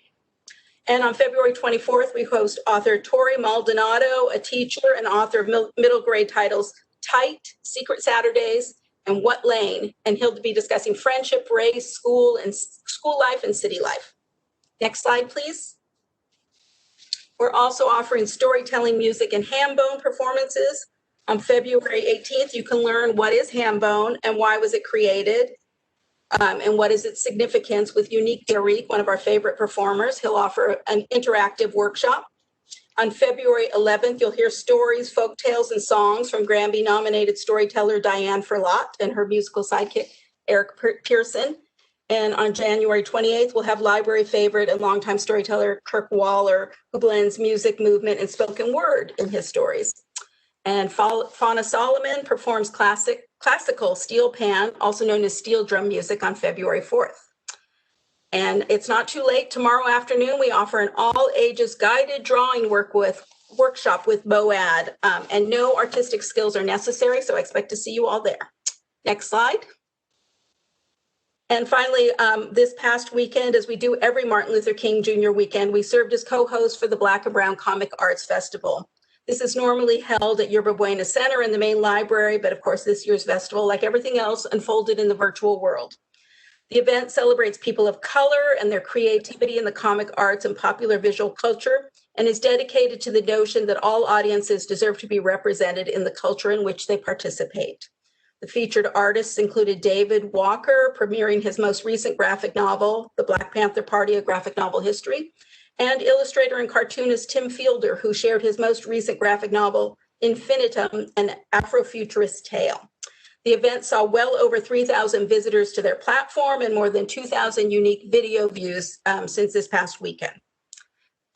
And on February 24th, we host author Tori Maldonado, a teacher and author of middle grade titles Tight, Secret Saturdays, and What Lane? And he'll be discussing friendship, race, school life, and city life. Next slide, please. We're also offering storytelling, music, and ham-bone performances. On February 18th, you can learn what is ham-bone and why was it created, and what is its significance with Unique Derrick, one of our favorite performers. He'll offer an interactive workshop. On February 11th, you'll hear stories, folk tales, and songs from Grammy-nominated storyteller Diane Ferlot and her musical sidekick, Eric Pearson. And on January 28th, we'll have library favorite and longtime storyteller Kirk Waller, who blends music, movement, and spoken word in his stories. And Fauna Solomon performs classical steel pan, also known as steel drum music, on February 4th. And it's not too late. Tomorrow afternoon, we offer an all-ages guided drawing workshop with BOAD, and no artistic skills are necessary, so I expect to see you all there. Next slide. And finally, this past weekend, as we do every Martin Luther King Jr. weekend, we served as co-host for the Black and Brown Comic Arts Festival. This is normally held at Yerba Buena Center in the main library, but of course this year's festival, like everything else, unfolded in the virtual world. The event celebrates people of color and their creativity in the comic arts and popular visual culture, and is dedicated to the notion that all audiences deserve to be represented in the culture in which they participate. The featured artists included David Walker, premiering his most recent graphic novel, The Black Panther Party, A Graphic Novel History, and illustrator and cartoonist Tim Fielder, who shared his most recent graphic novel, Infinitum, an Afrofuturist Tale. The event saw well over 3,000 visitors to their platform and more than 2,000 unique video views since this past weekend.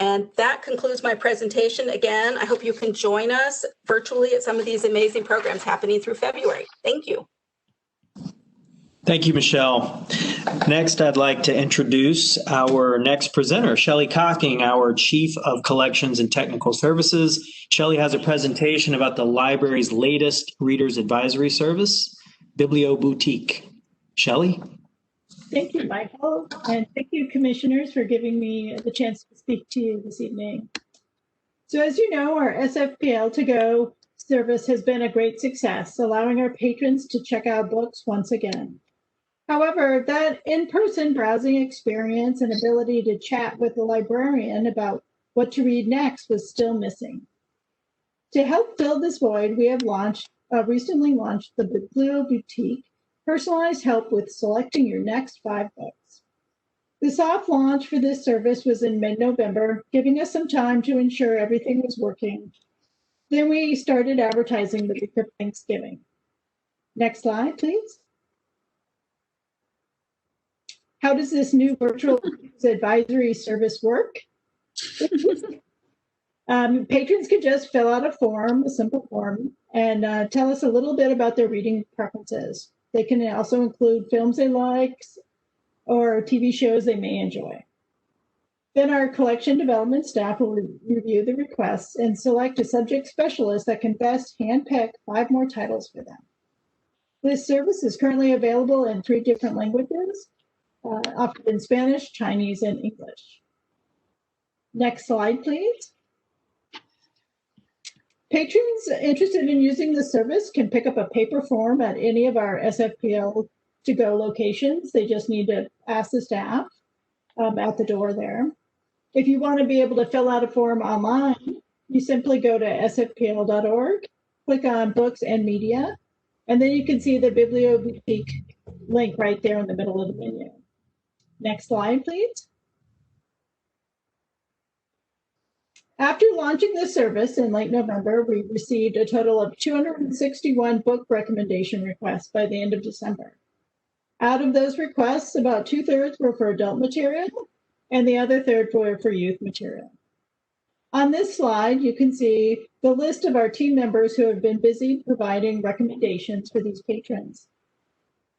And that concludes my presentation. Again, I hope you can join us virtually at some of these amazing programs happening through February. Thank you. Thank you, Michelle. Next, I'd like to introduce our next presenter, Shelley Cocking, our Chief of Collections and Technical Services. Shelley has a presentation about the library's latest Reader's Advisory Service, BiblioBoutique. Shelley? Thank you, Michael, and thank you, commissioners, for giving me the chance to speak to you this evening. So as you know, our SFPL To Go service has been a great success, allowing our patrons to check out books once again. However, that in-person browsing experience and ability to chat with the librarian about what to read next was still missing. To help fill this void, we have recently launched the BiblioBoutique, personalized help with selecting your next 5 books. The soft launch for this service was in mid-November, giving us some time to ensure everything was working. Then we started advertising the week of Thanksgiving. Next slide, please. How does this new virtual advisory service work? Patrons can just fill out a form, a simple form, and tell us a little bit about their reading preferences. They can also include films they like or TV shows they may enjoy. Then our collection development staff will review the requests and select a subject specialist that can best handpick 5 more titles for them. This service is currently available in 3 different languages, offered in Spanish, Chinese, and English. Next slide, please. Patrons interested in using the service can pick up a paper form at any of our SFPL to-go locations. They just need to ask the staff at the door there. If you want to be able to fill out a form online, you simply go to sfpl.org, click on Books and Media, and then you can see the Biblioboutique link right there in the middle of the menu. Next slide, please. After launching the service in late November, we received a total of 261 book recommendation requests by the end of December. Out of those requests, about 2/3 were for adult material, and the other third were for youth material. On this slide, you can see the list of our team members who have been busy providing recommendations for these patrons.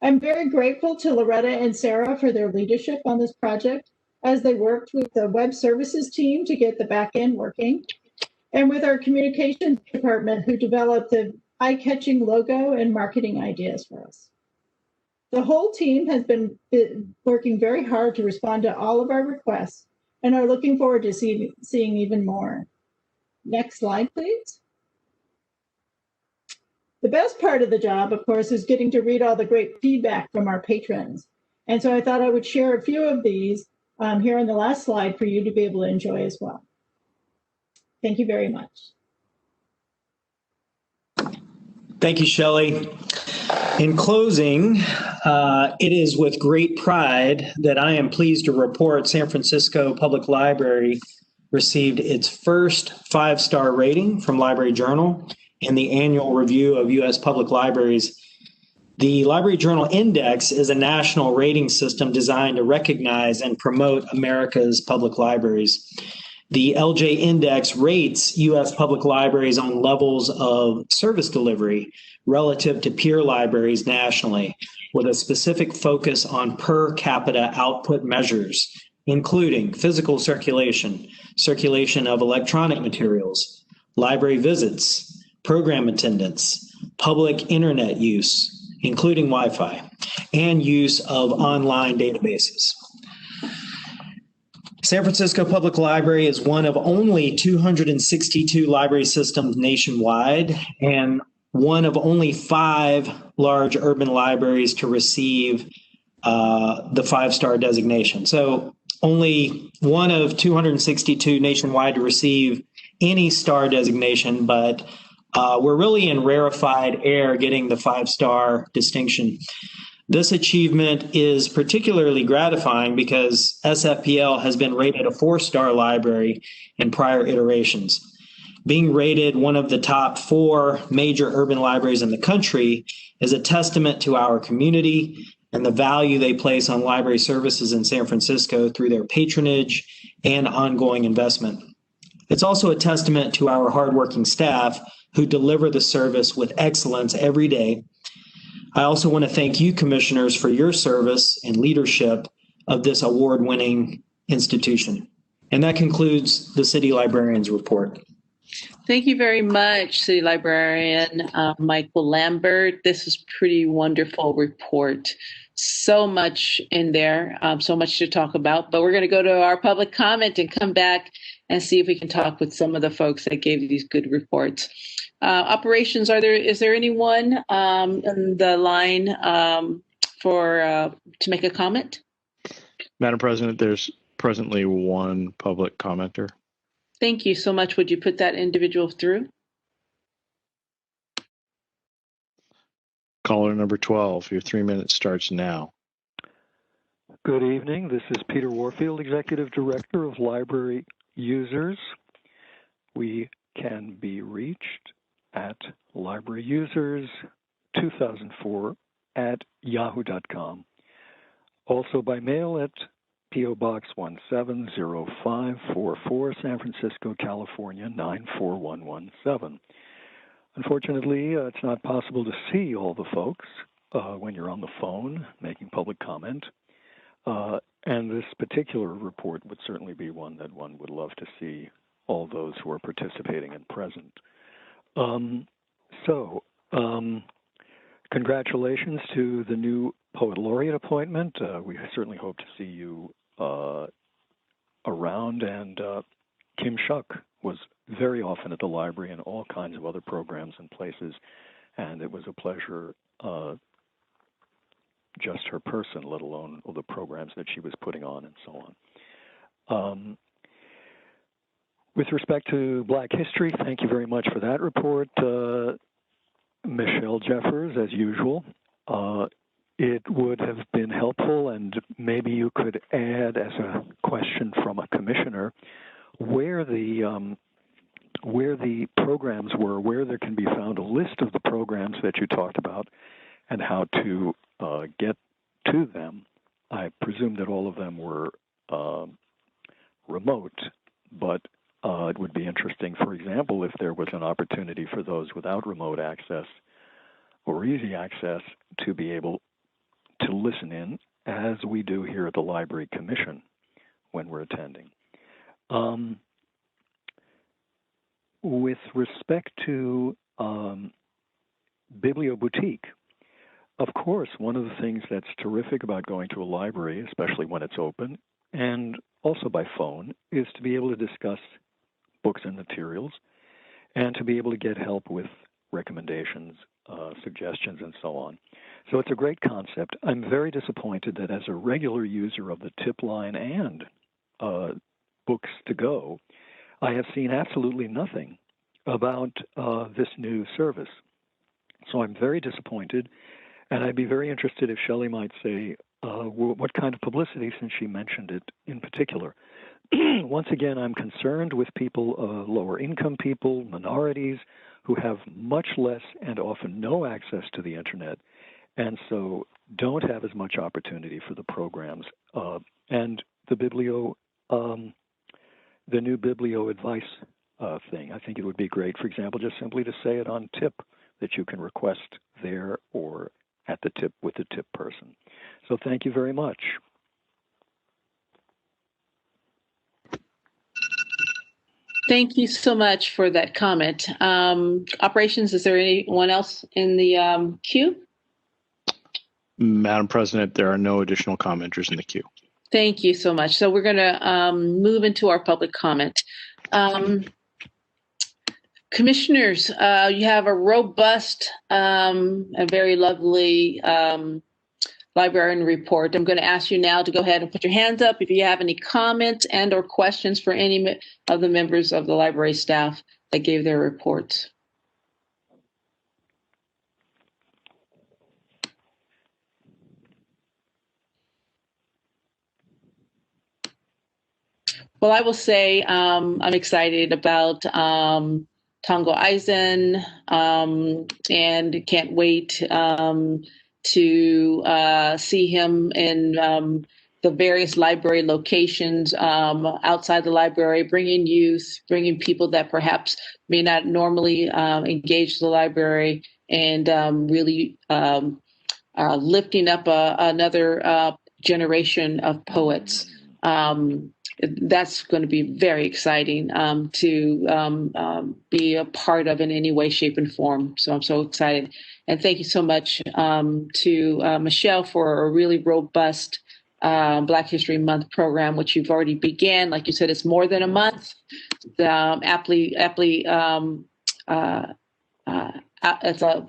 I'm very grateful to Loretta and Sarah for their leadership on this project as they worked with the web services team to get the back end working, and with our communications department who developed the eye-catching logo and marketing ideas for us. The whole team has been working very hard to respond to all of our requests and are looking forward to seeing even more. Next slide, please. The best part of the job, of course, is getting to read all the great feedback from our patrons. And so I thought I would share a few of these here on the last slide for you to be able to enjoy as well. Thank you very much. Thank you, Shelley. In closing, it is with great pride that I am pleased to report San Francisco Public Library received its first 5-star rating from Library Journal in the annual review of U.S. public libraries. The Library Journal Index is a national rating system designed to recognize and promote America's public libraries. The LJ Index rates U.S. public libraries on levels of service delivery relative to peer libraries nationally, with a specific focus on per capita output measures, including physical circulation, circulation of electronic materials, library visits, program attendance, public internet use, including Wi-Fi, and use of online databases. San Francisco Public Library is one of only 262 library systems nationwide and one of only 5 large urban libraries to receive the 5-star designation. So only one of 262 nationwide to receive any star designation, but we're really in rarefied air getting the 5-star distinction. This achievement is particularly gratifying because SFPL has been rated a 4-star library in prior iterations. Being rated one of the top 4 major urban libraries in the country is a testament to our community and the value they place on library services in San Francisco through their patronage and ongoing investment. It's also a testament to our hardworking staff who deliver the service with excellence every day. I also want to thank you, commissioners, for your service and leadership of this award-winning institution. And that concludes the City Librarian's report. Thank you very much, City Librarian Michael Lambert. This is a pretty wonderful report. So much in there, so much to talk about. But we're going to go to our public comment and come back and see if we can talk with some of the folks that gave these good reports. Operations, is there anyone in the line to make a comment? Madam President, there's presently one public commenter. Thank you so much. Would you put that individual through? Caller number 12, your 3 minutes starts now. Good evening. This is Peter Warfield, Executive Director of Library Users. We can be reached at libraryusers2004@yahoo.com. Also by mail at P.O. Box 170544, San Francisco, California, 94117. Unfortunately, it's not possible to see all the folks when you're on the phone making public comment. And this particular report would certainly be one that one would love to see all those who are participating and present. Congratulations to the new Poet Laureate appointment. We certainly hope to see you around. And Kim Shuck was very often at the library and all kinds of other programs and places. And it was a pleasure, just her person, let alone all the programs that she was putting on and so on. With respect to Black History, thank you very much for that report, Michelle Jeffers, as usual. It would have been helpful, and maybe you could add as a question from a commissioner where the programs were, where there can be found a list of the programs that you talked about, and how to get to them. I presume that all of them were remote, but it would be interesting, for example, if there was an opportunity for those without remote access or easy access to be able to listen in, as we do here at the Library Commission when we're attending. With respect to Biblioboutique, of course, one of the things that's terrific about going to a library, especially when it's open, and also by phone, is to be able to discuss books and materials and to be able to get help with recommendations, suggestions, and so on. So it's a great concept. I'm very disappointed that as a regular user of the tip line and Books to Go, I have seen absolutely nothing about this new service. So I'm very disappointed, and I'd be very interested if Shelley might say what kind of publicity, since she mentioned it in particular. Once again, I'm concerned with people, lower income people, minorities, who have much less and often no access to the internet, and so don't have as much opportunity for the programs. And the new Biblio advice thing, I think it would be great, for example, just simply to say it on tip, that you can request there or at the tip with the tip person. So thank you very much. Thank you so much for that comment. Operations, is there anyone else in the queue? Madam President, there are no additional commenters in the queue. Thank you so much. So we're going to move into our public comment. Commissioners, you have a robust, a very lovely librarian report. I'm going to ask you now to go ahead and put your hands up if you have any comments and or questions for any of the members of the library staff that gave their reports. Well, I will say I'm excited about Tongo Eisen and can't wait to see him in the various library locations outside the library, bringing youth, bringing people that perhaps may not normally engage the library, and really lifting up another generation of poets. That's going to be very exciting to be a part of in any way, shape, and form. So I'm so excited. And thank you so much to Michelle for a really robust Black History Month program, which you've already began. Like you said, it's more than a month. Aptly it's an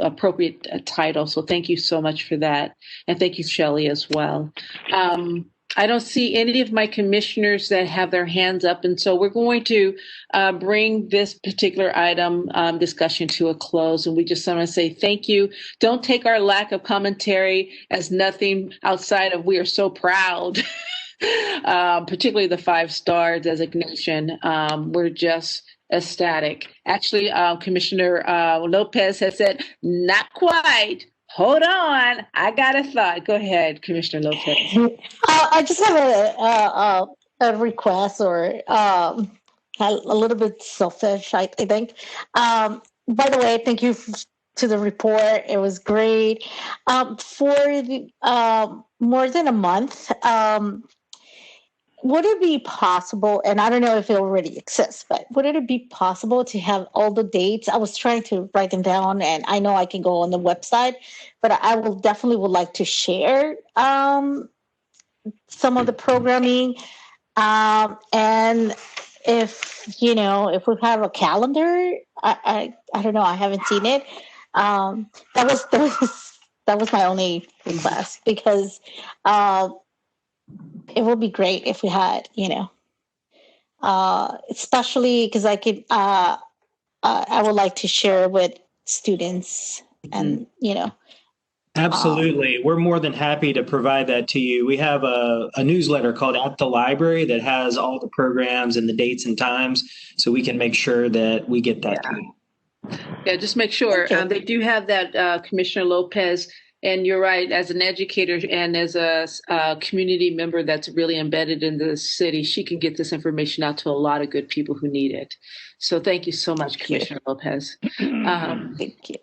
appropriate title. So thank you so much for that. And thank you, Shelley, as well. I don't see any of my commissioners that have their hands up. And so we're going to bring this particular item discussion to a close. And we just want to say thank you. Don't take our lack of commentary as nothing outside of we are so proud, particularly the 5-star designation. We're just ecstatic. Actually, Commissioner Lopez has said, not quite. Hold on, I got a thought. Go ahead, Commissioner Lopez. I just have a request, or a little bit selfish, I think. By the way, thank you to the report. It was great. For more than a month, would it be possible, and I don't know if it already exists, but would it be possible to have all the dates? I was trying to write them down, and I know I can go on the website, but I would like to share some of the programming. And if we have a calendar, I don't know, I haven't seen it. That was my only request, because it would be great if we had, especially because I could, I would like to share with students and, Absolutely. We're more than happy to provide that to you. We have a newsletter called At the Library that has all the programs and the dates and times, so we can make sure that we get that to you. Yeah, just make sure. They do have that, Commissioner Lopez. And you're right, as an educator and as a community member that's really embedded in the city, she can get this information out to a lot of good people who need it. So thank you so much, Commissioner Lopez. Thank you.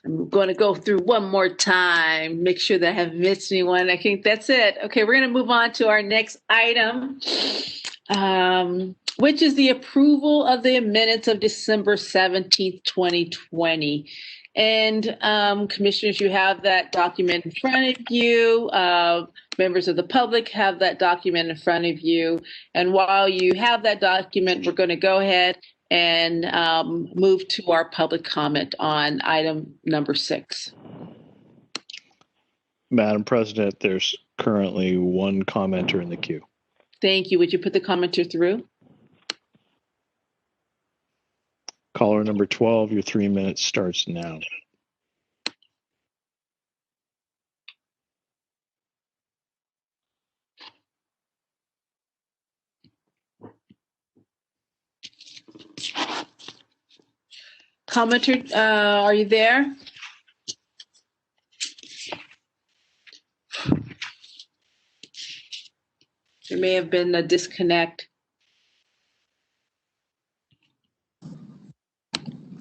I'm going to go through one more time, make sure that I haven't missed anyone. I think that's it. Okay, we're going to move on to our next item, which is the approval of the minutes of December 17th, 2020. And commissioners, you have that document in front of you. Members of the public have that document in front of you. And while you have that document, we're going to go ahead and move to our public comment on item number 6. Madam President, there's currently one commenter in the queue. Thank you. Would you put the commenter through? Caller number 12, your 3 minutes starts now. Commenter, are you there? There may have been a disconnect.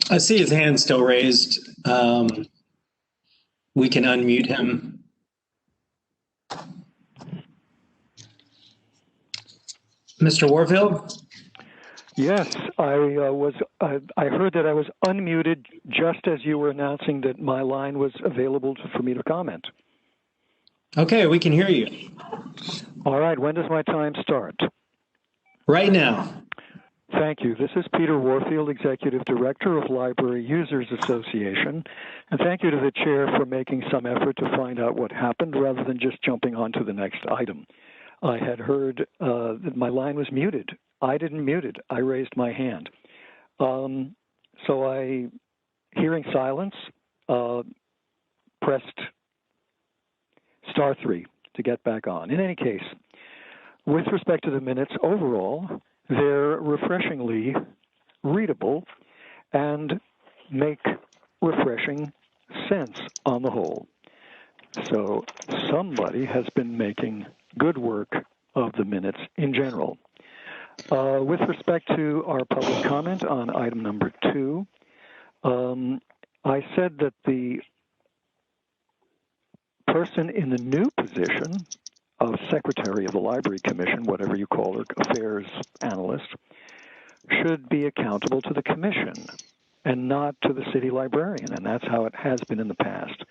I see his hand still raised. We can unmute him. Mr. Warfield? Yes, I heard that I was unmuted just as you were announcing that my line was available for me to comment. Okay, we can hear you. All right, when does my time start? Right now. Thank you. This is Peter Warfield, Executive Director of Library Users Association. And thank you to the chair for making some effort to find out what happened rather than just jumping on to the next item. I had heard that my line was muted. I didn't mute it. I raised my hand. So I, hearing silence, pressed *3 to get back on. In any case, with respect to the minutes overall, they're refreshingly readable and make refreshing sense on the whole. So somebody has been making good work of the minutes in general. With respect to our public comment on item number 2, I said that the person in the new position of Secretary of the Library Commission, whatever you call her, affairs analyst, should be accountable to the commission and not to the city librarian, and that's how it has been in the past.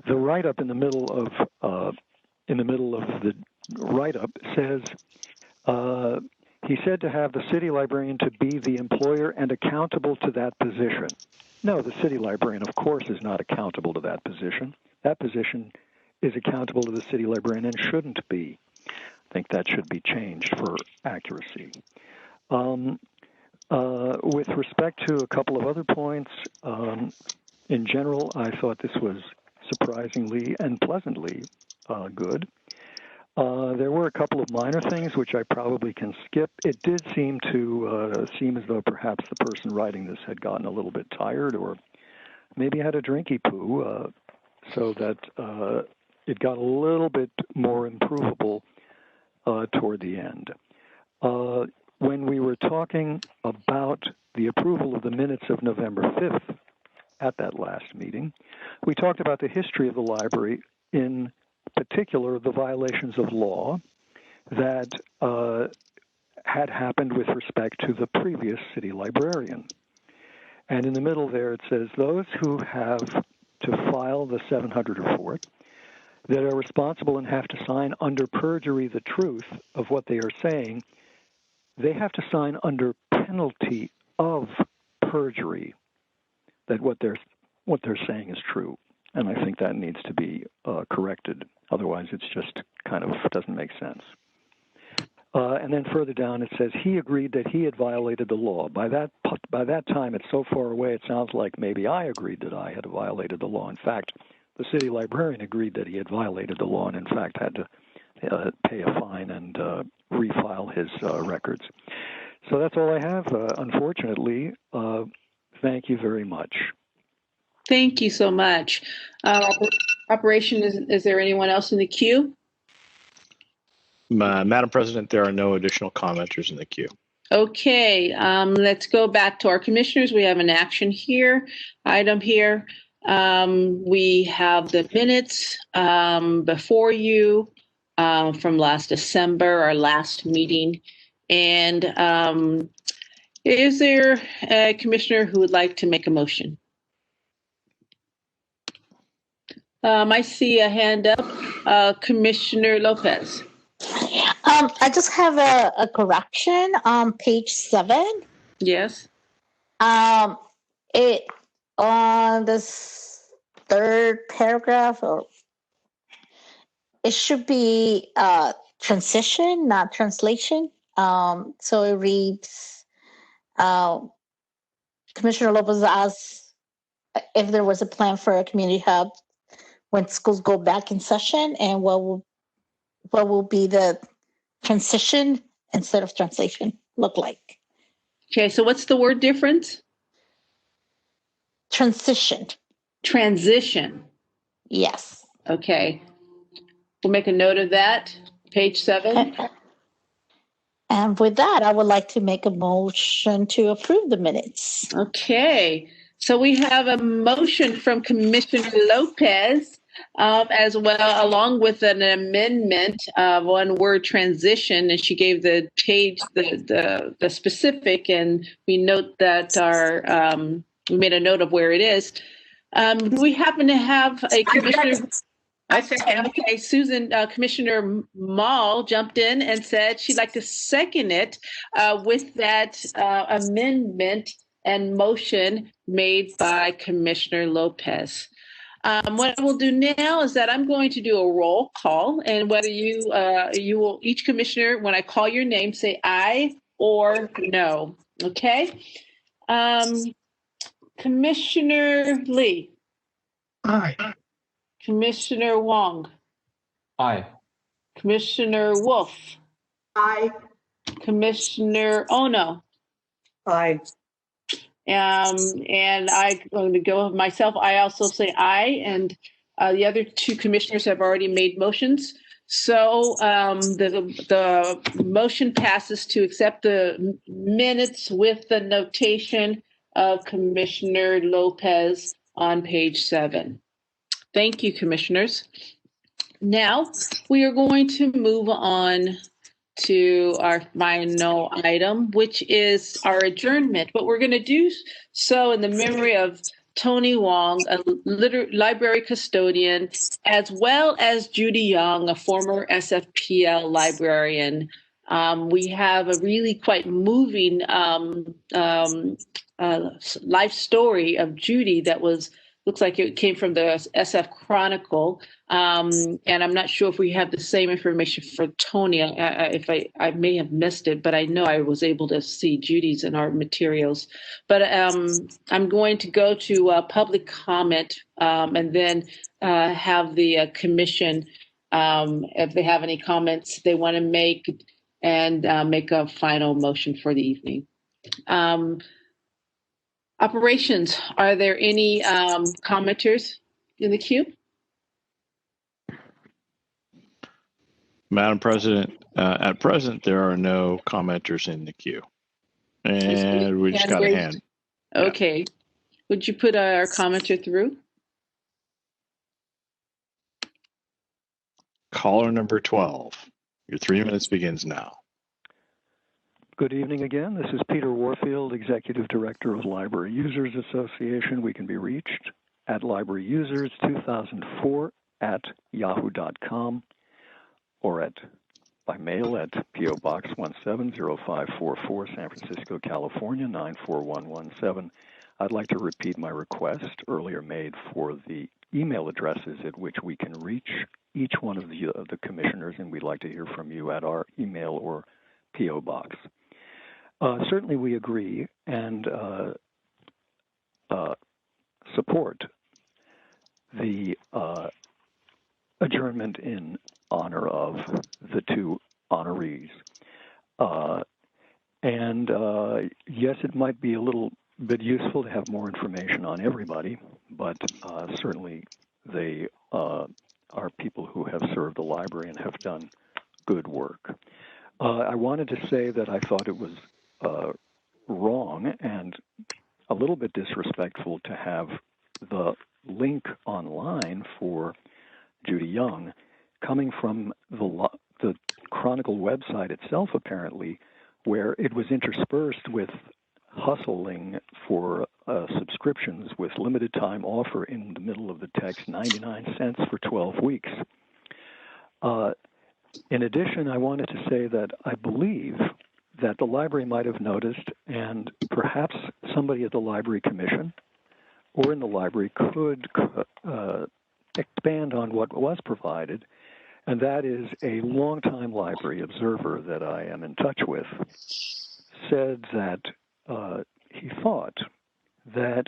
The write-up in the middle of the write-up says he said to have the city librarian to be the employer and accountable to that position. No, the city librarian, of course, is not accountable to that position. That position is accountable to the city librarian and shouldn't be. I think that should be changed for accuracy. With respect to a couple of other points, in general, I thought this was surprisingly and pleasantly good. There were a couple of minor things which I probably can skip. It did seem as though perhaps the person writing this had gotten a little bit tired, or maybe had a drinky poo, so that it got a little bit more improvable toward the end. When we were talking about the approval of the minutes of November 5th at that last meeting, we talked about the history of the library, in particular the violations of law that had happened with respect to the previous city librarian. And in the middle there it says, those who have to file the 700 report that are responsible and have to sign under perjury the truth of what they are saying, they have to sign under penalty of perjury that what they're saying is true. And I think that needs to be corrected. Otherwise, it's just kind of doesn't make sense. And then further down, it says he agreed that he had violated the law. By that time, it's so far away, it sounds like maybe I agreed that I had violated the law. In fact, the city librarian agreed that he had violated the law and, in fact, had to pay a fine and refile his records. So that's all I have, unfortunately. Thank you very much. Thank you so much. Operation, is there anyone else in the queue? Madam President, there are no additional commenters in the queue. Okay, let's go back to our commissioners. We have an action item here. We have the minutes before you from last December, our last meeting. And is there a commissioner who would like to make a motion? I see a hand up, Commissioner Lopez. I just have a correction on page 7. Yes. It on this third paragraph, or it should be transition, not translation. So it reads, Commissioner Lopez asked if there was a plan for a community hub when schools go back in session, and what will be the transition instead of translation look like? Okay, so what's the word difference? Transition. Transition. Yes. Okay. We'll make a note of that. Page 7. And with that, I would like to make a motion to approve the minutes. Okay. So we have a motion from Commissioner Lopez, as well, along with an amendment of one word, transition, and she gave the page the specific, and we note that we made a note of where it is. Do we happen to have a commissioner? Okay, Susan, Commissioner Mall jumped in and said she'd like to second it with that amendment and motion made by Commissioner Lopez. What we'll do now is that I'm going to do a roll call, and whether you will, each commissioner, when I call your name, say aye or no. Okay. Commissioner Lee. Aye. Commissioner Wong. Aye. Commissioner Wolf. Aye. Commissioner Ono. Aye. And I'm going to go with myself. I also say aye, and the other two commissioners have already made motions. So the motion passes to accept the minutes with the notation of Commissioner Lopez on page 7. Thank you, commissioners. Now we are going to move on to our final item, which is our adjournment. But we're going to do so in the memory of Tony Wong, a library custodian, as well as Judy Young, a former SFPL librarian. We have a really quite moving life story of Judy that was looks like it came from the SF Chronicle. And I'm not sure if we have the same information for Tony. If I may have missed it, but I know I was able to see Judy's in our materials. But I'm going to go to public comment and then have the commission, if they have any comments they want to make, and make a final motion for the evening. Operations, are there any commenters in the queue? Madam President, at present, there are no commenters in the queue. And we just got a hand. Okay. Would you put our commenter through? Caller number 12. Your 3 minutes begins now. Good evening again. This is Peter Warfield, Executive Director of Library Users Association. We can be reached at libraryusers2004@yahoo.com or by mail at P.O. Box 170544, San Francisco, California, 94117. I'd like to repeat my request earlier made for the email addresses at which we can reach each one of the commissioners, and we'd like to hear from you at our email or P.O. Box. Certainly we agree and support the adjournment in honor of the two honorees. Yes, it might be a little bit useful to have more information on everybody, but certainly they are people who have served the library and have done good work. I wanted to say that I thought it was wrong and a little bit disrespectful to have the link online for Judy Young coming from the Chronicle website itself, apparently, where it was interspersed with hustling for subscriptions with limited time offer in the middle of the text, 99 cents for 12 weeks. In addition, I wanted to say that I believe that the library might have noticed, and perhaps somebody at the Library Commission or in the library could expand on what was provided, and that is a longtime library observer that I am in touch with said that he thought that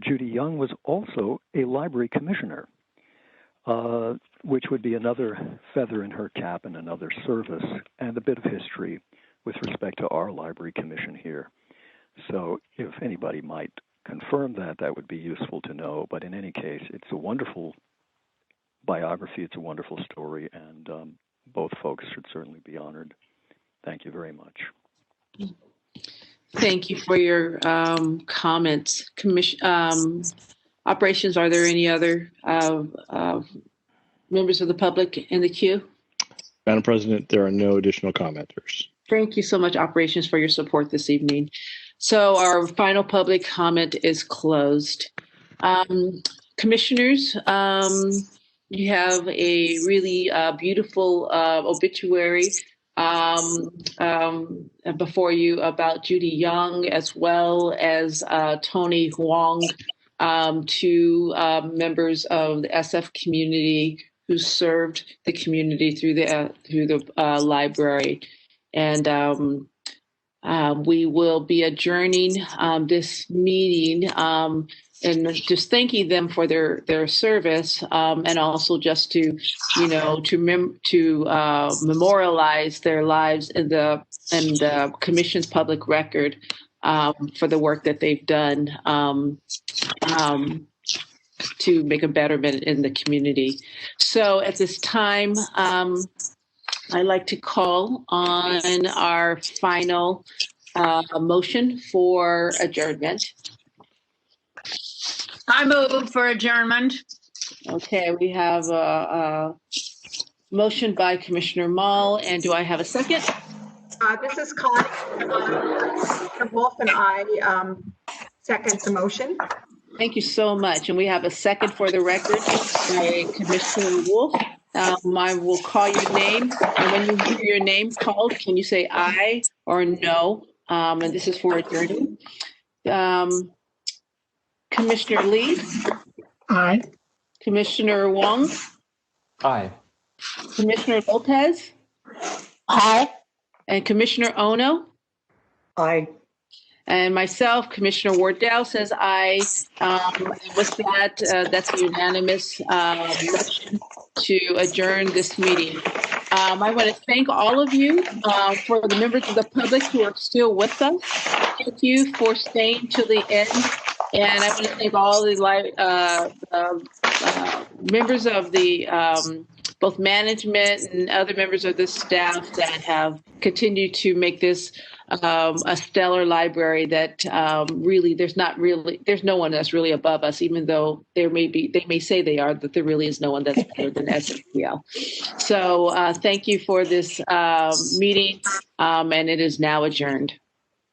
Judy Young was also a library commissioner, which would be another feather in her cap and another service and a bit of history with respect to our library commission here. So if anybody might confirm that, that would be useful to know. But in any case, it's a wonderful biography. It's a wonderful story, and both folks should certainly be honored. Thank you very much. Thank you for your comments. Operations, are there any other members of the public in the queue? Madam President, there are no additional commenters. Thank you so much, Operations, for your support this evening. So our final public comment is closed. Commissioners, you have a really beautiful obituary before you about Judy Young, as well as Tony Huang, two members of the SF community who served the community through the library. And we will be adjourning this meeting and just thanking them for their service, and also just to memorialize their lives in the Commission's public record for the work that they've done to make a betterment in the community. So at this time, I'd like to call on our final motion for adjournment. I move for adjournment. Okay, we have a motion by Commissioner Mall, and do I have a second? This is Connie. Wolf and I second the motion. Thank you so much. And we have a second for the record by Commissioner Wolf. I will call your name, and when you hear your name called, can you say aye or no? And this is for adjourning. Commissioner Lee? Aye. Commissioner Wong, Aye. Commissioner Lopez, Aye. and Commissioner Ono. Aye. And myself, Commissioner Wardell, says aye. With that, that's a unanimous motion to adjourn this meeting. I want to thank all of you for the members of the public who are still with us. Thank you for staying to the end. And I want to thank all the members of the both management and other members of the staff that have continued to make this a stellar library that really there's no one that's really above us, even though they may say they are, that there really is no one that's better than SFPL. So thank you for this meeting, and it is now adjourned.